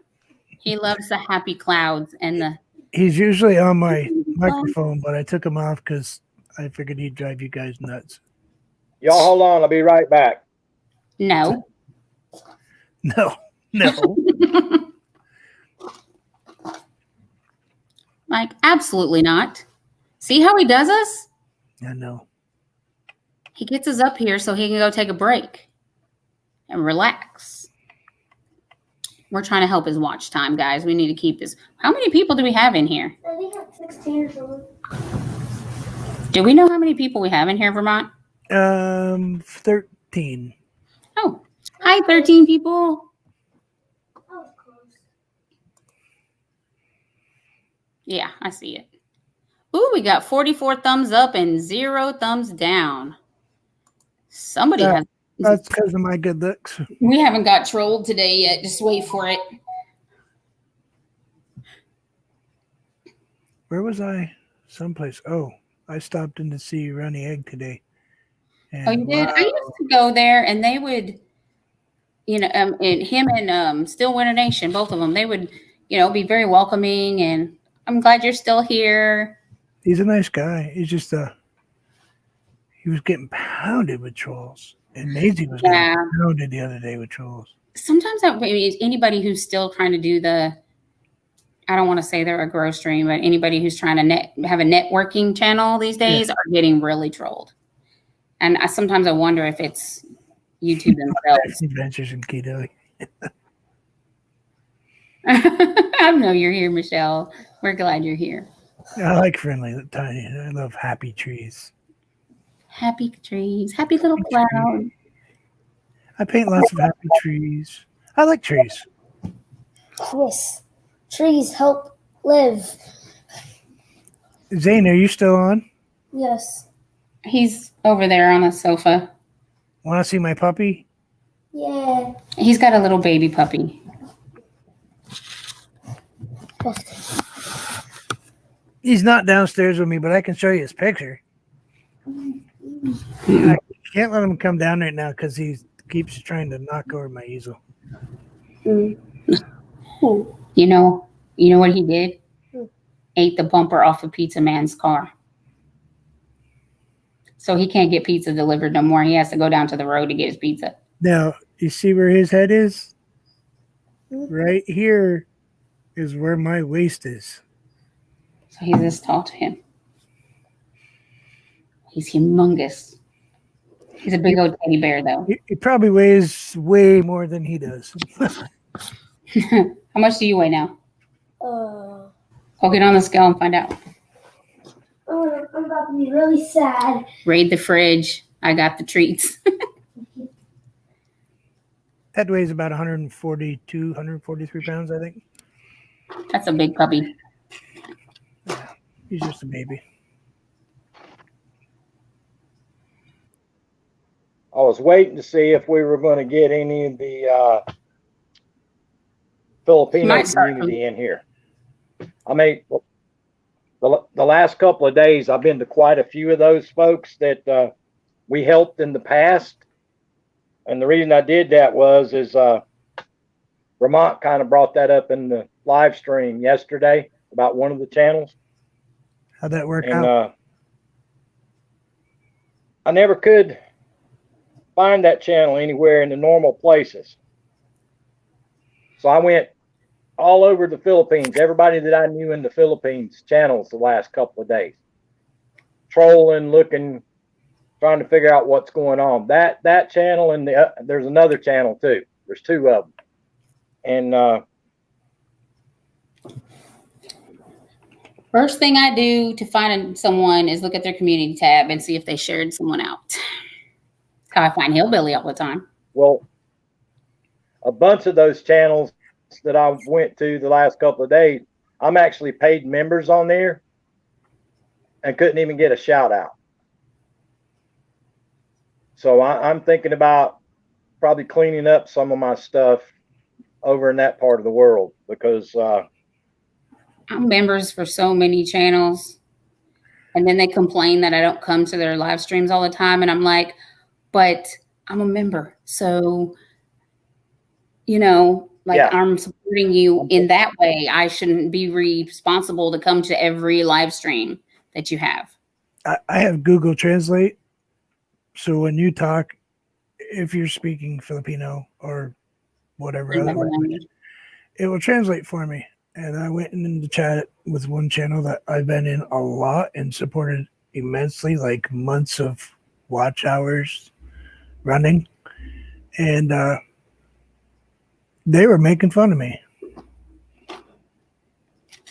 He loves the happy clouds and the. He's usually on my microphone, but I took him off because I figured he'd drive you guys nuts. Y'all hold on. I'll be right back. No. No. Like, absolutely not. See how he does us? I know. He gets us up here so he can go take a break and relax. We're trying to help his watch time, guys. We need to keep this. How many people do we have in here? I think it's 16 or something. Do we know how many people we have in here, Vermont? 13. Oh, hi, 13 people. That was close. Yeah, I see it. Ooh, we got 44 thumbs up and 0 thumbs down. Somebody has. That's because of my good looks. We haven't got trolled today yet. Just wait for it. Where was I? Someplace. Oh, I stopped in to see Ronnie Egg today. Oh, you And did? I used to go there, and they would, and him and Still Winter Nation, both of them, they would, be very welcoming. And I'm glad you're still here. he's a nice guy. He's just he was getting pounded with trolls, and Maisie was getting Yeah. pounded the other day with trolls. Sometimes anybody who's still trying to do I don't want to say they're a grow stream, but anybody who's trying to have a networking channel these days are getting really trolled. And sometimes I wonder if it's YouTube themselves. Adventures in Keto. I know you're here, Michelle. We're glad you're here. I like friendly, tiny. I love happy trees. Happy trees, happy little cloud. I paint lots of happy trees. I like trees. Yes. Trees help live. Zane, are you still on? Yes. He's over there on the sofa. Want to see my puppy? Yeah. He's got a little baby puppy. He's not downstairs with me, but I can show you his picture. I can't let him come down right now because he keeps trying to knock over my easel. You know what he did? Ate the bumper off of Pizza Man's car. So he can't get pizza delivered no more. He has to go down to the road to get his pizza. Now, you see where his head is? Right here is where my waist is. So he's this tall to him. He's humongous. He's a big old teddy bear, though. He probably weighs way more than he does. How much do you weigh now? Uh, Go get on the scale and find out. I'm about to be really sad. Raid the fridge. I got the treats. Ted weighs about 142, 143 pounds, I think. That's a big puppy. He's just a baby. I was waiting to see if we were going to get any of the Filipino Might start community in here. I mean, the last couple of days, I've been to quite a few of those folks that we helped in the past. And the reason I did that is Vermont kind of brought that up in the live stream yesterday about one of the channels. How'd that work And out? I never could find that channel anywhere in the normal places. So I went all over the Philippines, everybody that I knew in the Philippines channels the last couple of days, trolling, looking, trying to figure out what's going on. That channel and there's another channel too. There's two of them. And First thing I do to find someone is look at their community tab and see if they shared someone out. That's how I find Hillbilly all the time. well, a bunch of those channels that I went to the last couple of days, I'm actually paid members on there and couldn't even get a shout out. So I'm thinking about probably cleaning up some of my stuff over in that part of the world because I'm members for so many channels. And then they complain that I don't come to their live streams all the time. And I'm like, but I'm a member. So, Yeah. I'm supporting you in that way. I shouldn't be responsible to come to every live stream that you have. I have Google Translate. So when you talk, if you're speaking Filipino or whatever other language, it will translate for me. And I went in the chat with one channel that I've been in a lot and supported immensely, like months of watch hours running. And they were making fun of me.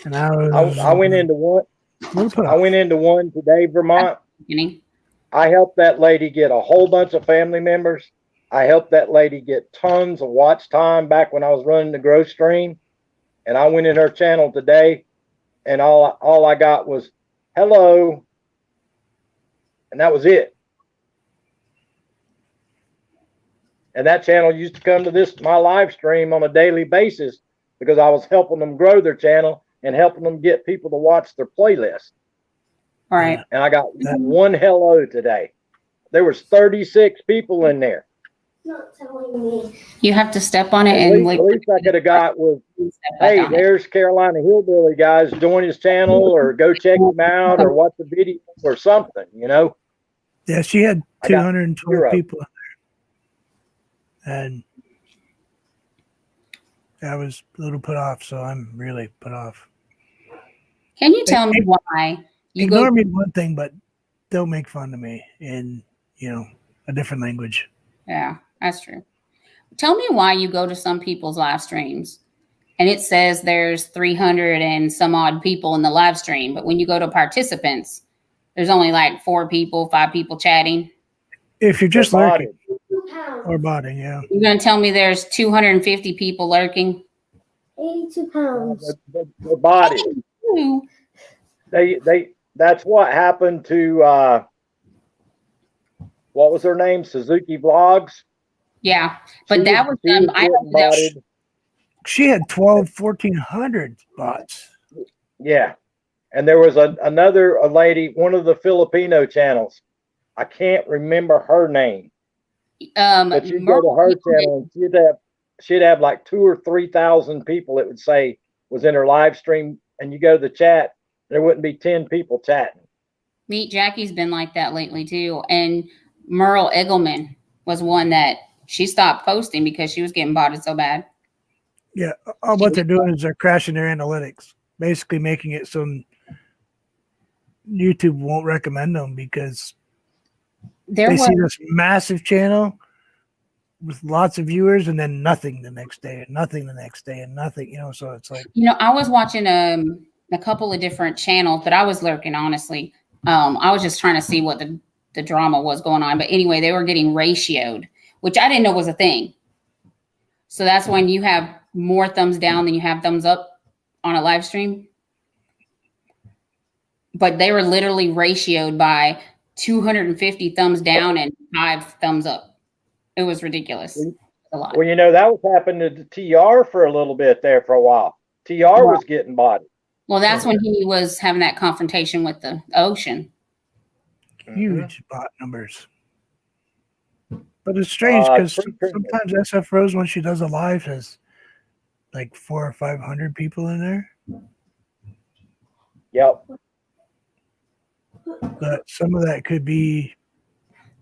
And I went into one. I went into one today, Vermont. I helped that lady get a whole bunch of family members. I helped that lady get tons of watch time back when I was running the Grow Stream. And I went in her channel today, and all I got was hello, and that was it. And that channel used to come to my live stream on a daily basis because I was helping them grow their channel and helping them get people to watch their playlist. All right. And I got one hello today. There was 36 people in there. Not telling me. You have to step on it At and least I could have got was, step back hey, on it. there's Carolina Hillbilly guys. Join his channel or go check him out or watch the video or something, you know? Yeah, she had I got 212 zero. people in there. And I was a little put off, so I'm really put off. Can you tell me why you Ignore go? me one thing, but don't make fun of me in, a different language. Yeah, that's true. Tell me why you go to some people's live streams and it says there's 300 and some odd people in the live stream, but when you go to participants, there's only like 4 people, 5 people chatting. If you're just They're lurking 2 pounds. or botting, yeah. You're gonna tell me there's 250 people lurking? 82 pounds. Their body. Ooh. That's what happened to what was her name? Suzuki Vlogs. Yeah, but She that was she I getting don't know. bodied. She had 1,400 bots. Yeah. And there was another lady, one of the Filipino channels. I can't remember her name, but you go to her channel and she'd have like 2,000 or 3,000 people. It would say was in her live stream, and you go to the chat, there wouldn't be 10 people chatting. Meet Jackie's been like that lately too, and Merle Eggleman was one that she stopped posting because she was getting botted so bad. Yeah, all what they're doing is they're crashing their analytics, basically making it so YouTube won't recommend them because There they was see this massive channel with lots of viewers and then nothing the next day and nothing the next day and nothing, so it's like, I was watching a couple of different channels, but I was lurking, honestly. I was just trying to see what the drama was going on. But anyway, they were getting ratioed, which I didn't know was a thing. So that's when you have more thumbs down than you have thumbs up on a live stream. But they were literally ratioed by 250 thumbs down and 5 thumbs up. It was ridiculous. A lot. Well, that was happening to TR for a little bit there for a while. TR was getting bodied. Well, that's when he was having that confrontation with the ocean. huge bot numbers. But it's strange because sometimes SF Rose, when she does a live, has like 400 or 500 people in there. Yep. But some of that could be.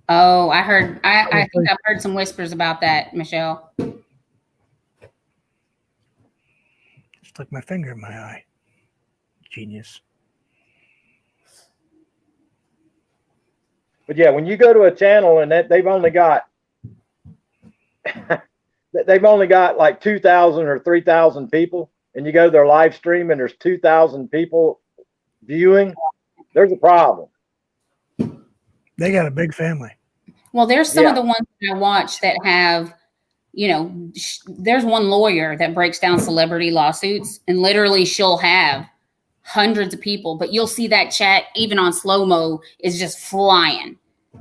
Oh, I heard. I think I've heard some whispers about that, Michelle. Stuck my finger in my eye. Genius. But yeah, when you go to a channel and they've only got like 2,000 or 3,000 people, and you go to their live stream and there's 2,000 people viewing, there's a problem. They got a big family. Well, there's some of the ones that I watch that have, there's one lawyer that breaks down celebrity lawsuits, and literally she'll have hundreds of people, but you'll see that chat even on slow-mo is just flying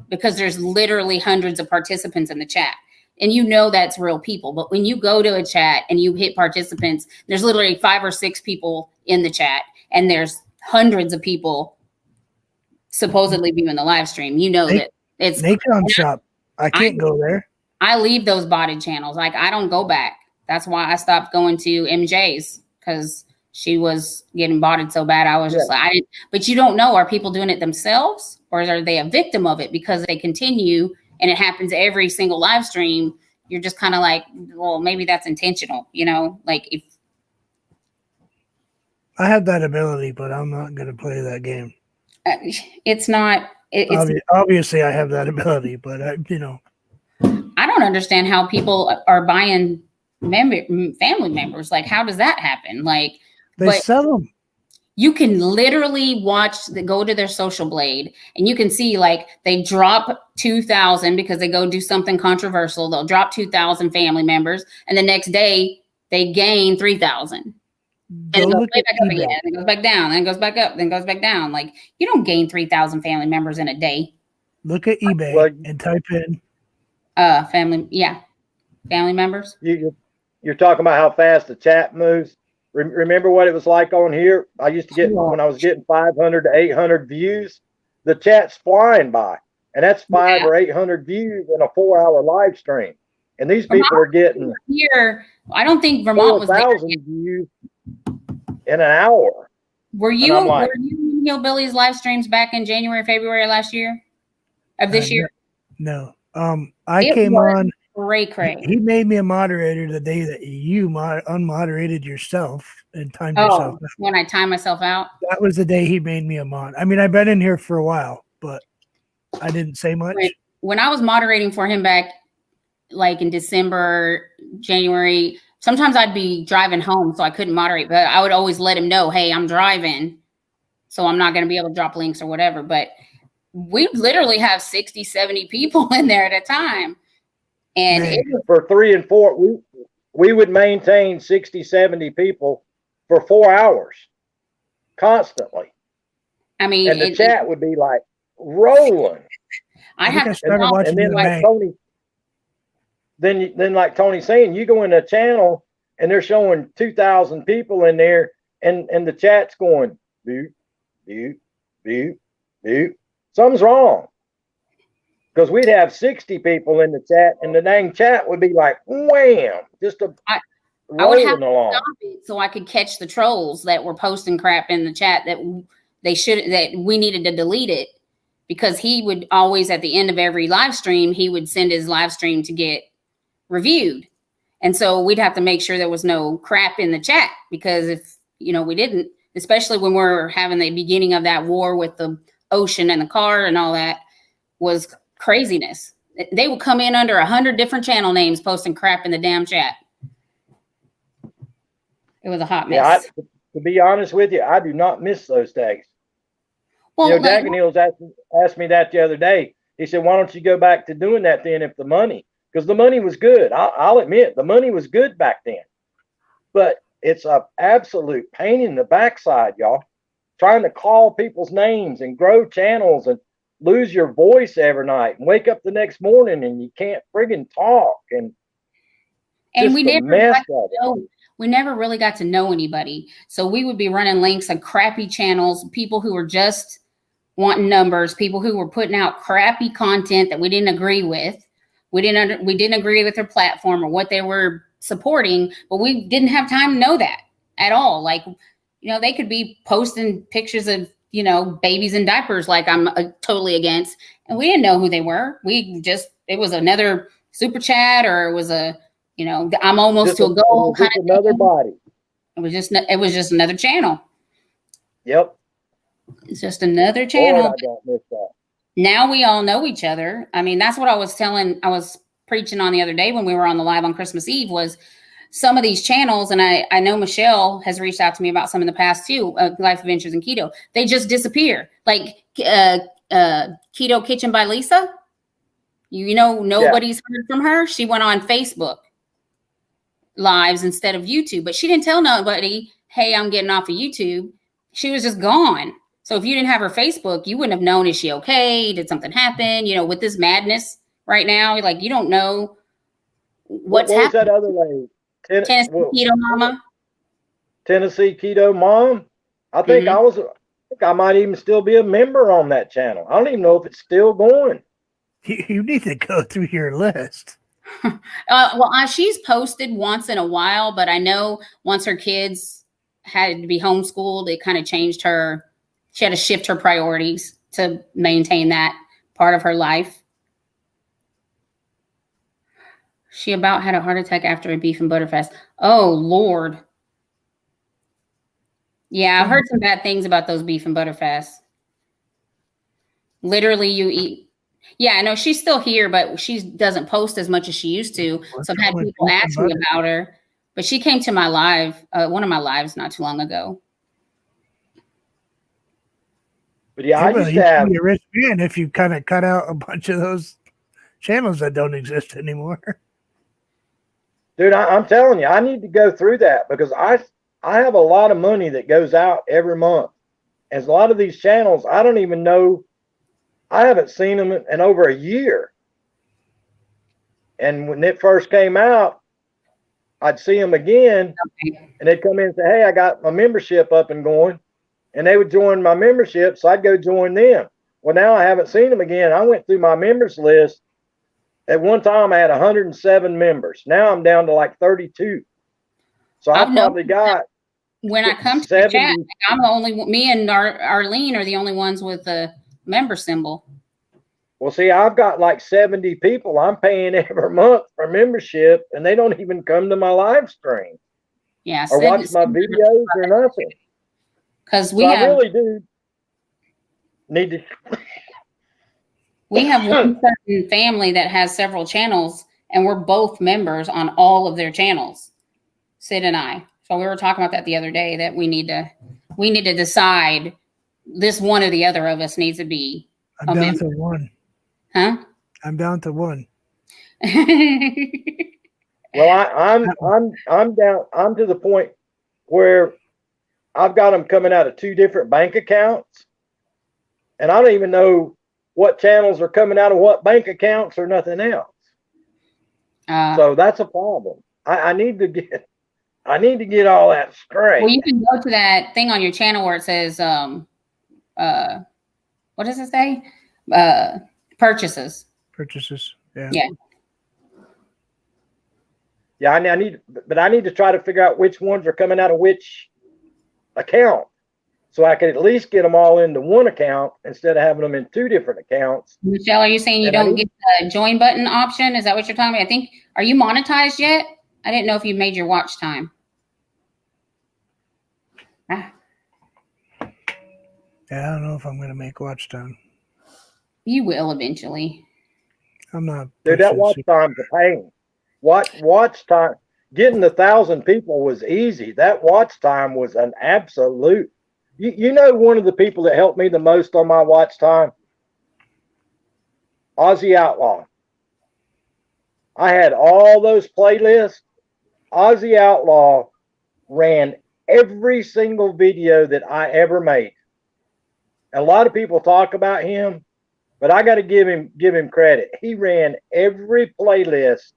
because there's literally hundreds of participants in the chat. And that's real people. But when you go to a chat and you hit participants, there's literally 5 or 6 people in the chat, and there's hundreds of people supposedly viewing the live stream. That it's Nacon Shop. I can't go there. I leave those botted channels. Like, I don't go back. That's why I stopped going to MJ's, because she was getting botted so bad. I was just like, but you don't know, are people doing it themselves or are they a victim of it because they continue and it happens every single live stream? You're just kind of like, well, maybe that's intentional, like if. I have that ability, but I'm not going to play that game. It's not. Obviously, I have that ability, but I don't understand how people are buying family members. Like, how does that happen? Like, they sell them. You can literally go to their Social Blade, and you can see like they drop 2,000 because they go do something controversial. They'll drop 2,000 family members, and the next day they gain 3,000. And it goes back up again, and it goes back down, and it goes back up, then goes back down. Like, you don't gain 3,000 family members in a day. Look at eBay and type in family members. You're talking about how fast the chat moves. Remember what it was like on here? I used to get, when I was getting 500 to 800 views, the chat's flying by. And that's 500 or 800 views in a 4-hour live stream. And these people are getting here. I don't think Vermont was there. 4,000 views in an hour. Were you like, were you in Hillbillies live streams back in January, February last year? Of this year? No. I came on. Cray. He made me a moderator the day that you unmoderated yourself and timed yourself. When I time myself out? That was the day he made me a mod. I mean, I've been in here for a while, but I didn't say much. When I was moderating for him back like in December, January, sometimes I'd be driving home, so I couldn't moderate, but I would always let him know, hey, I'm driving, so I'm not going to be able to drop links or whatever. But we literally have 60, 70 people in there at a time. And for 3 and 4, we would maintain 60, 70 people for 4 hours constantly. I mean, and the chat would be like rolling. I started watching, and then like Tony, then like Tony's saying, you go in a channel and they're showing 2,000 people in there, and the chat's going boop, boop, boop, boop. Something's wrong. Because we'd have 60 people in the chat, and the dang chat would be like, wham, just I would have to along. stop it so I could catch the trolls that were posting crap in the chat that we needed to delete it, because he would always, at the end of every live stream, he would send his live stream to get reviewed. And so we'd have to make sure there was no crap in the chat, because if, we didn't, especially when we're having the beginning of that war with the ocean and the car and all that, was craziness. They would come in under 100 different channel names posting crap in the damn chat. It was a hot mess. Yeah, to be honest with you, I do not miss those days. Well, Jack and Hills asked me that the other day. He said, why don't you go back to doing that then, if the money, because the money was good. I'll admit the money was good back then, but it's an absolute pain in the backside, y'all, trying to call people's names and grow channels and lose your voice every night and wake up the next morning and you can't friggin' talk, and we never really got to know anybody. So we would be running links on crappy channels, people who were just wanting numbers, people who were putting out crappy content that we didn't agree with. We didn't agree with their platform or what they were supporting, but we didn't have time to know that at all. Like, they could be posting pictures of babies in diapers, like I'm totally against. And we didn't know who they were. It was another super chat, or it was I'm almost to a goal kind of another body. It was just another channel. Yep. It's just another channel. Boy, I don't miss that. Now we all know each other. I mean, that's what I was preaching on the other day when we were on the live on Christmas Eve, was some of these channels, and I know Michelle has reached out to me about some in the past too, Life Adventures and Keto. They just disappear. Like Keto Kitchen by Lisa. Nobody's heard from her. She went on Facebook lives instead of YouTube, but she didn't tell nobody, hey, I'm getting off of YouTube. She was just gone. So if you didn't have her Facebook, you wouldn't have known, is she okay? Did something happen? With this madness right now, like, you don't know what's happening. What was that other lady? Tennessee Keto Mama. Tennessee Keto Mom. I think I might even still be a member on that channel. I don't even know if it's still going. You need to go through your list. She's posted once in a while, but I know once her kids had to be homeschooled, it kind of changed her. She had to shift her priorities to maintain that part of her life. She about had a heart attack after a beef and butter fest. Oh, Lord. Yeah, I've heard some bad things about those beef and butter fests. Literally, you eat. Yeah, I know she's still here, but she doesn't post as much as she used to. So I've had people ask me about her. But she came to my live, one of my lives not too long ago. But yeah, I used to have. You'd be a rich man if you kind of cut out a bunch of those channels that don't exist anymore. Dude, I'm telling you, I need to go through that, because I have a lot of money that goes out every month. And a lot of these channels, I don't even know. I haven't seen them in over a year. And when it first came out, I'd see them again, Okay. and they'd come in and say, "Hey, I got my membership up and going," and they would join my membership, so I'd go join them. Well, now I haven't seen them again. I went through my members list. At one time, I had 107 members. Now I'm down to like 32. So I've I've probably got When I come to the 70. chat, I'm the only one, me and Arlene are the only ones with the member symbol. Well, see, I've got like 70 people I'm paying every month for membership, and they don't even come to my live stream Yeah. or watch my videos or nothing. Because we So I have really do need to. we have one certain family that has several channels, and we're both members on all of their channels, Sid and I. So we were talking about that the other day, that we need to decide this one or the other of us needs to be I'm a down member. to one. Huh? I'm down to one. Well, I'm down. I'm to the point where I've got them coming out of 2 different bank accounts, and I don't even know what channels are coming out of what bank accounts or nothing else. So that's a problem. I need to get all that straight. Well, you can go to that thing on your channel where it says, what does it say? Purchases. Purchases. Yeah. Yeah. Yeah, I need to try to figure out which ones are coming out of which account, so I can at least get them all into one account instead of having them in 2 different accounts. Michelle, are you saying you And I don't need- get the join button option? Is that what you're talking about? I think, are you monetized yet? I didn't know if you made your watch time. Yeah, I don't know if I'm gonna make watch time. You will eventually. I'm not. Dude, that pushing watch super- time's a pain. Watch time, getting 1,000 people was easy. That watch time was an absolute. You know, one of the people that helped me the most on my watch time, Ozzy Outlaw. I had all those playlists. Ozzy Outlaw ran every single video that I ever made. A lot of people talk about him, but I got to give him credit. He ran every playlist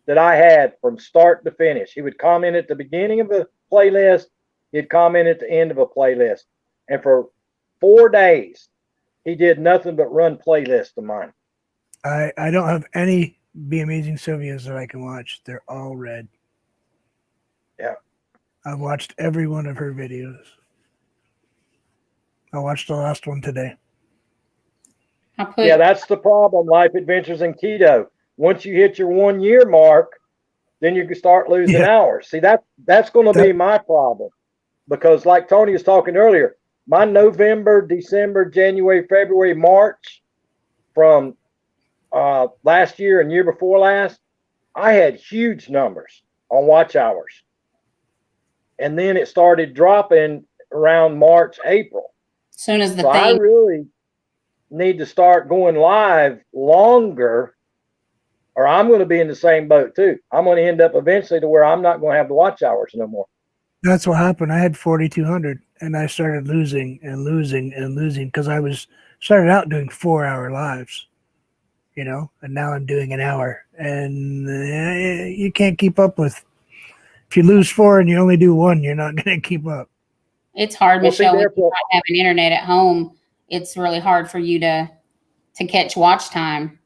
that I had from start to finish. He would comment at the beginning of a playlist. He'd comment at the end of a playlist. And for 4 days, he did nothing but run playlists of mine. I don't have any Be Amazing Sylvia's that I can watch. They're all red. Yeah. I've watched every one of her videos. I watched the last one today. I put Yeah, that's the problem. Life Adventures in Keto. Once you hit your 1 year mark, then you can start losing Yeah. hours. See, that's going to be my problem, because like Tony was talking earlier, my November, December, January, February, March from last year and year before last, I had huge numbers on watch hours. And then it started dropping around March, April. as soon as the So I thing. really need to start going live longer, or I'm going to be in the same boat too. I'm going to end up eventually to where I'm not going to have the watch hours no more. That's what happened. I had 4,200 and I started losing and losing and losing because I started out doing 4-hour lives, and now I'm doing an hour, and you can't keep up with. If you lose 4 and you only do 1, you're not going to keep up. It's hard, Well, see, Michelle. When you therefore- don't have an internet at home, it's really hard for you to catch watch time,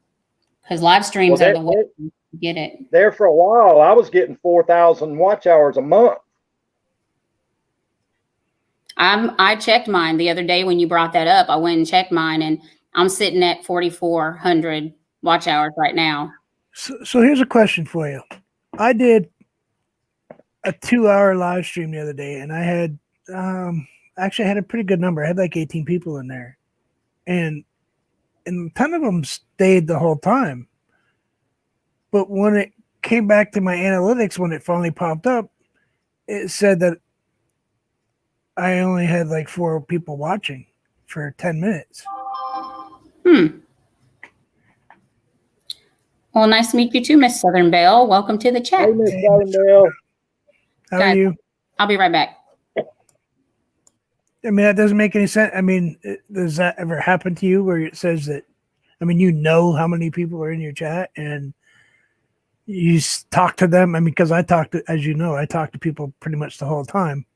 because live streams Well, are the way to get it. There for a while, I was getting 4,000 watch hours a month. I checked mine the other day when you brought that up. I went and checked mine, and I'm sitting at 4,400 watch hours right now. So here's a question for you. I did a 2-hour live stream the other day, and I had actually I had a pretty good number. I had like 18 people in there, and 10 of them stayed the whole time. But when it came back to my analytics, when it finally popped up, it said that I only had like 4 people watching for 10 minutes. Well, nice to meet you too, Miss Southern Belle. Welcome to the chat. Hey, Miss Southern. How Guys. are you? I'll be right back. I mean, that doesn't make any sense. I mean, does that ever happen to you where it says that, how many people are in your chat, and talk to them. I mean, because I talk to, as you know, I talk to people pretty much the whole time.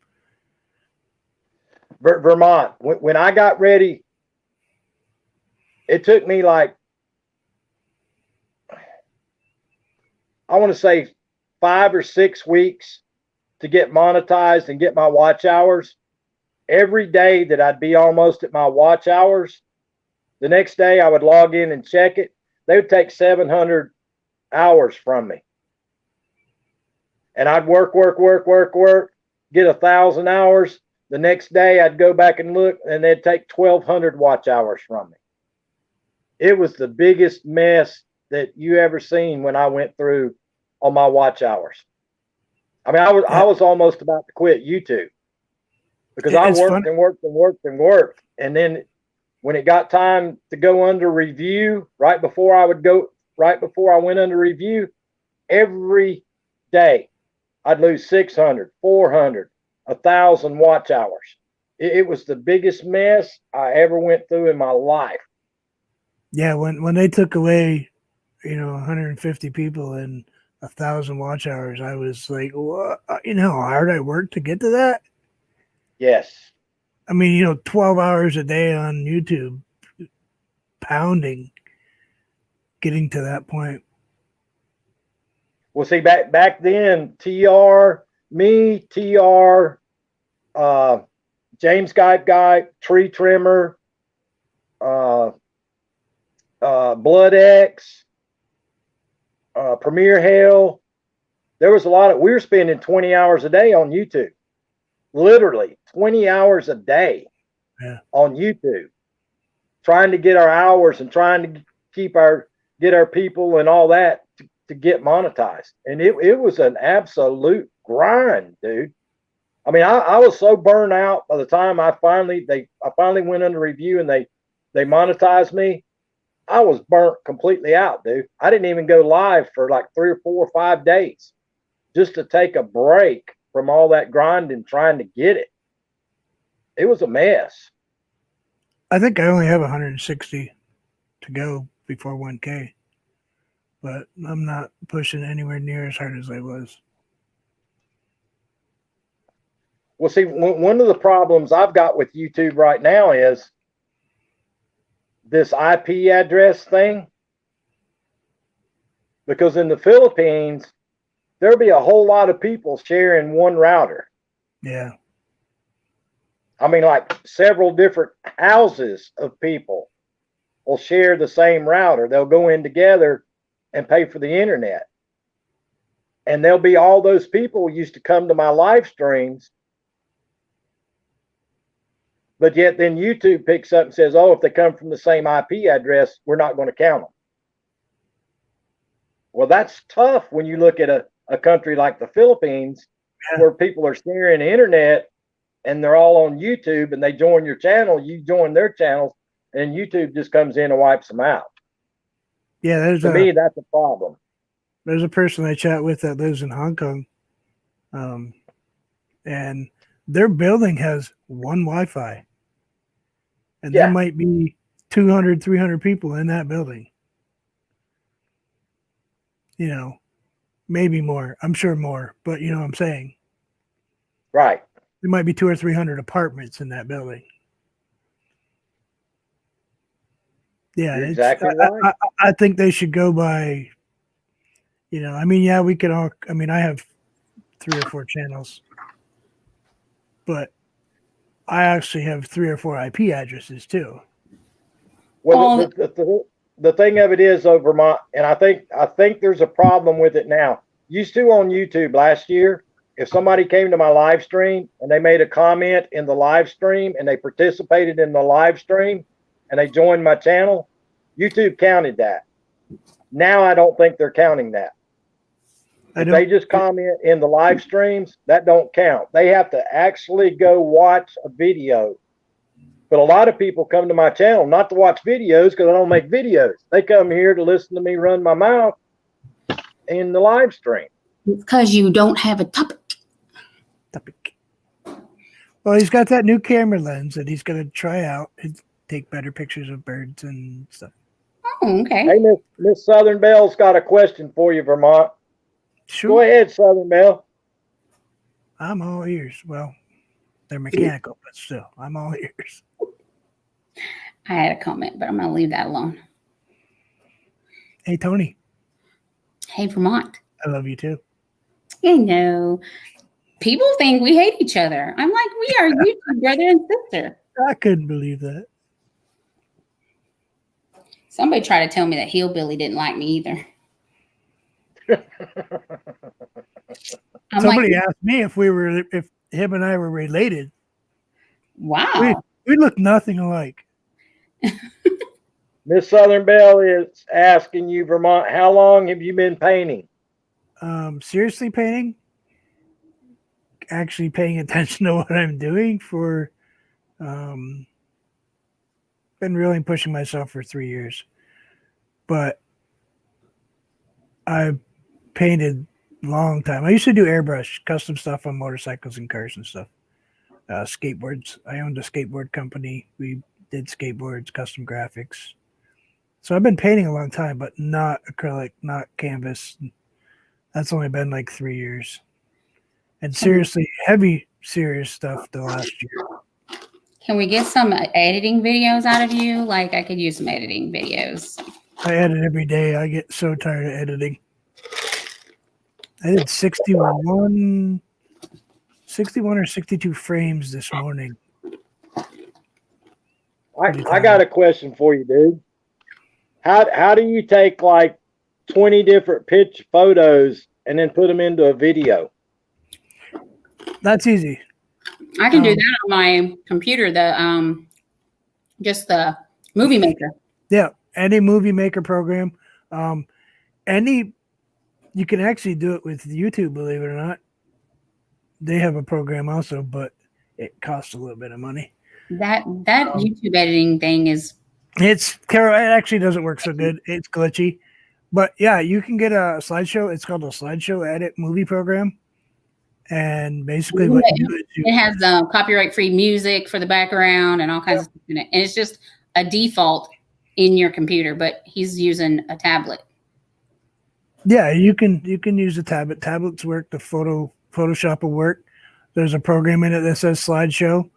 Vermont, when I got ready, it took me like, I want to say 5 or 6 weeks to get monetized and get my watch hours. Every day that I'd be almost at my watch hours, the next day I would log in and check it. They would take 700 hours from me. And I'd work, get 1,000 hours. The next day I'd go back and look, and they'd take 1,200 watch hours from me. It was the biggest mess that you ever seen when I went through on my watch hours. I mean, I was almost about to quit YouTube because I worked. And then when it got time to go under review, right before I went under review, every day I'd lose 600, 400, 1,000 watch hours. It was the biggest mess I ever went through in my life. Yeah, when they took away, 150 people and 1,000 watch hours, I was like, what? How hard I worked to get to that? Yes. I mean, 12 hours a day on YouTube, pounding, getting to that point. Well, see, back then, TR, James Guy, Tree Trimmer, Blood X, Premier Hell. There was we were spending 20 hours a day on YouTube. Literally 20 hours a day on YouTube, trying to get our hours and trying to get our people and all that to get monetized. And it was an absolute grind, dude. I mean, I was so burnt out by the time I finally went under review and they monetized me. I was burnt completely out, dude. I didn't even go live for like 3 or 4 or 5 days just to take a break from all that grinding trying to get it. It was a mess. I think I only have 160 to go before 1K, but I'm not pushing anywhere near as hard as I was. Well, see, one of the problems I've got with YouTube right now is this IP address thing. Because in the Philippines, there'll be a whole lot of people sharing one router. Yeah. I mean, like several different houses of people will share the same router. They'll go in together and pay for the internet. And there'll be all those people used to come to my live streams. But yet then YouTube picks up and says, oh, if they come from the same IP address, we're not going to count them. Well, that's tough when you look at a country like the Philippines, where people are sharing the internet and they're all on YouTube and they join your channel, you join their channels, and YouTube just comes in and wipes them out. Yeah, to me, that's a problem. There's a person I chat with that lives in Hong Kong, and their building has one Wi-Fi. And there might be 200, 300 people in that building. Maybe more. I'm sure more, but you know what I'm saying? Right. There might be 200 or 300 apartments in that building. Yeah, exactly right. I think they should go by, we could all, I have 3 or 4 channels, but I actually have 3 or 4 IP addresses too. Well, the thing of it is, though, Vermont, and I think there's a problem with it now. Used to on YouTube last year, if somebody came to my live stream and they made a comment in the live stream and they participated in the live stream and they joined my channel, YouTube counted that. Now I don't think they're counting that. If they just comment in the live streams, that don't count. They have to actually go watch a video. But a lot of people come to my channel not to watch videos because I don't make videos. They come here to listen to me run my mouth in the live stream. Because you don't have a topic. Well, he's got that new camera lens that he's going to try out and take better pictures of birds and stuff. Oh, okay. Hey, Miss Southern Belle's got a question for you, Vermont. Sure. Go ahead, Southern Belle. I'm all ears. Well, they're mechanical, but still, I'm all ears. I had a comment, but I'm going to leave that alone. Hey, Tony, Hey, Vermont. I love you too. I know. People think we hate each other. I'm like, we are YouTube brother and sister. I couldn't believe that. Somebody tried to tell me that Hillbilly didn't like me either. I'm Somebody like, asked me if him and I were related. wow. We look nothing alike. Miss Southern Belle is asking you, Vermont, how long have you been painting? Seriously painting, actually paying attention to what I'm doing for, been really pushing myself for 3 years, but I've painted a long time. I used to do airbrush custom stuff on motorcycles and cars and stuff. Skateboards. I owned a skateboard company. We did skateboards, custom graphics. So I've been painting a long time, but not acrylic, not canvas. That's only been like 3 years. And seriously, heavy, serious stuff the last year. Can we get some editing videos out of you? Like, I could use some editing videos. I edit every day. I get so tired of editing. I did 61 or 62 frames this morning. I got a question for you, dude. How do you take like 20 different pitch photos and then put them into a video? That's easy. I can do that on my computer, just the movie maker. Yeah, any movie maker program. You can actually do it with YouTube, believe it or not. They have a program also, but it costs a little bit of money. That YouTube editing thing is. It actually doesn't work so good. It's glitchy. But yeah, you can get a slideshow. It's called a slideshow edit movie program. And basically what you do is it has copyright-free music for the background and all kinds of stuff in it. And it's just a default in your computer, but he's using a tablet. Yeah, you can use a tablet. Tablets work. The Photoshop will work. There's a program in it that says slideshow.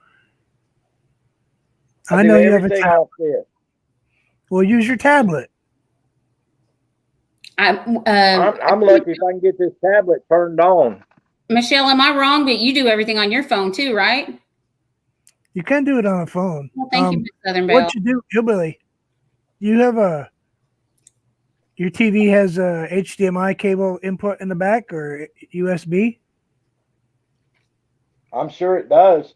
I know you have a tablet. Well, use your tablet. I'm lucky if I can get this tablet turned on. Michelle, am I wrong? But you do everything on your phone too, right? You can do it on a phone. Well, thank you, Ms. Southern Belle. What you do, Hillbilly, you have your TV has a HDMI cable input in the back or USB? I'm sure it does.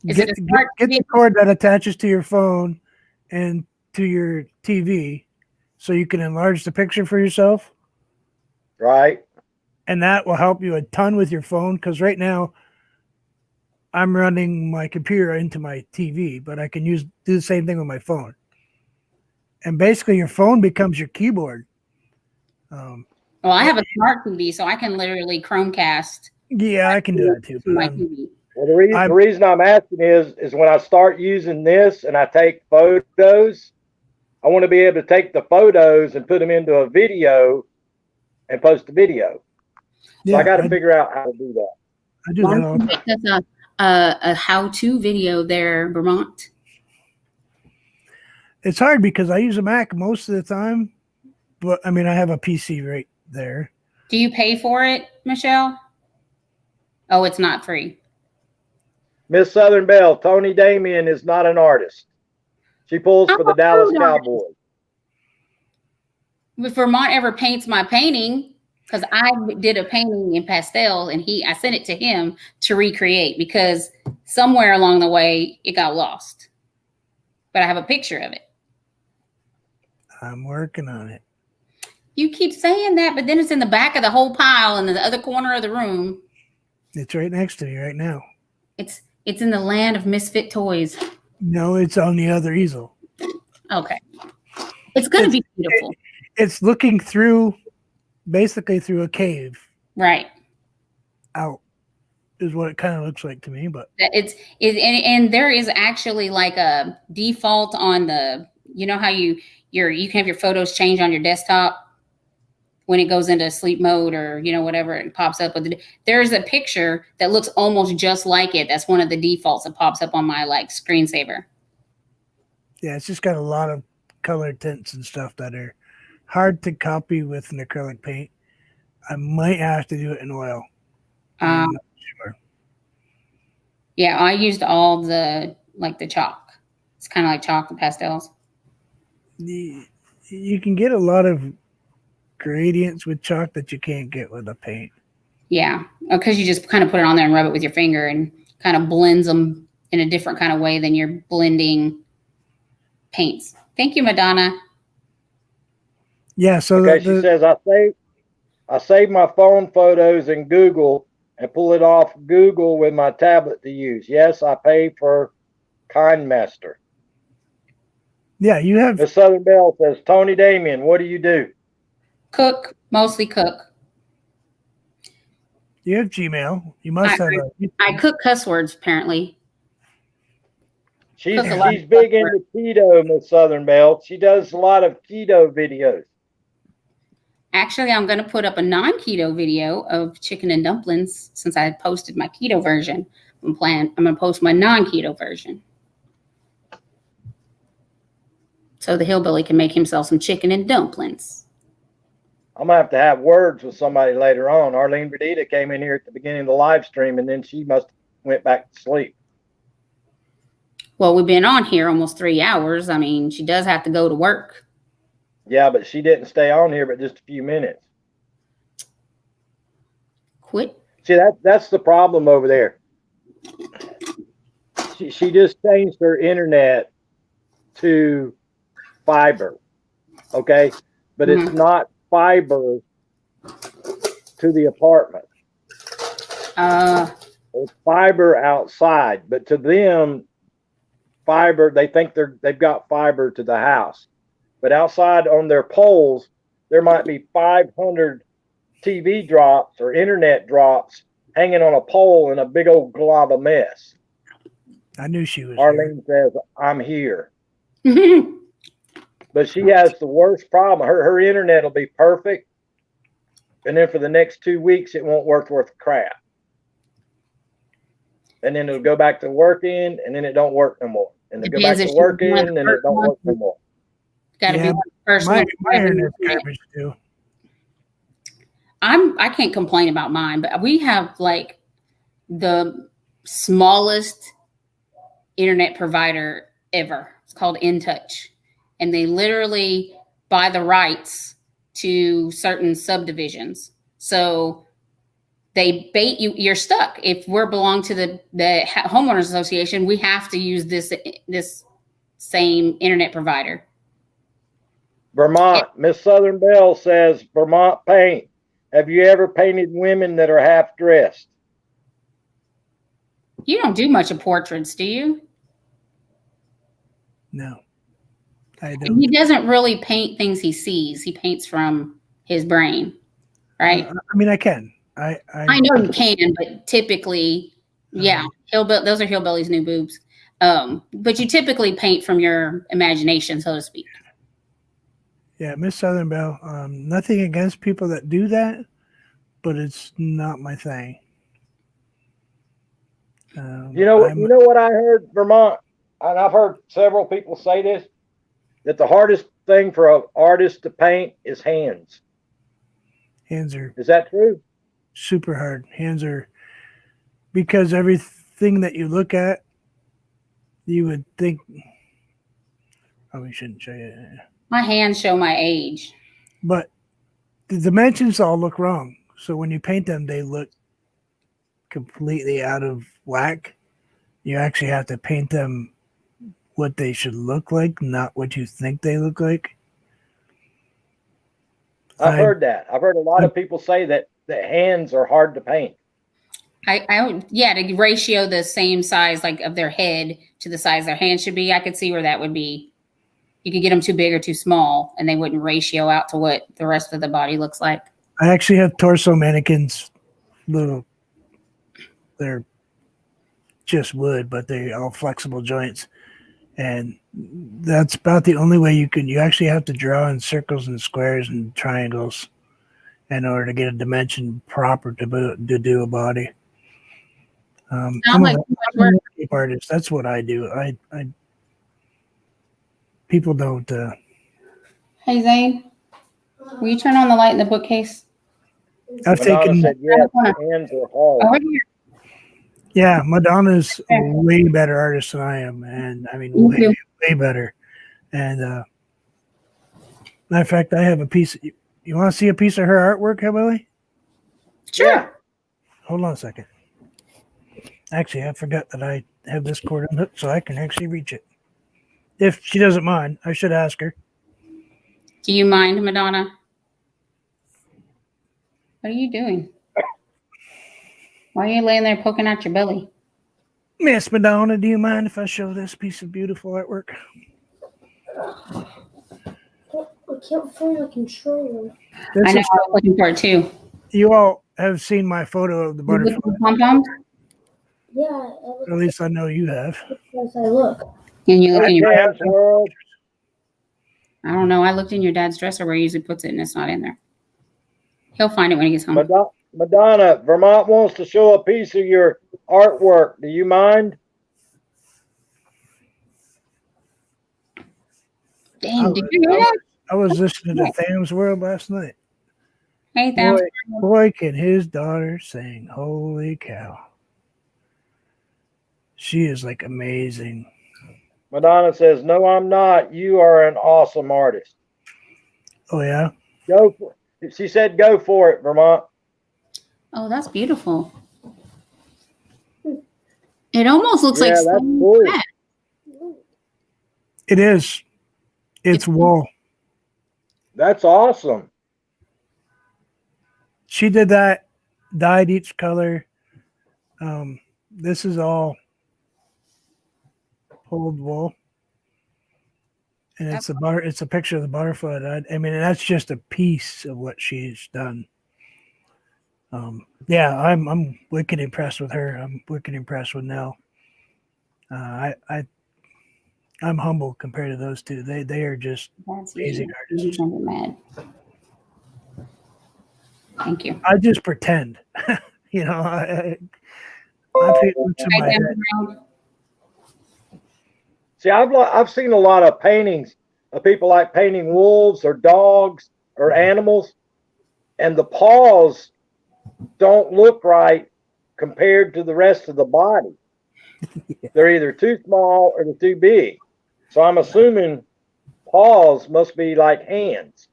Get the cord that attaches to your phone and to your TV so you can enlarge the picture for yourself. Right. And that will help you a ton with your phone, because right now I'm running my computer into my TV, but I can do the same thing with my phone. And basically your phone becomes your keyboard. Well, I have a smart TV, so I can literally Chromecast. Yeah, I can do that too. My TV. Well, the reason I'm asking is when I start using this and I take photos, I want to be able to take the photos and put them into a video and post the video. So I got to figure out how to do that. I do that all the time. That's a how-to video there, Vermont. It's hard because I use a Mac most of the time, but I mean, I have a PC right there. Do you pay for it, Michelle? Oh, it's not free. Miss Southern Belle, Tony Damien is not an artist. She pulls for the Dallas Cowboys. If Vermont ever paints my painting, because I did a painting in pastel and I sent it to him to recreate because somewhere along the way it got lost. But I have a picture of it. I'm working on it. You keep saying that, but then it's in the back of the whole pile in the other corner of the room. It's right next to me right now. It's in the land of misfit toys. No, it's on the other easel. Okay. It's going to be beautiful. It's looking basically through a cave. Right. Out is what it kind of looks like to me, but and there is actually like a default on the, you know how you can have your photos change on your desktop. when it goes into sleep mode or, whatever, it pops up. There's a picture that looks almost just like it. That's one of the defaults that pops up on my screensaver. Yeah, it's just got a lot of color tints and stuff that are hard to copy with an acrylic paint. I might have to do it in oil. I'm not sure. Yeah, I used all the chalk. It's kind of like chalk, the pastels. You can get a lot of gradients with chalk that you can't get with a paint. Yeah, because you just kind of put it on there and rub it with your finger and kind of blends them in a different kind of way than you're blending paints. Thank you, Madonna. Yeah, so okay, she says I save my phone photos in Google and pull it off Google with my tablet to use. Yes, I pay for KindMaster. Yeah, you have. Miss Southern Belle says, Tony Damien, what do you do? Cook, mostly cook. You have Gmail. You must have. I cook cuss words, apparently. She's big into keto, Miss Southern Belle. She does a lot of keto videos. Actually, I'm going to put up a non-keto video of chicken and dumplings since I had posted my keto version. I'm going to post my non-keto version. So the hillbilly can make himself some chicken and dumplings. I'm going to have words with somebody later on. Arlene Verdita came in here at the beginning of the live stream, and then she must have went back to sleep. Well, we've been on here almost 3 hours. I mean, she does have to go to work. Yeah, but she didn't stay on here but just a few minutes. Quit. See, that's the problem over there. She just changed her internet to fiber, okay? But it's not fiber to the apartment. It's fiber outside, but to them, fiber, they think they've got fiber to the house. But outside on their poles, there might be 500 TV drops or internet drops hanging on a pole in a big old glob of mess. I knew she was. Arlene says, I'm here. But she has the worst problem. Her internet will be perfect. And then for the next 2 weeks, it won't work worth crap. And then it'll go back to working, and then it don't work no more. And it'll go back to working, and it don't work no more. Got to be the first one. My internet's garbage too. I can't complain about mine, but we have like the smallest internet provider ever. It's called InTouch, and they literally buy the rights to certain subdivisions. So they bait you. You're stuck. If we're belong to the homeowners association, we have to use this same internet provider. Vermont, Miss Southern Belle says, Vermont paint. Have you ever painted women that are half dressed? You don't do much of portraits, do you? No, I don't. And he doesn't really paint things he sees. He paints from his brain, right? I mean, I can. I know you can, but typically, yeah, those are hillbilly's new boobs. But you typically paint from your imagination, so to speak. Yeah, Miss Southern Belle. Nothing against people that do that, but it's not my thing. You know what I heard, Vermont, and I've heard several people say this, that the hardest thing for an artist to paint is hands. Hands are. Is that true? Super hard. Hands are, because everything that you look at, you would think. Oh, we shouldn't show you. My hands show my age. But the dimensions all look wrong. So when you paint them, they look completely out of whack. You actually have to paint them what they should look like, not what you think they look like. I've heard that. I've heard a lot of people say that the hands are hard to paint. To ratio the same size like of their head to the size their hand should be. I could see where that would be. You could get them too big or too small, and they wouldn't ratio out to what the rest of the body looks like. I actually have torso mannequins. They're just wood, but they're all flexible joints. And that's about the only way you actually have to draw in circles and squares and triangles in order to get a dimension proper to do a body. Sounds I'm like a too much work. landscape artist. That's what I do. I people don't. Hey Zane, will you turn on the light in the bookcase? I've Madonna taken. said yes. Her hands are hard. Over here. Yeah, Madonna's a way better artist than I am, and I mean Me too. way better. And matter of fact, I have a piece. You want to see a piece of her artwork, Hillbilly? Sure. Yeah. Hold on a second. Actually, I forgot that I have this cord unhooked, so I can actually reach it. If she doesn't mind, I should ask her. Do you mind, Madonna? What are you doing? Why are you laying there poking out your belly? Miss Madonna, do you mind if I show this piece of beautiful artwork? I can't find the controller. I This know. is, I was looking for it too. you all have seen my photo of the You butterfly. looking for pom-poms? Yeah, Or at least I know you have. as I look. And you look in your. Cam's World. I don't know. I looked in your dad's dresser where he usually puts it, and it's not in there. He'll find it when he gets home. Madonna, Vermont wants to show a piece of your artwork. Do you mind? Dang, did you hear that? I was listening to Tham's World last night. Hey, Thams. Boy, can his daughter sing. Holy cow. She is like amazing. Madonna says, no, I'm not. You are an awesome artist. Oh, yeah? Go for it. She said, go for it, Vermont. Oh, that's beautiful. It almost looks Yeah, like that's stained cool. glass. It is. It's wool. That's awesome. She did that, dyed each color. This is all pulled wool. And it's a picture of the butterfly. I mean, that's just a piece of what she's done. Yeah, I'm wicked impressed with her. I'm wicked impressed with Nell. I'm humble compared to those two. They are just That's amazing easy. artists. Don't get mad. Thank you. I just pretend, you know. I pay what's in my Right head. down around. See, I've seen a lot of paintings of people like painting wolves or dogs or animals, and the paws don't look right compared to the rest of the body. Yeah. They're either too small or they're too big. So I'm assuming paws must be like hands.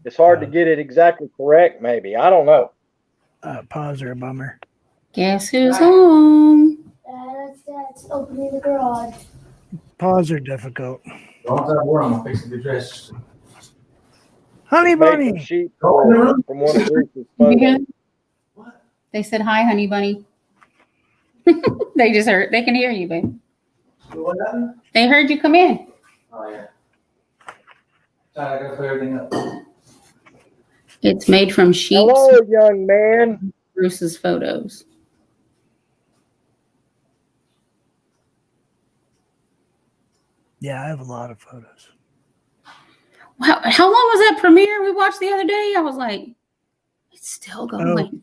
It's hard to get it exactly correct, maybe. I don't know. Paws are a bummer. Guess who's home? That's opening the garage. Paws are difficult. Don't have word, I'm gonna fix the dress. Honey Making bunny. sheep from one of Bruce's photos. They said hi, honey bunny. They just heard. They can hear you, babe. What happened? They heard you come in. Oh, yeah. Sorry, I gotta clear everything up. It's made from sheets. Hello, young man. Bruce's photos. Yeah, I have a lot of photos. Wow, how long was that premiere we watched the other day? I was like, it's still going.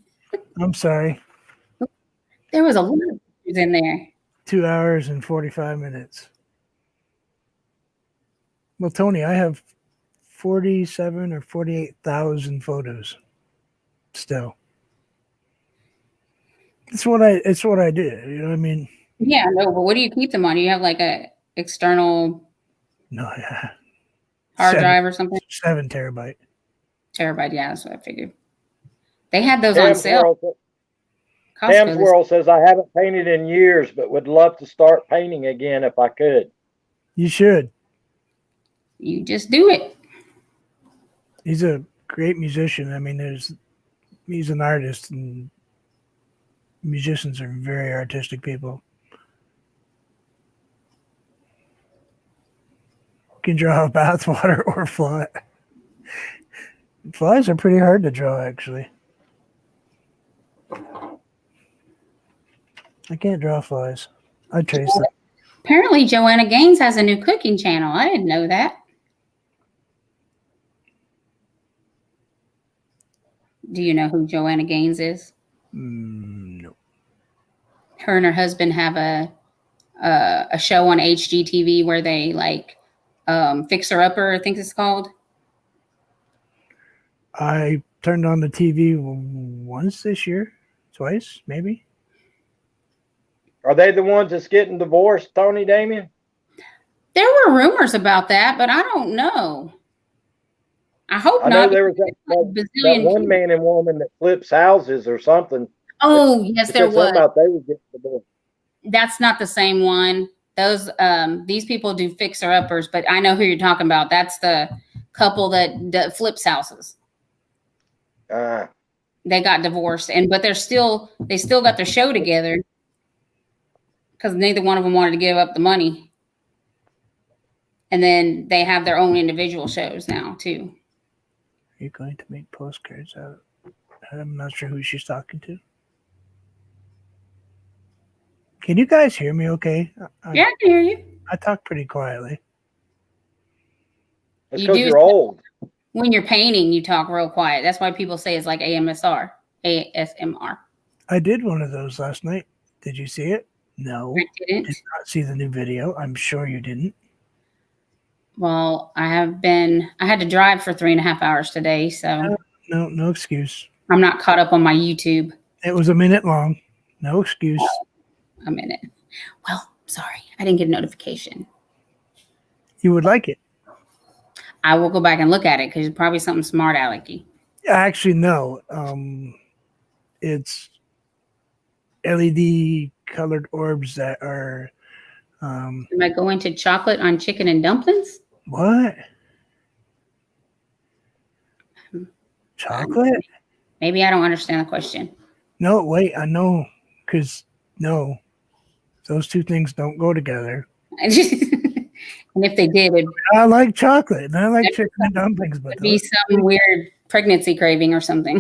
I'm sorry. There was a lot of pictures in there. 2 hours and 45 minutes. Well, Tony, I have 47 or 48,000 photos still. It's what I do. You know what I mean? Yeah, no, but what do you keep them on? You have like a external No, yeah. hard 7 drive or something? 7 terabyte. Terabyte, yeah, that's what I figured. They had those on Tam's sale. World, Costco Tam's this- World says, I haven't painted in years, but would love to start painting again if I could. You should. You just do it. He's a great musician. I mean, he's an artist, and musicians are very artistic people. Can draw a bathwater or fly. Flies are pretty hard to draw, actually. I can't draw flies. I trace them. Apparently, Joanna Gaines has a new cooking channel. I didn't know that. Do you know who Joanna Gaines is? No. Her and her husband have a show on HGTV where they like Fixer Upper, I think it's called. I turned on the TV once this year, twice, maybe. Are they the ones that's getting divorced, Tony Damien? There were rumors about that, but I don't know. I hope I know not. there was that Bazillion one kids. man and woman that flips houses or something. Oh, yes, They there said something was. about they were getting divorced. That's not the same one. Those these people do fixer uppers, but I know who you're talking about. That's the couple that flips houses. They got divorced, but they still got their show together because neither one of them wanted to give up the money. And then they have their own individual shows now too. Are you going to make postcards out? I'm not sure who she's talking to. Can you guys hear me okay? Yeah, I can hear you. I talk pretty quietly. It's You because do- you're old. When you're painting, you talk real quiet. That's why people say it's like ASMR. I did one of those last night. Did you see it? No. I didn't. Did not see the new video. I'm sure you didn't. Well, I had to drive for 3.5 hours today, so No excuse. I'm not caught up on my YouTube. It was a minute long. No excuse. A minute. Well, sorry, I didn't get a notification. You would like it. I will go back and look at it because it's probably something smart alecky. Actually, no. It's LED colored orbs that are Am I going to chocolate on chicken and dumplings? what? Chocolate? Maybe I don't understand the question. No, wait, I know. Because, no, those two things don't go together. And if they did, it'd I like chocolate and I like chicken and dumplings, but be some weird pregnancy craving or something.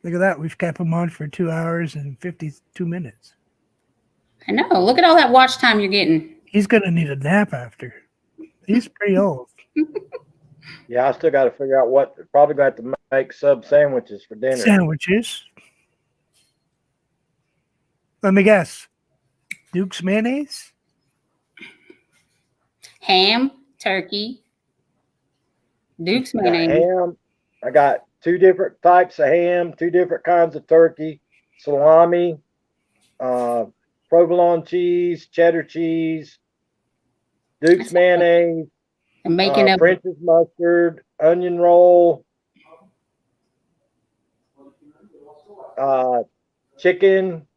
look at that. We've kept him on for 2 hours and 52 minutes. I know. Look at all that watch time you're getting. He's going to need a nap after. He's pretty old. Yeah, I still got to figure out what. Probably got to make sub sandwiches for dinner. Sandwiches. Let me guess. Duke's mayonnaise? Ham, turkey, Duke's I got mayonnaise. ham. I got 2 different types of ham, 2 different kinds of turkey, salami, provolone cheese, cheddar cheese, Duke's mayonnaise, I'm making a French's mustard, onion roll, chicken.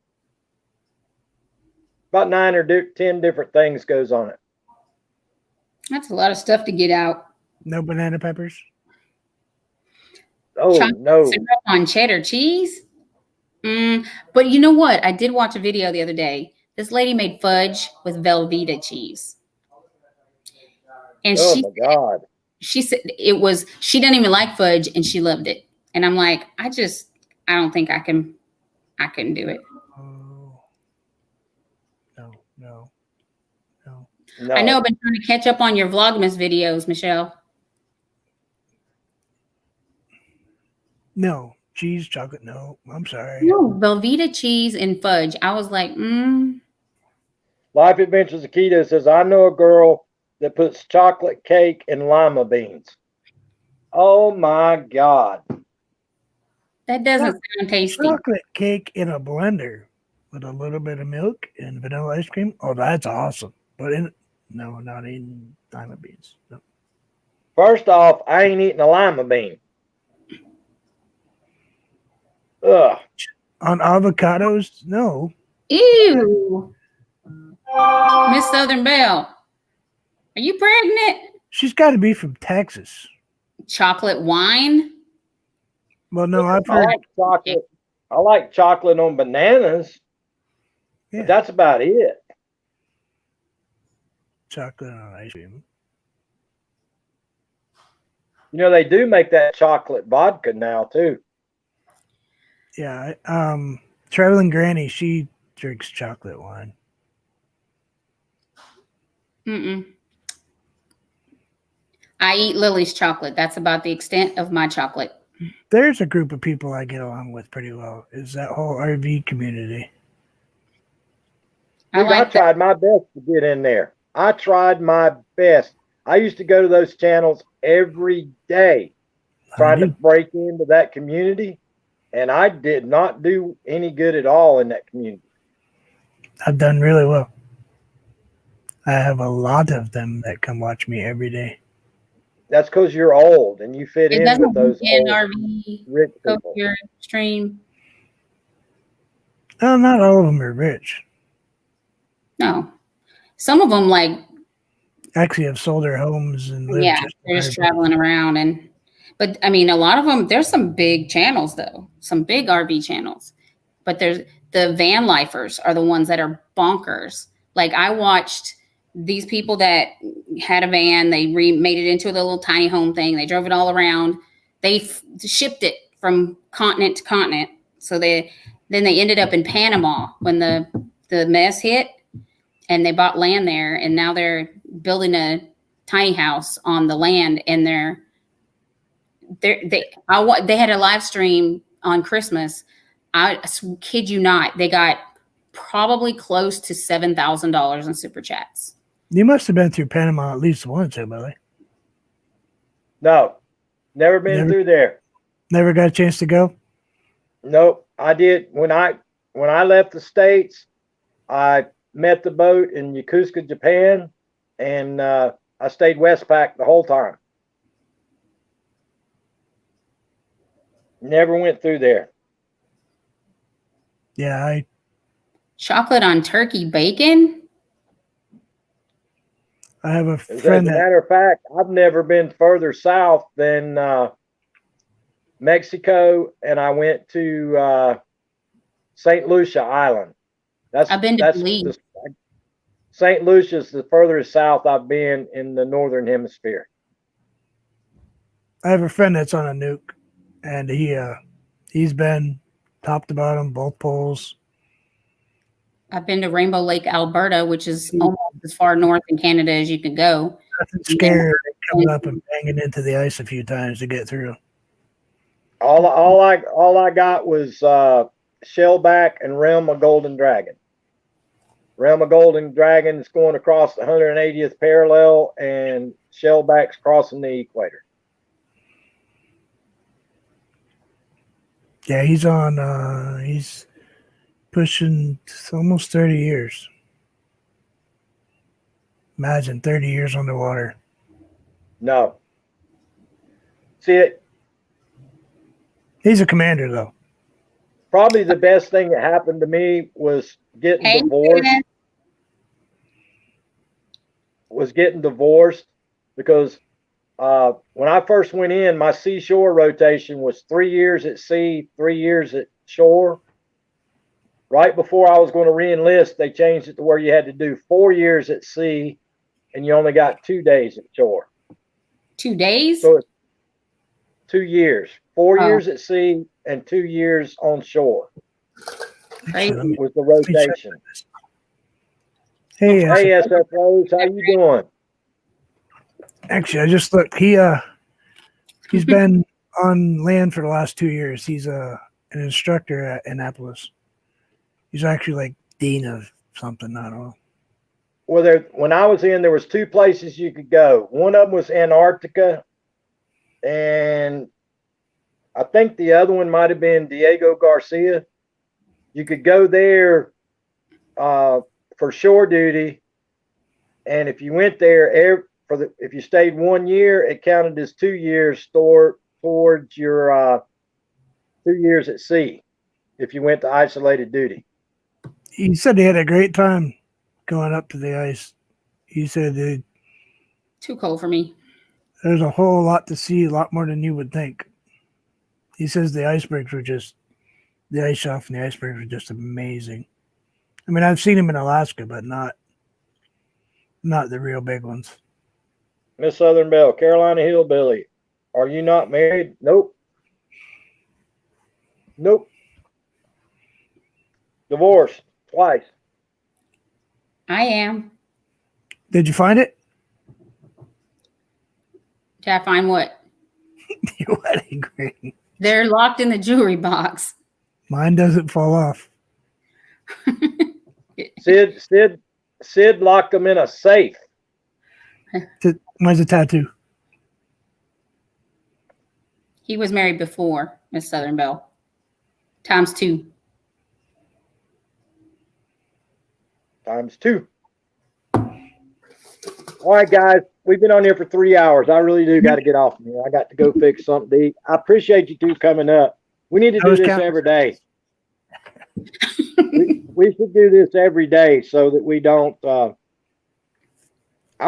About 9 or 10 different things goes on it. That's a lot of stuff to get out. No banana peppers? Oh Chocolate no! syrup on cheddar cheese. But you know what? I did watch a video the other day. This lady made fudge with Velveeta cheese, and Oh my God! she said it was. She didn't even like fudge, and she loved it. And I'm like, I don't think I can do it. Oh. No. No. I know I've been trying to catch up on your Vlogmas videos, Michelle. No. Cheese, chocolate, no. I'm sorry. No, Velveeta cheese and fudge. I was like, Life Adventures of Keto says, I know a girl that puts chocolate cake in lima beans. Oh my God! that doesn't sound tasty. Chocolate cake in a blender with a little bit of milk and vanilla ice cream. Oh, that's awesome. But no, not in lima beans. No. First off, I ain't eating a lima bean. Ugh. On avocados, no. Ew. Miss Southern Belle, are you pregnant? She's got to be from Texas. Chocolate wine? Well, no, I've I heard. like chocolate. I like chocolate on bananas. Yeah, But that's about it. chocolate on ice cream. You know, they do make that chocolate vodka now too. Yeah, Traveling Granny, she drinks chocolate wine. I eat Lily's chocolate. That's about the extent of my chocolate. There's a group of people I get along with pretty well. Is that whole RV community? I I like that. tried my best to get in there. I tried my best. I used to go to those channels every day trying to break into that community, and I did not do any good at all in that community. I've done really well. I have a lot of them that come watch me every day. That's because you're old and you fit It in doesn't with those weekend old RV rich go people. your stream. Oh, not all of them are rich. No, some of them like Actually, have sold their homes and lived yeah, just they're just fine. traveling around but I mean a lot of them. There's some big channels though, some big RV channels, but there's the van lifers are the ones that are bonkers. Like I watched these people that had a van. They made it into a little tiny home thing. They drove it all around. They shipped it from continent to continent. So then they ended up in Panama when the mess hit, and they bought land there, and now they're building a tiny house on the land, and they had a live stream on Christmas. I kid you not, they got probably close to $7,000 in super chats. You must have been through Panama at least once, Billy. No, never been through there. Never got a chance to go? Nope. I did when I left the States, I met the boat in Yokosuka, Japan, and I stayed Westpac the whole time. Never went through there. Yeah, Chocolate on turkey bacon? I have a As a friend that matter of fact, I've never been further south than Mexico, and I went to St. Lucia Island. I've been to Belize. St. Lucia is the furthest south I've been in the northern hemisphere. I have a friend that's on a nuke, and he's been top to bottom, both poles. I've been to Rainbow Lake, Alberta, which is almost as far north in Canada as you can go. Nothing scary coming up and banging into the ice a few times to get through. All I got was Shellback and Realm of Golden Dragon. Realm of Golden Dragon is going across the 180th parallel, and Shellback's crossing the equator. Yeah, he's pushing almost 30 years. Imagine 30 years underwater. No. See it. He's a commander, though. Probably the best thing that happened to me was getting divorced. Because when I first went in, my seashore rotation was 3 years at sea, 3 years at shore. Right before I was going to re-enlist, they changed it to where you had to do 4 years at sea, and you only got 2 days at shore. 2 days? So it's 2 years. 4 years at sea and 2 years on shore. Crazy. Was the rotation. Hey, SF Rose, how you doing? Actually, I just looked. He's been on land for the last 2 years. He's an instructor at Annapolis. He's actually like dean of something. I don't know. Well, when I was in, there was 2 places you could go. One of them was Antarctica, and I think the other one might have been Diego Garcia. You could go there for shore duty, and if you went there if you stayed 1 year, it counted as 2 years towards your 2 years at sea. If you went to isolated duty. He said he had a great time going up to the ice. He said Too cold for me. there's a whole lot to see, a lot more than you would think. He says the icebergs were the ice shelf and the icebergs were just amazing. I mean, I've seen them in Alaska, but not the real big ones. Miss Southern Belle, Carolina Hillbilly, are you not married? Nope. Divorced twice. I am. Did you find it? Till I find what? Your wedding ring. They're locked in the jewelry box. Mine doesn't fall off. Sid locked them in a safe. Mine's a tattoo. He was married before Miss Southern Belle. ×2. ×2. All right, guys, we've been on here for 3 hours. I really do got to get off from here. I got to go fix something to eat. I appreciate you two coming up. We need to do this every day. we should do this every day so that we don't. I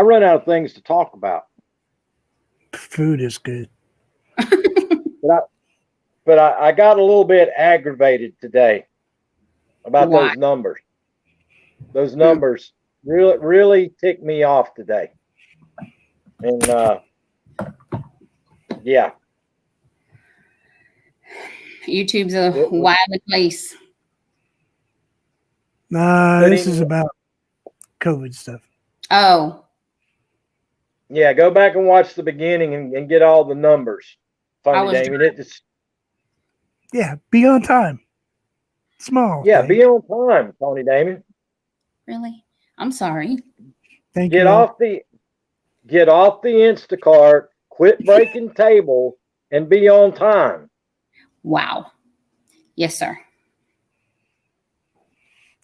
run out of things to talk about. Food is good. But I got a little bit aggravated today about Why? those numbers. Those numbers really ticked me off today. And yeah. YouTube's a wild place. This is about COVID stuff. Oh, Yeah, go back and watch the beginning and get all the numbers. I Tony was Damien. It just, Yeah, be on time. Small. yeah, thing. be on time, Tony Damien. really? I'm sorry. Thank Get you. off the Instacart, quit breaking tables, and be on time. Wow. Yes, sir.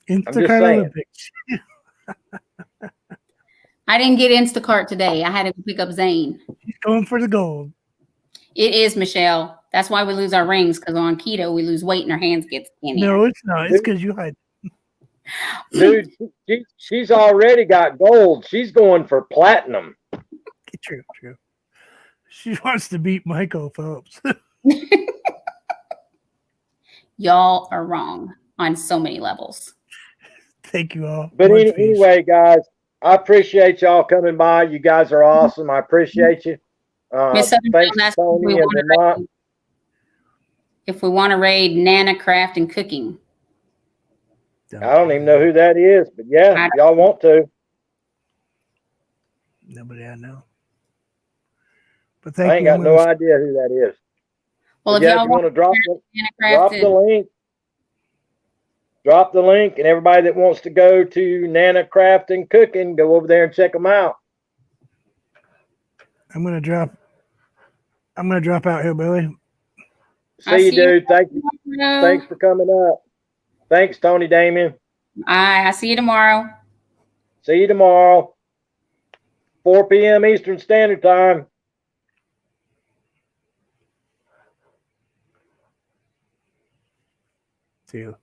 Instacart saying. Olympics. I didn't get Instacart today. I had to pick up Zane. He's going for the gold. It is, Michelle. That's why we lose our rings, because on keto, we lose weight and our hands get skinny. No, it's not. It's because you hide. Dude, she's already got gold. She's going for platinum. True. She wants to beat Michael Phelps. Y'all are wrong on so many levels. Thank you all. But One piece. anyway, guys, I appreciate y'all coming by. You guys are awesome. I appreciate you. Miss Southern Thanks, Belle asked Tony and Vermont. if we want to raid Nana Craft and Cooking. I don't even know who that is, but yeah, y'all want to. Nobody I know. But I thank ain't you. got no idea who that is. Well, But if yeah, y'all if you want to drop Nana Craft the link. Drop the link, and everybody that wants to go to Nana Craft and Cooking, go over there and check them out. I'm gonna drop out here, Billy. See you, dude. Thanks for coming up. Thanks, Tony Damien. I see you tomorrow. See you tomorrow. 4 p.m. Eastern Standard Time. See you.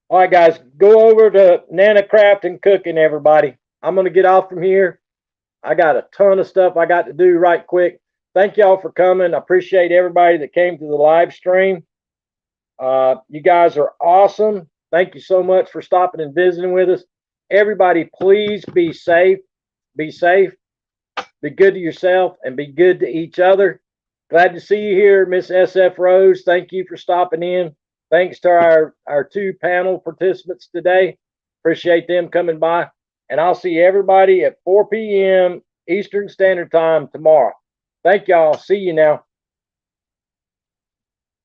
All right, guys, go over to Nana Craft and Cooking, everybody. I'm going to get off from here. I got a ton of stuff I got to do right quick. Thank y'all for coming. I appreciate everybody that came to the live stream. You guys are awesome. Thank you so much for stopping and visiting with us. Everybody, please be safe. Be safe. Be good to yourself and be good to each other. Glad to see you here, Miss SF Rose. Thank you for stopping in. Thanks to our two panel participants today. Appreciate them coming by. And I'll see everybody at 4 p.m. Eastern Standard Time tomorrow. Thank y'all. See you now.